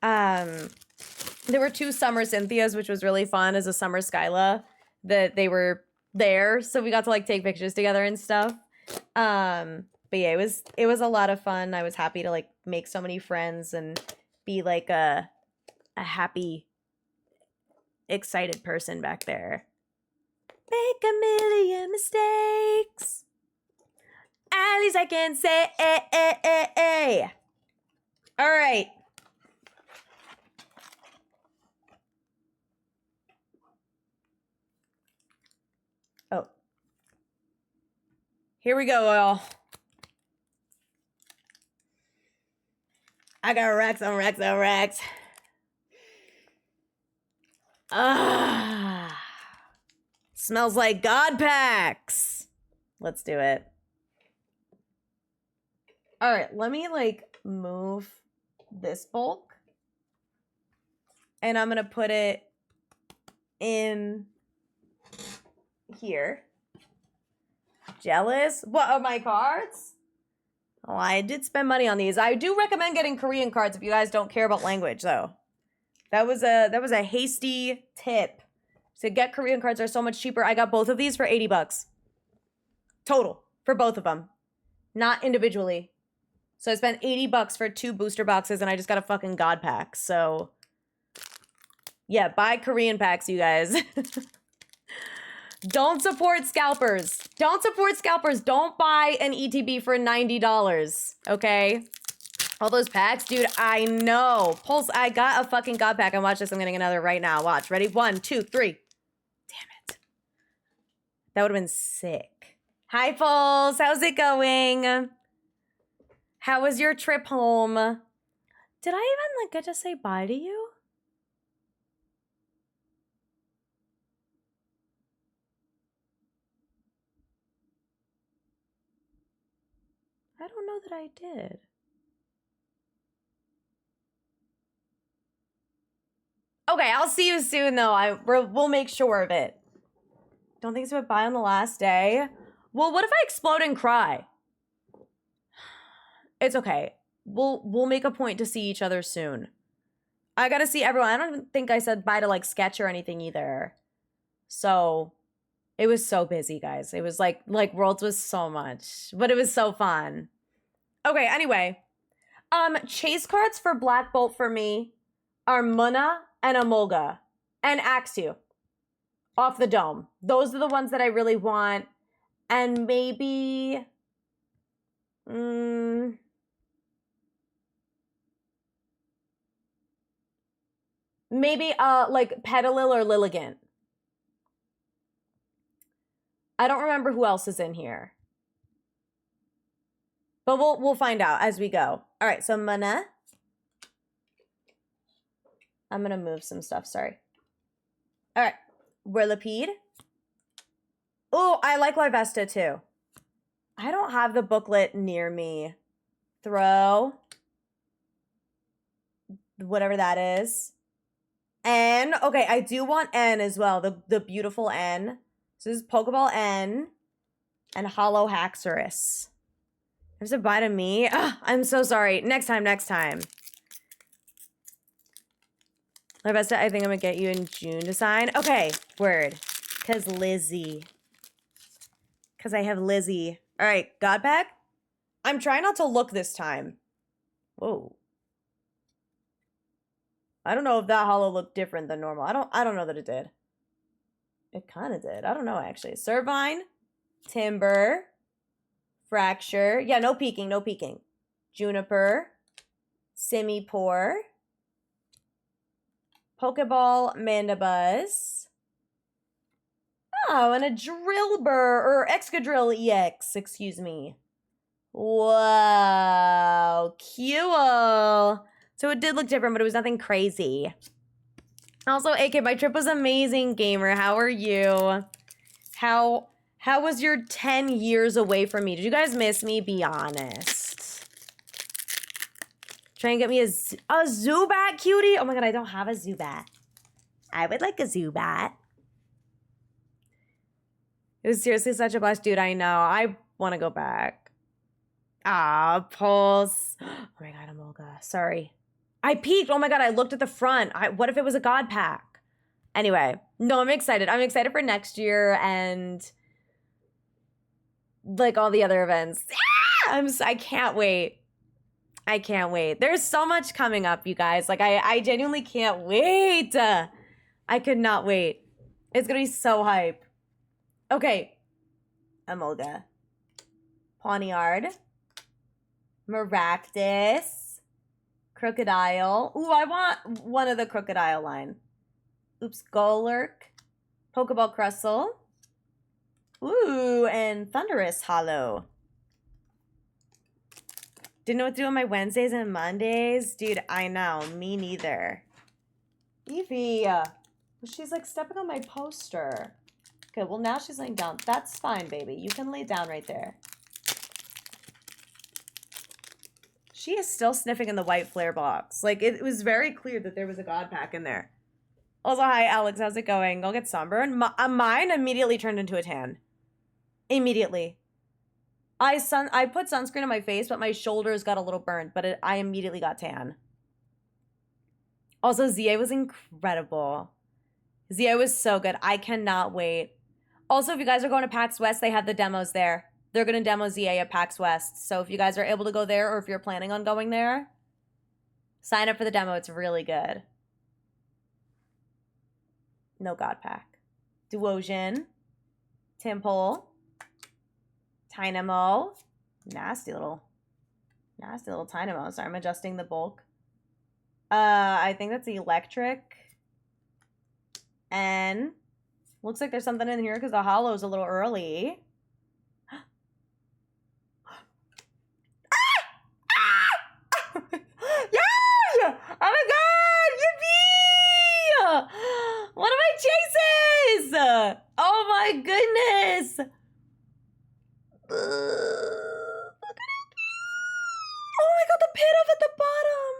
There were 2 Summer Cynthias, which was really fun as a Summer Skyla, that they were there, so we got to like take pictures together and stuff. But yeah, it was a lot of fun. I was happy to like make so many friends and be like a happy, excited person back there. Make a million mistakes. At least I can say, All right. Oh. Here we go, y'all. I got racks on racks on racks. Ah. Smells like God packs. Let's do it. All right, let me like move this bulk. And I'm going to put it in here. Jealous? What, of my cards? Oh, I did spend money on these. I do recommend getting Korean cards if you guys don't care about language, though. That was a hasty tip. To get Korean cards are so much cheaper. I got both of these for $80. Total. For both of them. Not individually. So I spent $80 for 2 booster boxes, and I just got a fucking God pack. So, yeah, buy Korean packs, you guys. Don't support scalpers. Don't support scalpers. Don't buy an ETB for $90, okay? All those packs, dude, I know. Pulse, I got a fucking God pack, and watch this. I'm getting another right now. Watch. Ready? 1, 2, 3. Damn it. That would have been sick. Hi, Pulse. How's it going? How was your trip home? Did I even, like, get to say bye to you? I don't know that I did. Okay, I'll see you soon, though. We'll make sure of it. Don't think so. Bye on the last day. Well, what if I explode and cry? It's okay. We'll make a point to see each other soon. I gotta see everyone. I don't think I said bye to like Sketch or anything either. So it was so busy, guys. It was like Worlds was so much, but it was so fun. Okay, anyway. Chase cards for Black Bolt for me are Munna and Amolga and Axu off the dome. Those are the ones that I really want. And maybe maybe like Petalil or Lilligant. I don't remember who else is in here. But we'll find out as we go. All right, so Munna. I'm going to move some stuff, sorry. All right, Whirlipede. Oh, I like Larvesta too. I don't have the booklet near me. Throw. Whatever that is. N. Okay, I do want N as well. The beautiful N. So this is Pokeball N. And Hollow Haxorus. There's a bye to me. Ugh, I'm so sorry. Next time. Larvesta, I think I'm going to get you in June to sign. Okay, word. Because Lizzie. Because I have Lizzie. All right, God pack. I'm trying not to look this time. Whoa. I don't know if that hollow looked different than normal. I don't know that it did. It kind of did. I don't know, actually. Servine. Timber. Fracture. Yeah, no peeking. Juniper. Simipour. Pokeball Mandibuzz. Wow, and a drill burr, or Excadrill EX, excuse me. Wow, cool. So it did look different, but it was nothing crazy. Also, AK, my trip was amazing, gamer. How are you? How was your 10 years away from me? Did you guys miss me? Be honest. Try and get me a Zubat, cutie. Oh my god, I don't have a Zubat. I would like a Zubat. It was seriously such a blast, dude. I know. I want to go back. Ah, Pulse. Oh my god, Emolga. Sorry. I peeked. Oh my god, I looked at the front. What if it was a God pack? Anyway, no, I'm excited. I'm excited for next year and like all the other events. I can't wait. I can't wait. There's so much coming up, you guys. Like, I genuinely can't wait. I could not wait. It's gonna be so hype. Okay. Emolga. Pawniard. Maractus. Crocodile. Ooh, I want one of the Crocodile line. Oops, Golurk. Pokeball Crustle. Ooh, and Thunderous Hollow. Didn't know what to do on my Wednesdays and Mondays. Dude, I know. Me neither. Evie. She's like stepping on my poster. Okay, well now she's laying down. That's fine, baby. You can lay down right there. She is still sniffing in the white flare box. Like, it was very clear that there was a God pack in there. Also, hi, Alex. How's it going? Go get sunburned. Mine immediately turned into a tan. Immediately. I put sunscreen on my face, but my shoulders got a little burnt, but I immediately got tan. Also, ZA was incredible. ZA was so good. I cannot wait. Also, if you guys are going to PAX West, they have the demos there. They're going to demo ZA at PAX West. So if you guys are able to go there, or if you're planning on going there, sign up for the demo. It's really good. No God pack. Duosion. Temple. Tynamo. Nasty little Tynamo. Sorry, I'm adjusting the bulk. I think that's electric. And looks like there's something in here because the hollow's a little early. Yeah! Oh my god! Yippee! One of my chases! Oh my goodness! Oh my god, the pit up at the bottom!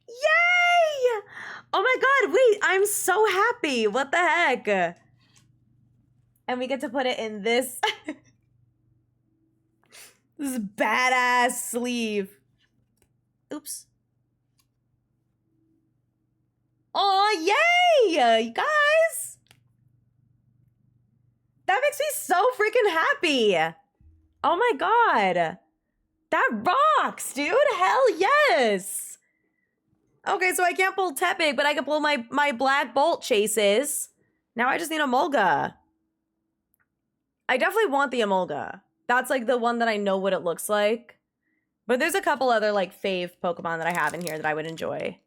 Yay! Oh my god, wait, I'm so happy. What the heck? And we get to put it in this this badass sleeve. Oops. Oh, yay! You guys! That makes me so freaking happy. Oh my god. That rocks, dude. Hell yes. Okay, so I can't pull Tepig, but I can pull my Black Bolt chases. Now I just need Emolga. I definitely want the Emolga. That's like the one that I know what it looks like. But there's a couple other like fave Pokemon that I have in here that I would enjoy.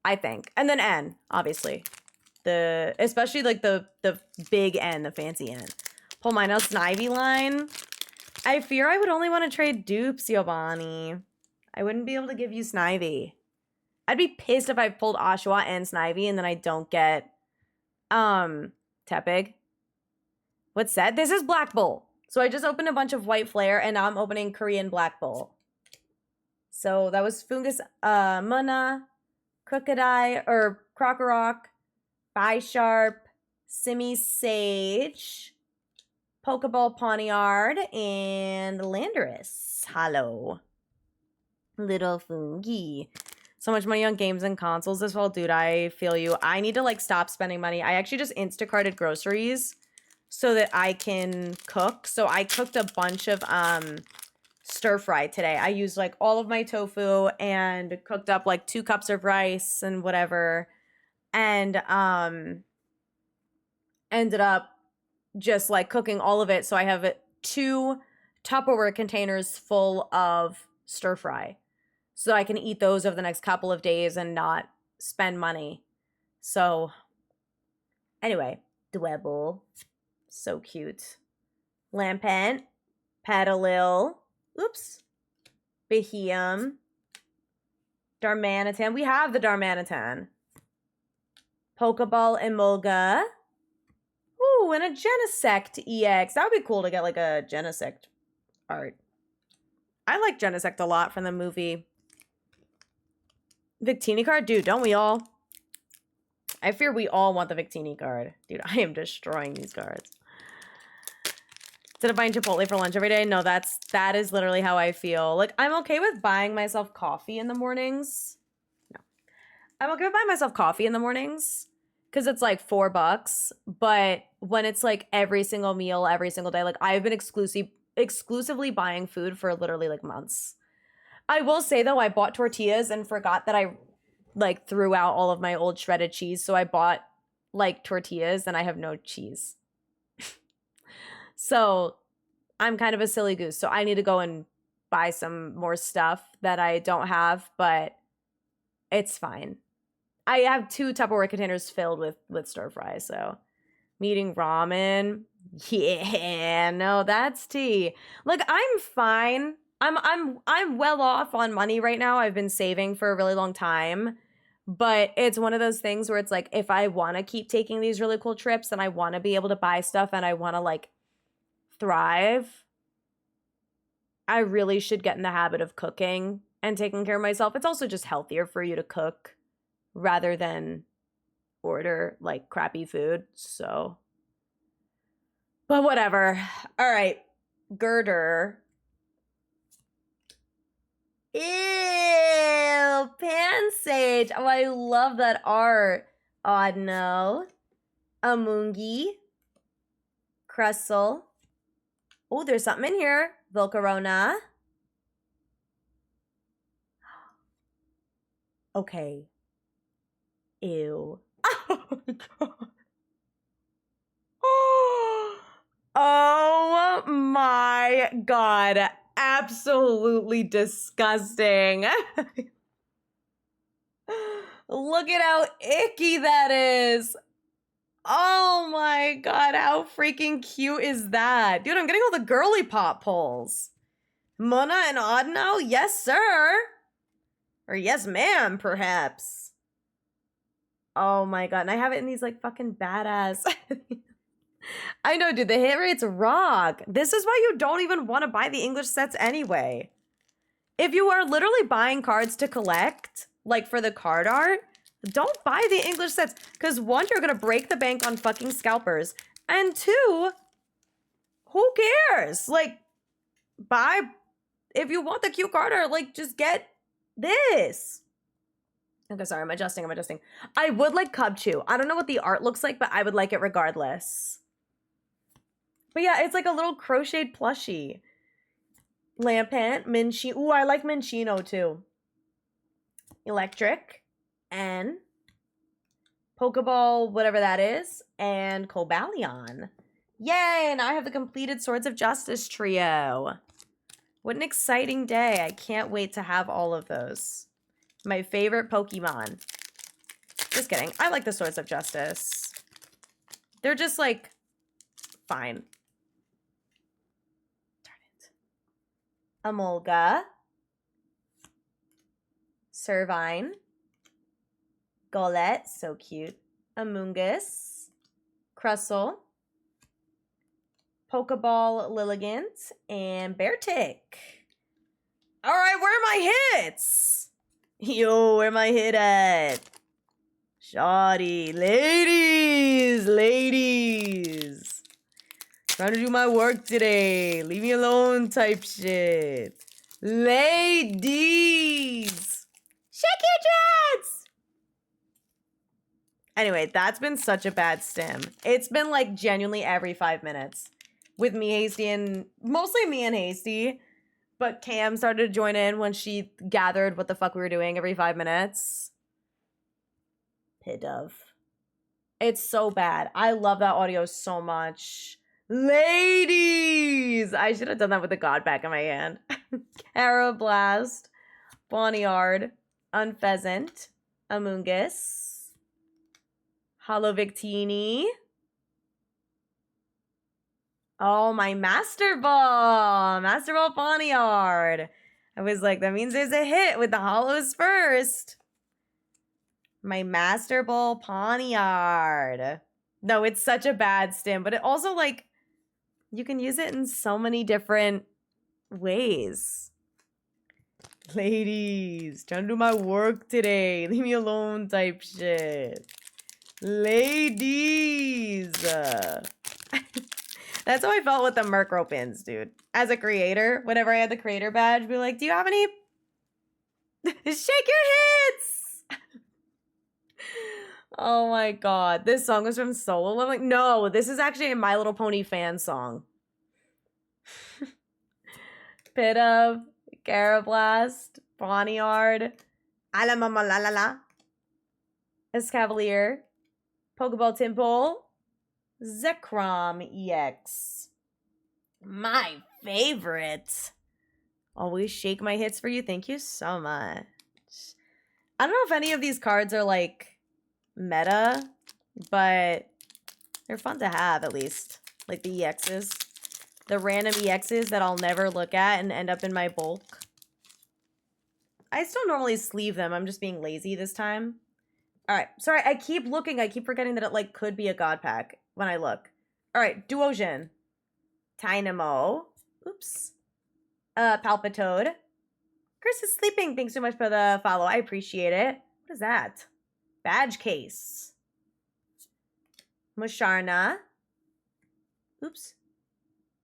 I think. And then N, obviously. Especially like the big N, the fancy N. Pull my Snivy line. I fear I would only want to trade dupes, Giovanni. I wouldn't be able to give you Snivy. I'd be pissed if I pulled Oshawott and Snivy and then I don't get Tepig. What's that? This is Black Bolt. So I just opened a bunch of White Flare and now I'm opening Korean Black Bolt. So that was Fungus Muna, Crocodile, or Crocorock, Bisharp, Simi Sage, Pokeball Pawniard, and Landorus. Hello. Little Fungi. So much money on games and consoles this fall. Dude, I feel you. I need to like stop spending money. I actually just Instacarted groceries so that I can cook. So I cooked a bunch of stir fry today. I used like all of my tofu and cooked up like 2 cups of rice and whatever. And ended up just like cooking all of it. So I have 2 Tupperware containers full of stir fry. So I can eat those over the next couple of days and not spend money. So, anyway, Dwebble. So cute. Lampent. Petalil. Oops. Beheum. Darmanitan. We have the Darmanitan. Pokeball Emolga. Ooh, and a Genesect EX. That would be cool to get like a Genesect art. I like Genesect a lot from the movie. Victini card? Dude, don't we all? I fear we all want the Victini card. Dude, I am destroying these cards. Instead of buying Chipotle for lunch every day, no, that is literally how I feel. Like, I'm okay with buying myself coffee in the mornings. No. I'm okay with buying myself coffee in the mornings because it's like $4. But when it's like every single meal, every single day, like I've been exclusively buying food for literally like months. I will say though, I bought tortillas and forgot that I like threw out all of my old shredded cheese. So I bought like tortillas and I have no cheese. So I'm kind of a silly goose. So I need to go and buy some more stuff that I don't have, but it's fine. I have 2 Tupperware containers filled with stir fry. So I'm eating ramen. Yeah, no, that's tea. Like I'm fine. I'm well off on money right now. I've been saving for a really long time. But it's one of those things where it's like if I want to keep taking these really cool trips and I want to be able to buy stuff and I want to like thrive, I really should get in the habit of cooking and taking care of myself. It's also just healthier for you to cook rather than order like crappy food. So, but whatever. All right. Girder. Ew, Pansage. Oh, I love that art. Audino. Amungi. Cressel. Oh, there's something in here. Volcarona. Okay. Ew. Oh my god. Oh my god. Absolutely disgusting. Look at how icky that is. Oh my god, how freaking cute is that? Dude, I'm getting all the girly pop pulls. Mona and Audino? Yes, sir. Or yes, ma'am, perhaps. Oh my god, and I have it in these like fucking badass. I know, dude, the hit rates rock. This is why you don't even want to buy the English sets anyway. If you are literally buying cards to collect, like for the card art, don't buy the English sets. Because 1, you're going to break the bank on fucking scalpers. And 2, who cares? Like, buy, if you want the cute card art, like, just get this. Okay, sorry, I'm adjusting. I would like Cubchoo. I don't know what the art looks like, but I would like it regardless. But yeah, it's like a little crocheted plushie. Lampant, Minchino. Ooh, I like Minchino too. Electric. And Pokeball, whatever that is. And Cobalion. Yay, now I have the completed Swords of Justice trio. What an exciting day. I can't wait to have all of those. My favorite Pokemon. Just kidding. I like the Swords of Justice. They're just like fine. Darn it. Emolga. Servine. Golett. So cute. Amoonguss. Crustle. Pokeball Lilligant. And Beartic. All right, where are my hits? Yo, where my hit at? Shoddy. Ladies. Trying to do my work today. Leave me alone type shit. Ladies. Shake your dreads. Anyway, that's been such a bad stim. It's been like genuinely every 5 minutes. With me, Hasty, and mostly me and Hasty. But Cam started to join in when she gathered what the fuck we were doing every 5 minutes. Pidove. It's so bad. I love that audio so much. Ladies! I should have done that with the god back in my hand. Carablast. Bonniard. Unpheasant. Amoonguss. Hollow Victini. Oh, my Master Ball. Master Ball Poniard. I was like, that means there's a hit with the hollows first. My Master Ball Poniard. No, it's such a bad stim, but it also, like, you can use it in so many different ways. Ladies, trying to do my work today. Leave me alone type shit. Ladies. That's how I felt with the Murkrow pins, dude. As a creator, whenever I had the creator badge, be like, do you have any? Shake your hits! Oh my god. This song was from Solo. I'm like, no, this is actually a My Little Pony fan song. Pidove, Garablast, Poniard, Alamamalala, Escavalier, Pokeball Timpole, Zekrom EX. My favorite. Always shake my hits for you. Thank you so much. I don't know if any of these cards are like meta, but they're fun to have at least. Like the EXs. The random EXs that I'll never look at and end up in my bulk. I still normally sleeve them. I'm just being lazy this time. All right. Sorry, I keep looking. I keep forgetting that it like could be a god pack when I look. All right. Duosion. Tynamo. Oops. Palpitoad. Chris is sleeping. Thanks so much for the follow. I appreciate it. What is that? Badge case. Musharna. Oops.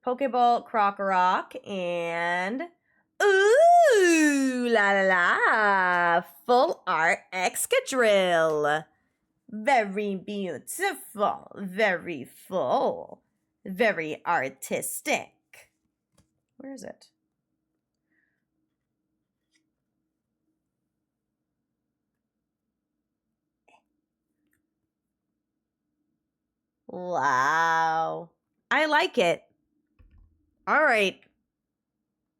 Pokeball Krokorok. And... ooh, la la la. Full art Excadrill. Very beautiful. Very full. Very artistic. Where is it? Wow. I like it. All right.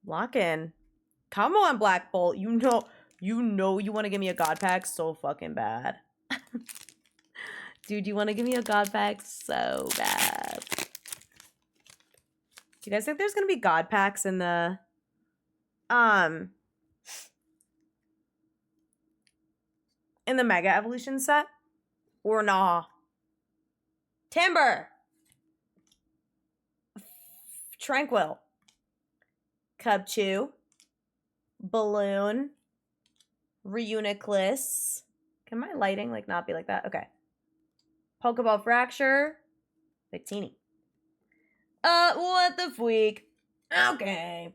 Lock in. Come on, Black Bolt. You know you want to give me a god pack so fucking bad. Dude, you want to give me a god pack so bad. Do you guys think there's going to be god packs in the Mega Evolution set? Or nah? Timber. Tranquil. Cubchoo. Balloon. Reuniclus. Can my lighting like not be like that? Okay. Pokeball Fracture. Victini. What the freak? Okay.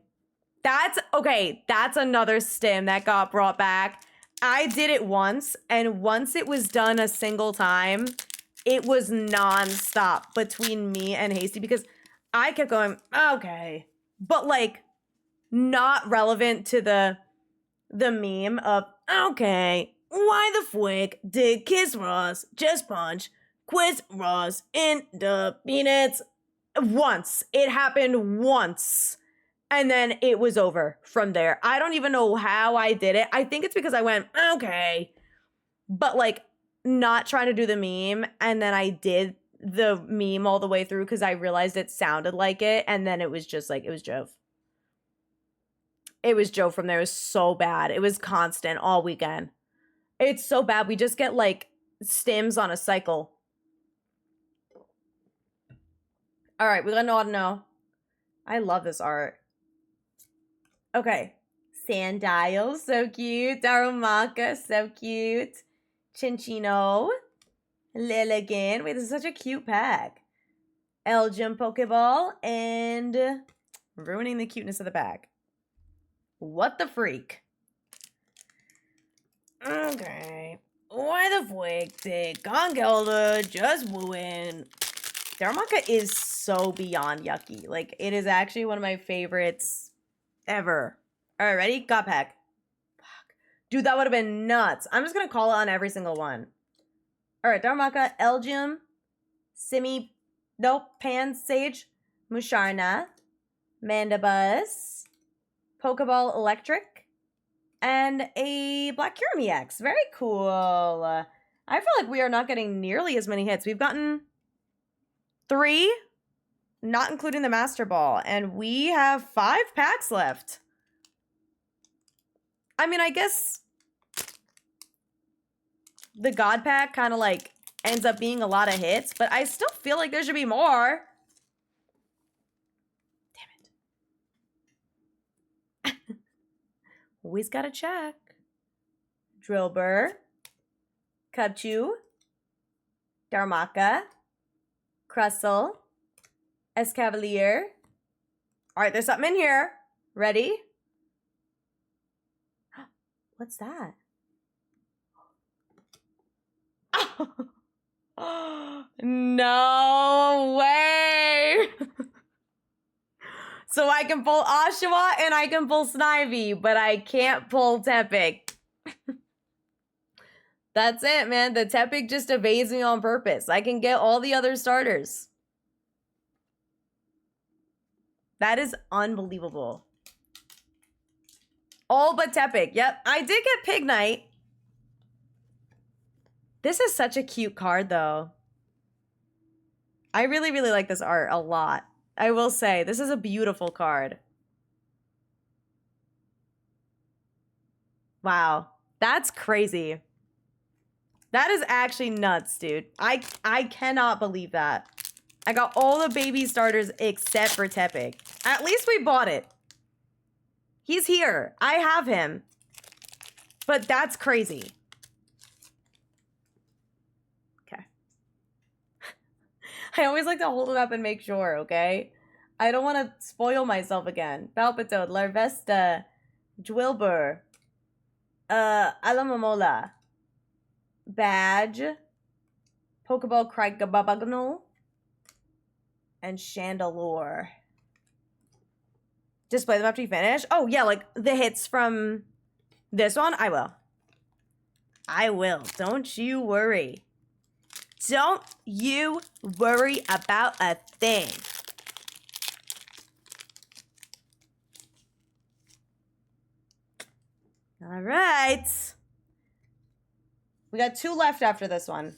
That's another stim that got brought back. I did it once, and once it was done a single time, it was nonstop between me and Hasty because I kept going, okay. But like not relevant to the meme of, okay, why the frick did Kiss Ross just punch Quiz Ross in the peanuts? Once. It happened once. And then it was over from there. I don't even know how I did it. I think it's because I went, okay. But like not trying to do the meme. And then I did the meme all the way through because I realized it sounded like it. And then it was just like, it was Jove. It was Joe from there. It was so bad. It was constant all weekend. It's so bad. We just get like stims on a cycle. All right, we got an auto. I love this art. Okay. Sandile, so cute. Darumaka, so cute. Chinchino. Lilligant. Wait, this is such a cute pack. Elgin Pokeball. And ruining the cuteness of the pack. What the freak? Okay. Why the freak did Gongelda just win? Darumaka is so beyond yucky. Like, it is actually one of my favorites ever. All right, ready? God pack. Fuck. Dude, that would have been nuts. I'm just going to call it on every single one. All right, Darumaka, Elgium, Pansage, Musharna, Mandibuzz, Pokeball Electric, and a Black Kyurem EX. Very cool. I feel like we are not getting nearly as many hits. We've gotten 3, not including the Master Ball, and we have 5 packs left. I mean, I guess the God Pack kind of like ends up being a lot of hits, but I still feel like there should be more. Damn it. Always gotta check. Drillbur, Kachu, Darmaka, Crustle, Escavalier. All right, there's something in here. Ready? What's that? Oh, no way. So I can pull Oshawa and I can pull Snivy, but I can't pull Tepig. That's it, man. The Tepig just evades me on purpose. I can get all the other starters. That is unbelievable. All but Tepig. Yep, I did get Pignite. This is such a cute card, though. I really, really like this art a lot. I will say, this is a beautiful card. Wow, that's crazy. That is actually nuts, dude. I cannot believe that. I got all the baby starters except for Tepig. At least we bought it. He's here. I have him. But that's crazy. Okay. I always like to hold it up and make sure, okay? I don't want to spoil myself again. Palpitoad, Larvesta, Dwilbur, Alamamola, Badge, Pokeball Craigababagnol, and Chandelure. Display them after you finish? Oh, yeah, like the hits from this one? I will. I will. Don't you worry. Don't you worry about a thing. All right. We got 2 left after this one.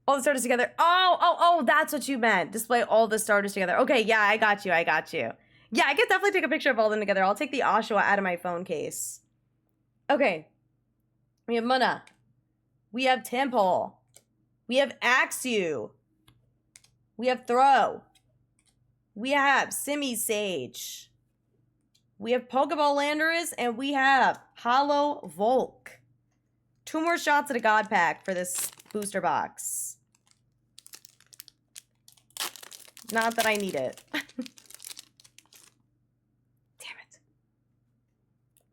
All the starters together. Oh, that's what you meant. Display all the starters together. Okay, yeah, I got you. Yeah, I could definitely take a picture of all of them together. I'll take the Oshawa out of my phone case. Okay. We have Munna. We have Temple. We have Axew. We have Throw. We have Simi Sage. We have Pokeball Landorus, and we have Hollow Volk. 2 more shots at a God Pack for this booster box. Not that I need it.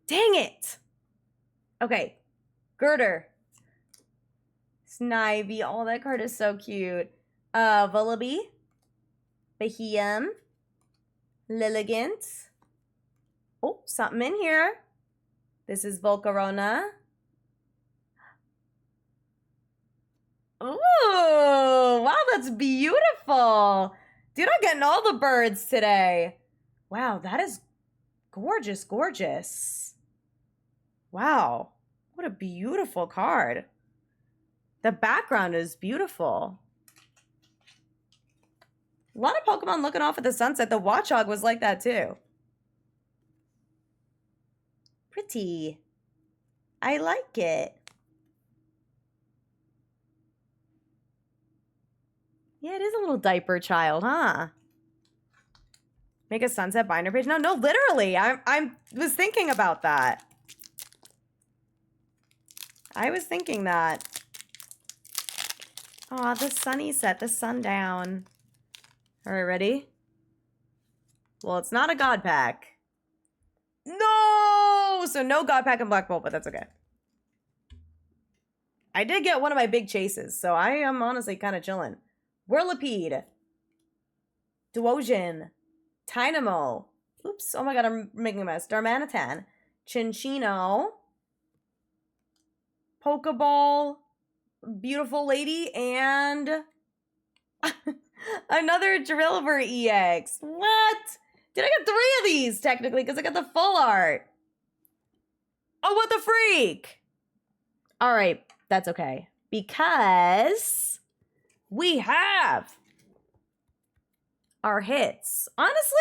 Dang it! Okay. Girder. Snivy. Oh, that card is so cute. Vullaby. Beheeyem. Lilligant. Oh, something in here. This is Volcarona. Ooh, wow, that's beautiful. Dude, I'm getting all the birds today. Wow, that is gorgeous, gorgeous. Wow, what a beautiful card. The background is beautiful. A lot of Pokemon looking off at the sunset. The Watchog was like that too. Pretty. I like it. Yeah, it is a little diaper child, huh? Make a sunset binder page? No, literally. I was thinking about that. I was thinking that. Aw, the sunny set, the sundown. All right, ready? Well, it's not a God Pack. No! So no God Pack and Black Bolt, but that's okay. I did get one of my big chases, so I am honestly kind of chilling. Whirlipede. Duosion. Tynamo. Oops, oh my god, I'm making a mess. Darmanitan. Chinchino. Pokeball. Beautiful Lady. And another Drillbur EX. What? Did I get 3 of these, technically, because I got the full art. Oh, what the freak? All right. that's okay. Because we have our hits. Honestly,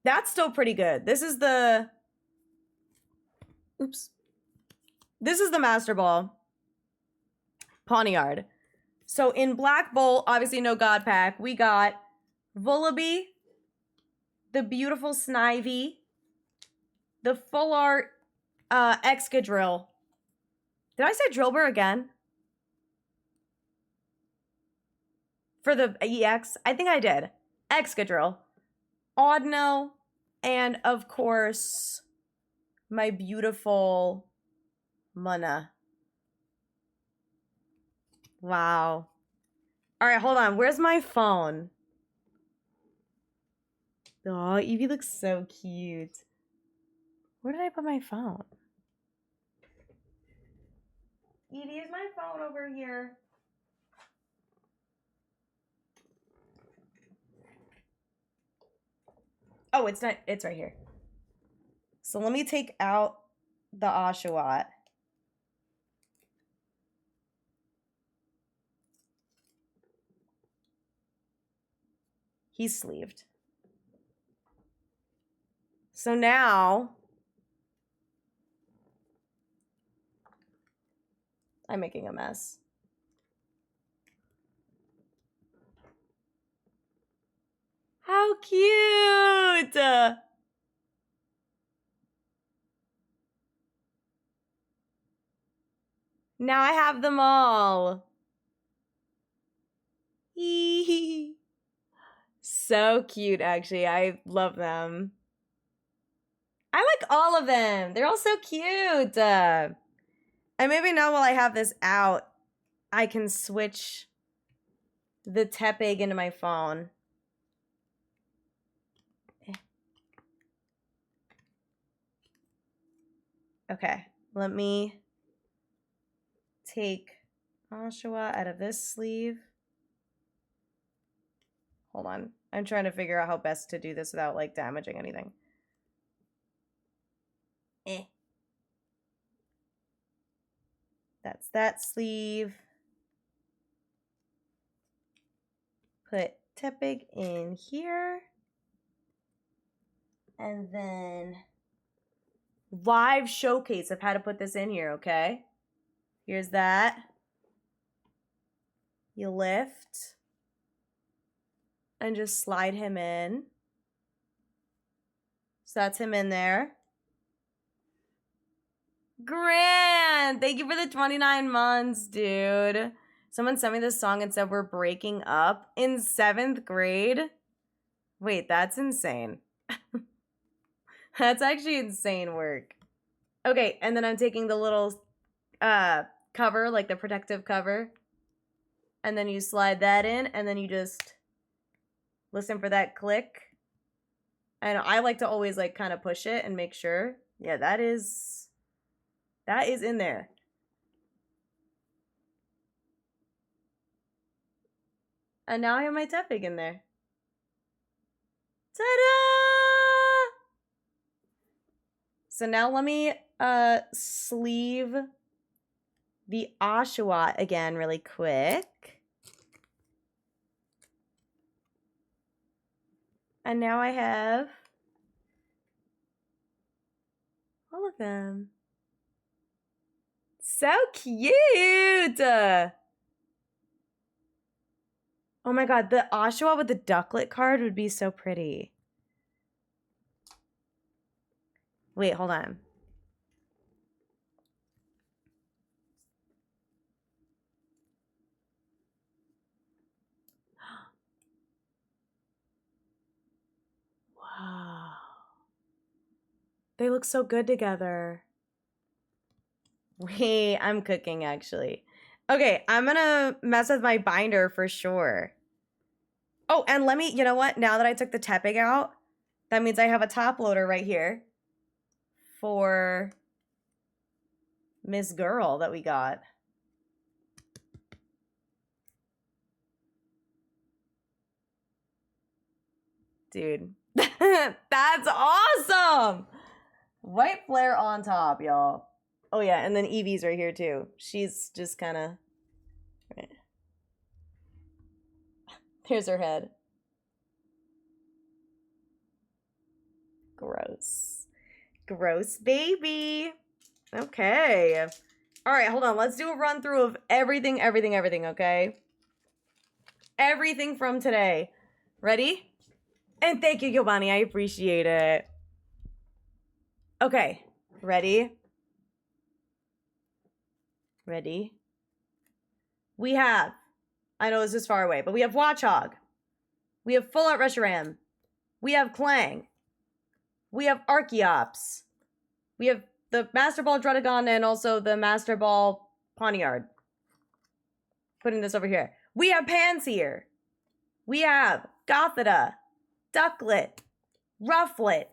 that's still pretty good. This is the... Oops. This is the Master Ball. Pawniard. So in Black Bolt, obviously no God Pack, we got Vullaby, the beautiful Snivy, the Full Art Excadrill. Did I say Drillbur again? For the EX? I think I did. Excadrill. Audino. And of course, my beautiful Munna. Wow. All right, hold on. Where's my phone? Oh, Eevee looks so cute. Where did I put my phone? Eevee, is my phone over here? Oh, it's not. It's right here. So let me take out the Oshawott. He's sleeved. So now I'm making a mess. How cute! Now I have them all. So cute, actually. I love them. I like all of them. They're all so cute. And maybe now while I have this out, I can switch the Tepig into my phone. Okay, let me take Oshawott out of this sleeve. Hold on. I'm trying to figure out how best to do this without, like, damaging anything. That's that sleeve. Put Tepig in here. And then live showcase of how to put this in here, okay? Here's that. You lift. And just slide him in. So that's him in there. Grant! Thank you for the 29 months, dude. Someone sent me this song and said we're breaking up in 7th grade. Wait, that's insane. That's actually insane work. Okay, and then I'm taking the little cover, like the protective cover. And then you slide that in, and then you just listen for that click. And I like to always like kind of push it and make sure. Yeah, that is in there. And now I have my Tepig in there. Ta-da! So now let me sleeve the Oshawott again really quick. And now I have all of them. So cute! Oh my god, the Oshawott with the ducklet card would be so pretty. Wait, hold on. Wow. They look so good together. Wait, I'm cooking actually. Okay, I'm gonna mess with my binder for sure. Oh, and let me, you know what? Now that I took the Tepig out, that means I have a top loader right here for Miss Girl that we got. Dude, that's awesome! White flare on top, y'all. Oh yeah, and then Evie's right here too. She's just kind of right. Here's her head. Gross. Gross baby. Okay. All right, hold on. Let's do a run through of everything, okay? Everything from today. Ready? And thank you, Giovanni. I appreciate it. Okay. Ready? Ready? We have, I know this is far away, but we have Watchog. We have Full Art Reshiram. We have Clang. We have Archeops. We have the Master Ball Drudagon and also the Master Ball Poniard. Putting this over here. We have Panseer. We have Gothita, Ducklet, Rufflet,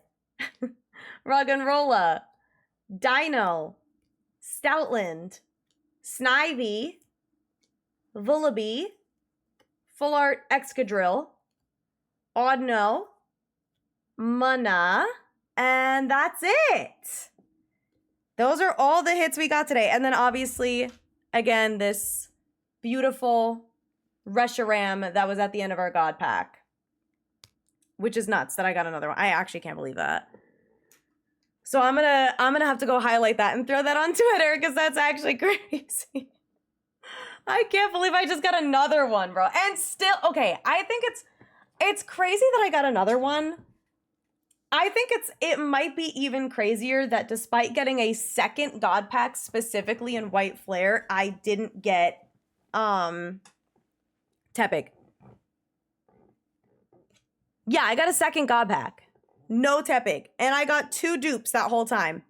Rug'n'Rolla, Dino, Stoutland, Snivy, Vullaby, Full Art Excadrill, Audino, Mana, and that's it. Those are all the hits we got today. And then obviously, again, this beautiful Reshiram that was at the end of our God Pack. Which is nuts that I got another one. I actually can't believe that. So I'm gonna have to go highlight that and throw that on Twitter because that's actually crazy. I can't believe I just got another one, bro. And still, okay, I think it's crazy that I got another one. I think it might be even crazier that despite getting a second God Pack specifically in White Flare, I didn't get Tepig. Yeah, I got a second God Pack. No Tepig. And I got 2 dupes that whole time.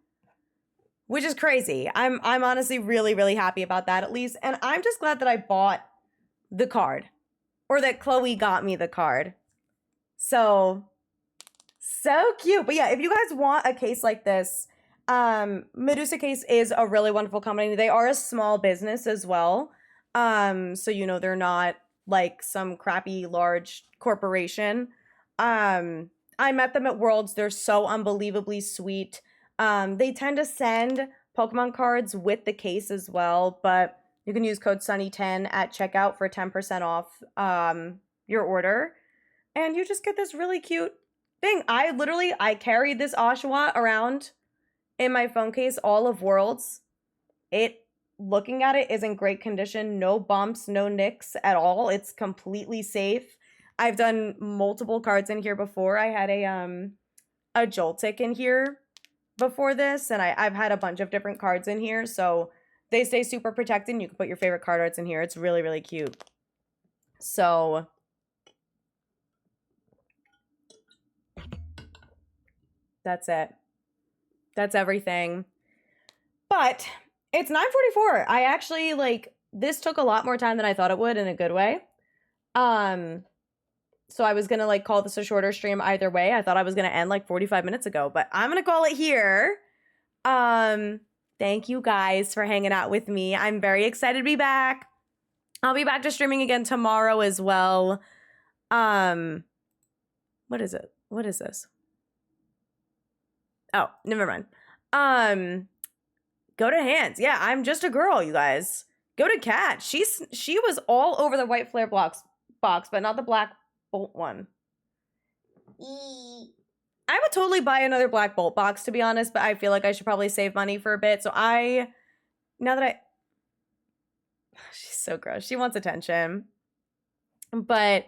Which is crazy. I'm honestly really, really happy about that at least. And I'm just glad that I bought the card. Or that Chloe got me the card. So cute. But yeah, if you guys want a case like this, Medusa Case is a really wonderful company. They are a small business as well. So you know they're not like some crappy large corporation. I met them at Worlds. They're so unbelievably sweet. They tend to send Pokemon cards with the case as well, but you can use code Sunny10 at checkout for 10% off your order. And you just get this really cute thing. I carried this Oshawott around in my phone case all of Worlds. Looking at it is in great condition. No bumps, no nicks at all. It's completely safe. I've done multiple cards in here before. I had a Joltik in here before this, and I've had a bunch of different cards in here, so they stay super protected, and you can put your favorite card arts in here. It's really, really cute. So that's it. That's everything. But it's 9:44. I actually, this took a lot more time than I thought it would in a good way. So I was going to, call this a shorter stream either way. I thought I was going to end, 45 minutes ago. But I'm going to call it here. Thank you guys for hanging out with me. I'm very excited to be back. I'll be back to streaming again tomorrow as well. What is it? What is this? Oh, never mind. Go to Hands. Yeah, I'm just a girl, you guys. Go to Cat. She was all over the White Flare box, but not the Black Bolt one. I would totally buy another Black Bolt box, to be honest, but I feel like I should probably save money for a bit. So she's so gross. She wants attention. But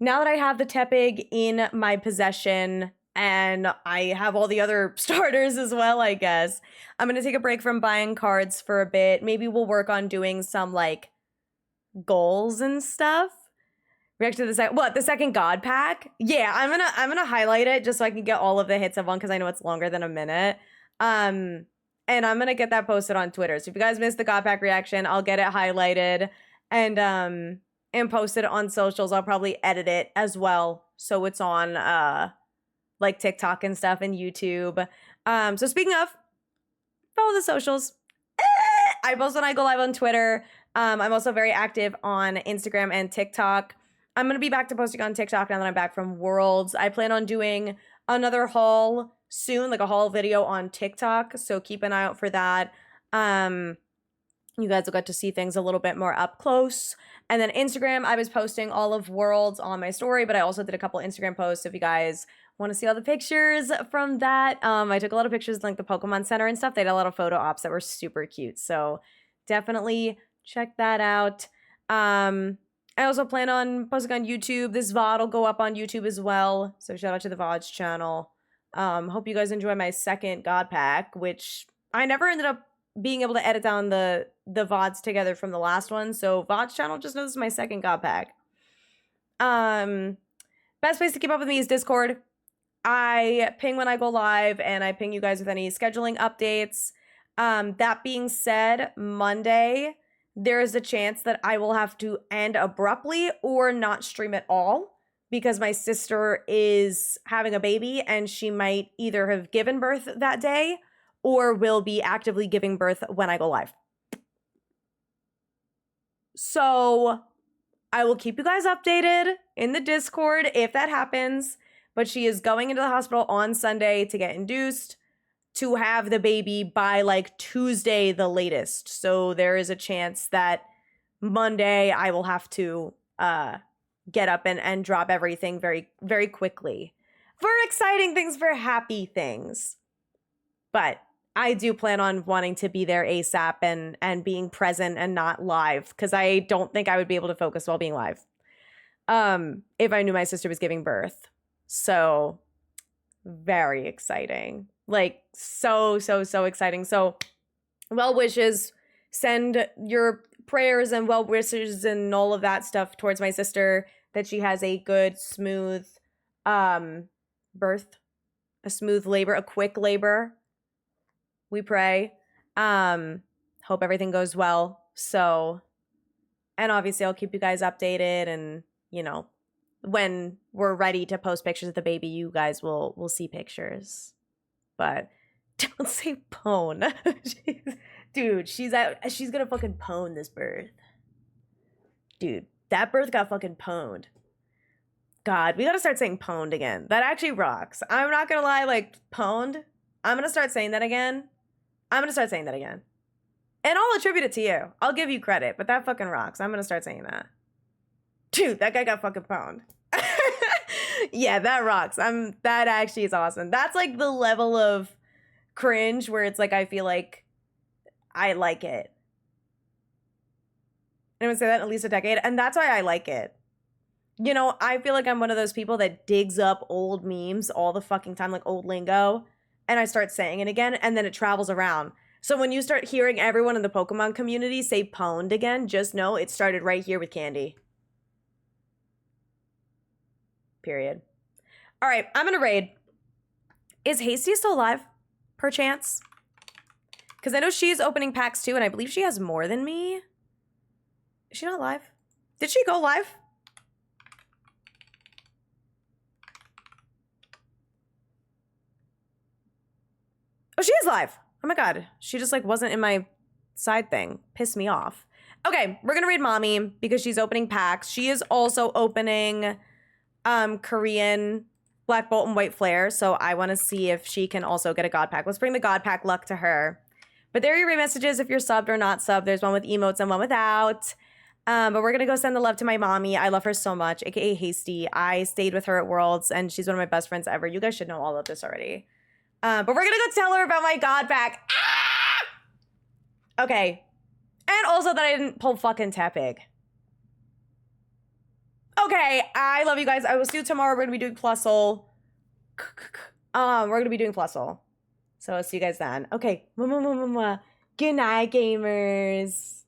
now that I have the Tepig in my possession and I have all the other starters as well, I guess, I'm going to take a break from buying cards for a bit. Maybe we'll work on doing some goals and stuff. React to the second God Pack. Yeah, I'm gonna highlight it just so I can get all of the hits of one because I know it's longer than a minute. And I'm gonna get that posted on Twitter. So if you guys missed the God Pack reaction, I'll get it highlighted and post it on socials. I'll probably edit it as well so it's on TikTok and stuff and YouTube. So speaking of, follow the socials. I post when I go live on Twitter. I'm also very active on Instagram and TikTok. I'm going to be back to posting on TikTok now that I'm back from Worlds. I plan on doing another haul soon, a haul video on TikTok. So keep an eye out for that. You guys will get to see things a little bit more up close. And then Instagram, I was posting all of Worlds on my story, but I also did a couple Instagram posts if you guys want to see all the pictures from that. I took a lot of pictures in, like, the Pokemon Center and stuff. They had a lot of photo ops that were super cute. So definitely check that out. I also plan on posting on YouTube. This VOD will go up on YouTube as well. So shout out to the VODs channel. Hope you guys enjoy my second God Pack, which I never ended up being able to edit down the VODs together from the last one. So VODs channel, just know this is my second God Pack. Best place to keep up with me is Discord. I ping when I go live, and I ping you guys with any scheduling updates. That being said, Monday, there is a chance that I will have to end abruptly or not stream at all because my sister is having a baby and she might either have given birth that day or will be actively giving birth when I go live. So I will keep you guys updated in the Discord if that happens, but she is going into the hospital on Sunday to get induced to have the baby by like Tuesday the latest. So there is a chance that Monday I will have to get up and drop everything very, very quickly for exciting things, for happy things. But I do plan on wanting to be there ASAP and being present and not live, because I don't think I would be able to focus while being live if I knew my sister was giving birth. So very exciting. Like so exciting. So well wishes, send your prayers and well wishes and all of that stuff towards my sister, that she has a good, smooth birth, a smooth labor, a quick labor. We pray. Hope everything goes well. So, and obviously I'll keep you guys updated, and, you know, when we're ready to post pictures of the baby, you guys will see pictures. But don't say pone. Dude, she's gonna fucking pone this birth. Dude, that birth got fucking pwned. God, we gotta start saying pwned again. That actually rocks. I'm not gonna lie, like, pwned. I'm gonna start saying that again. And I'll attribute it to you. I'll give you credit, but that fucking rocks. I'm gonna start saying that. Dude, that guy got fucking pwned. Yeah, that rocks. That actually is awesome. That's like the level of cringe where it's like, I feel like I like it. I would say that in at least a decade, and that's why I like it. You know, I feel like I'm one of those people that digs up old memes all the fucking time, like old lingo, and I start saying it again, and then it travels around. So when you start hearing everyone in the Pokemon community say pwned again, just know it started right here with Candy. Period. All right, I'm gonna raid. Is Hasty still alive, perchance? Because I know she's opening packs too, and I believe she has more than me. Is she not live? Did she go live? Oh, she is live. Oh my god. She just like wasn't in my side thing. Pissed me off. Okay, we're gonna raid Mommy because she's opening packs. She is also opening Korean Black Bolt and White Flare, so I want to see if she can also get a God Pack. Let's bring the God Pack luck to her. But there are your raid messages if you're subbed or not subbed. There's one with emotes and one without. But we're gonna go send the love to my mommy. I love her so much, aka Hasty. I stayed with her at Worlds, and she's one of my best friends ever. You guys should know all of this already. But we're gonna go tell her about my God Pack. Ah! Okay. And also that I didn't pull fucking Tepig. Okay, I love you guys. I will see you tomorrow. We're gonna be doing Plusle. We're gonna be doing Plusle. So I'll see you guys then. Okay. Good night, gamers.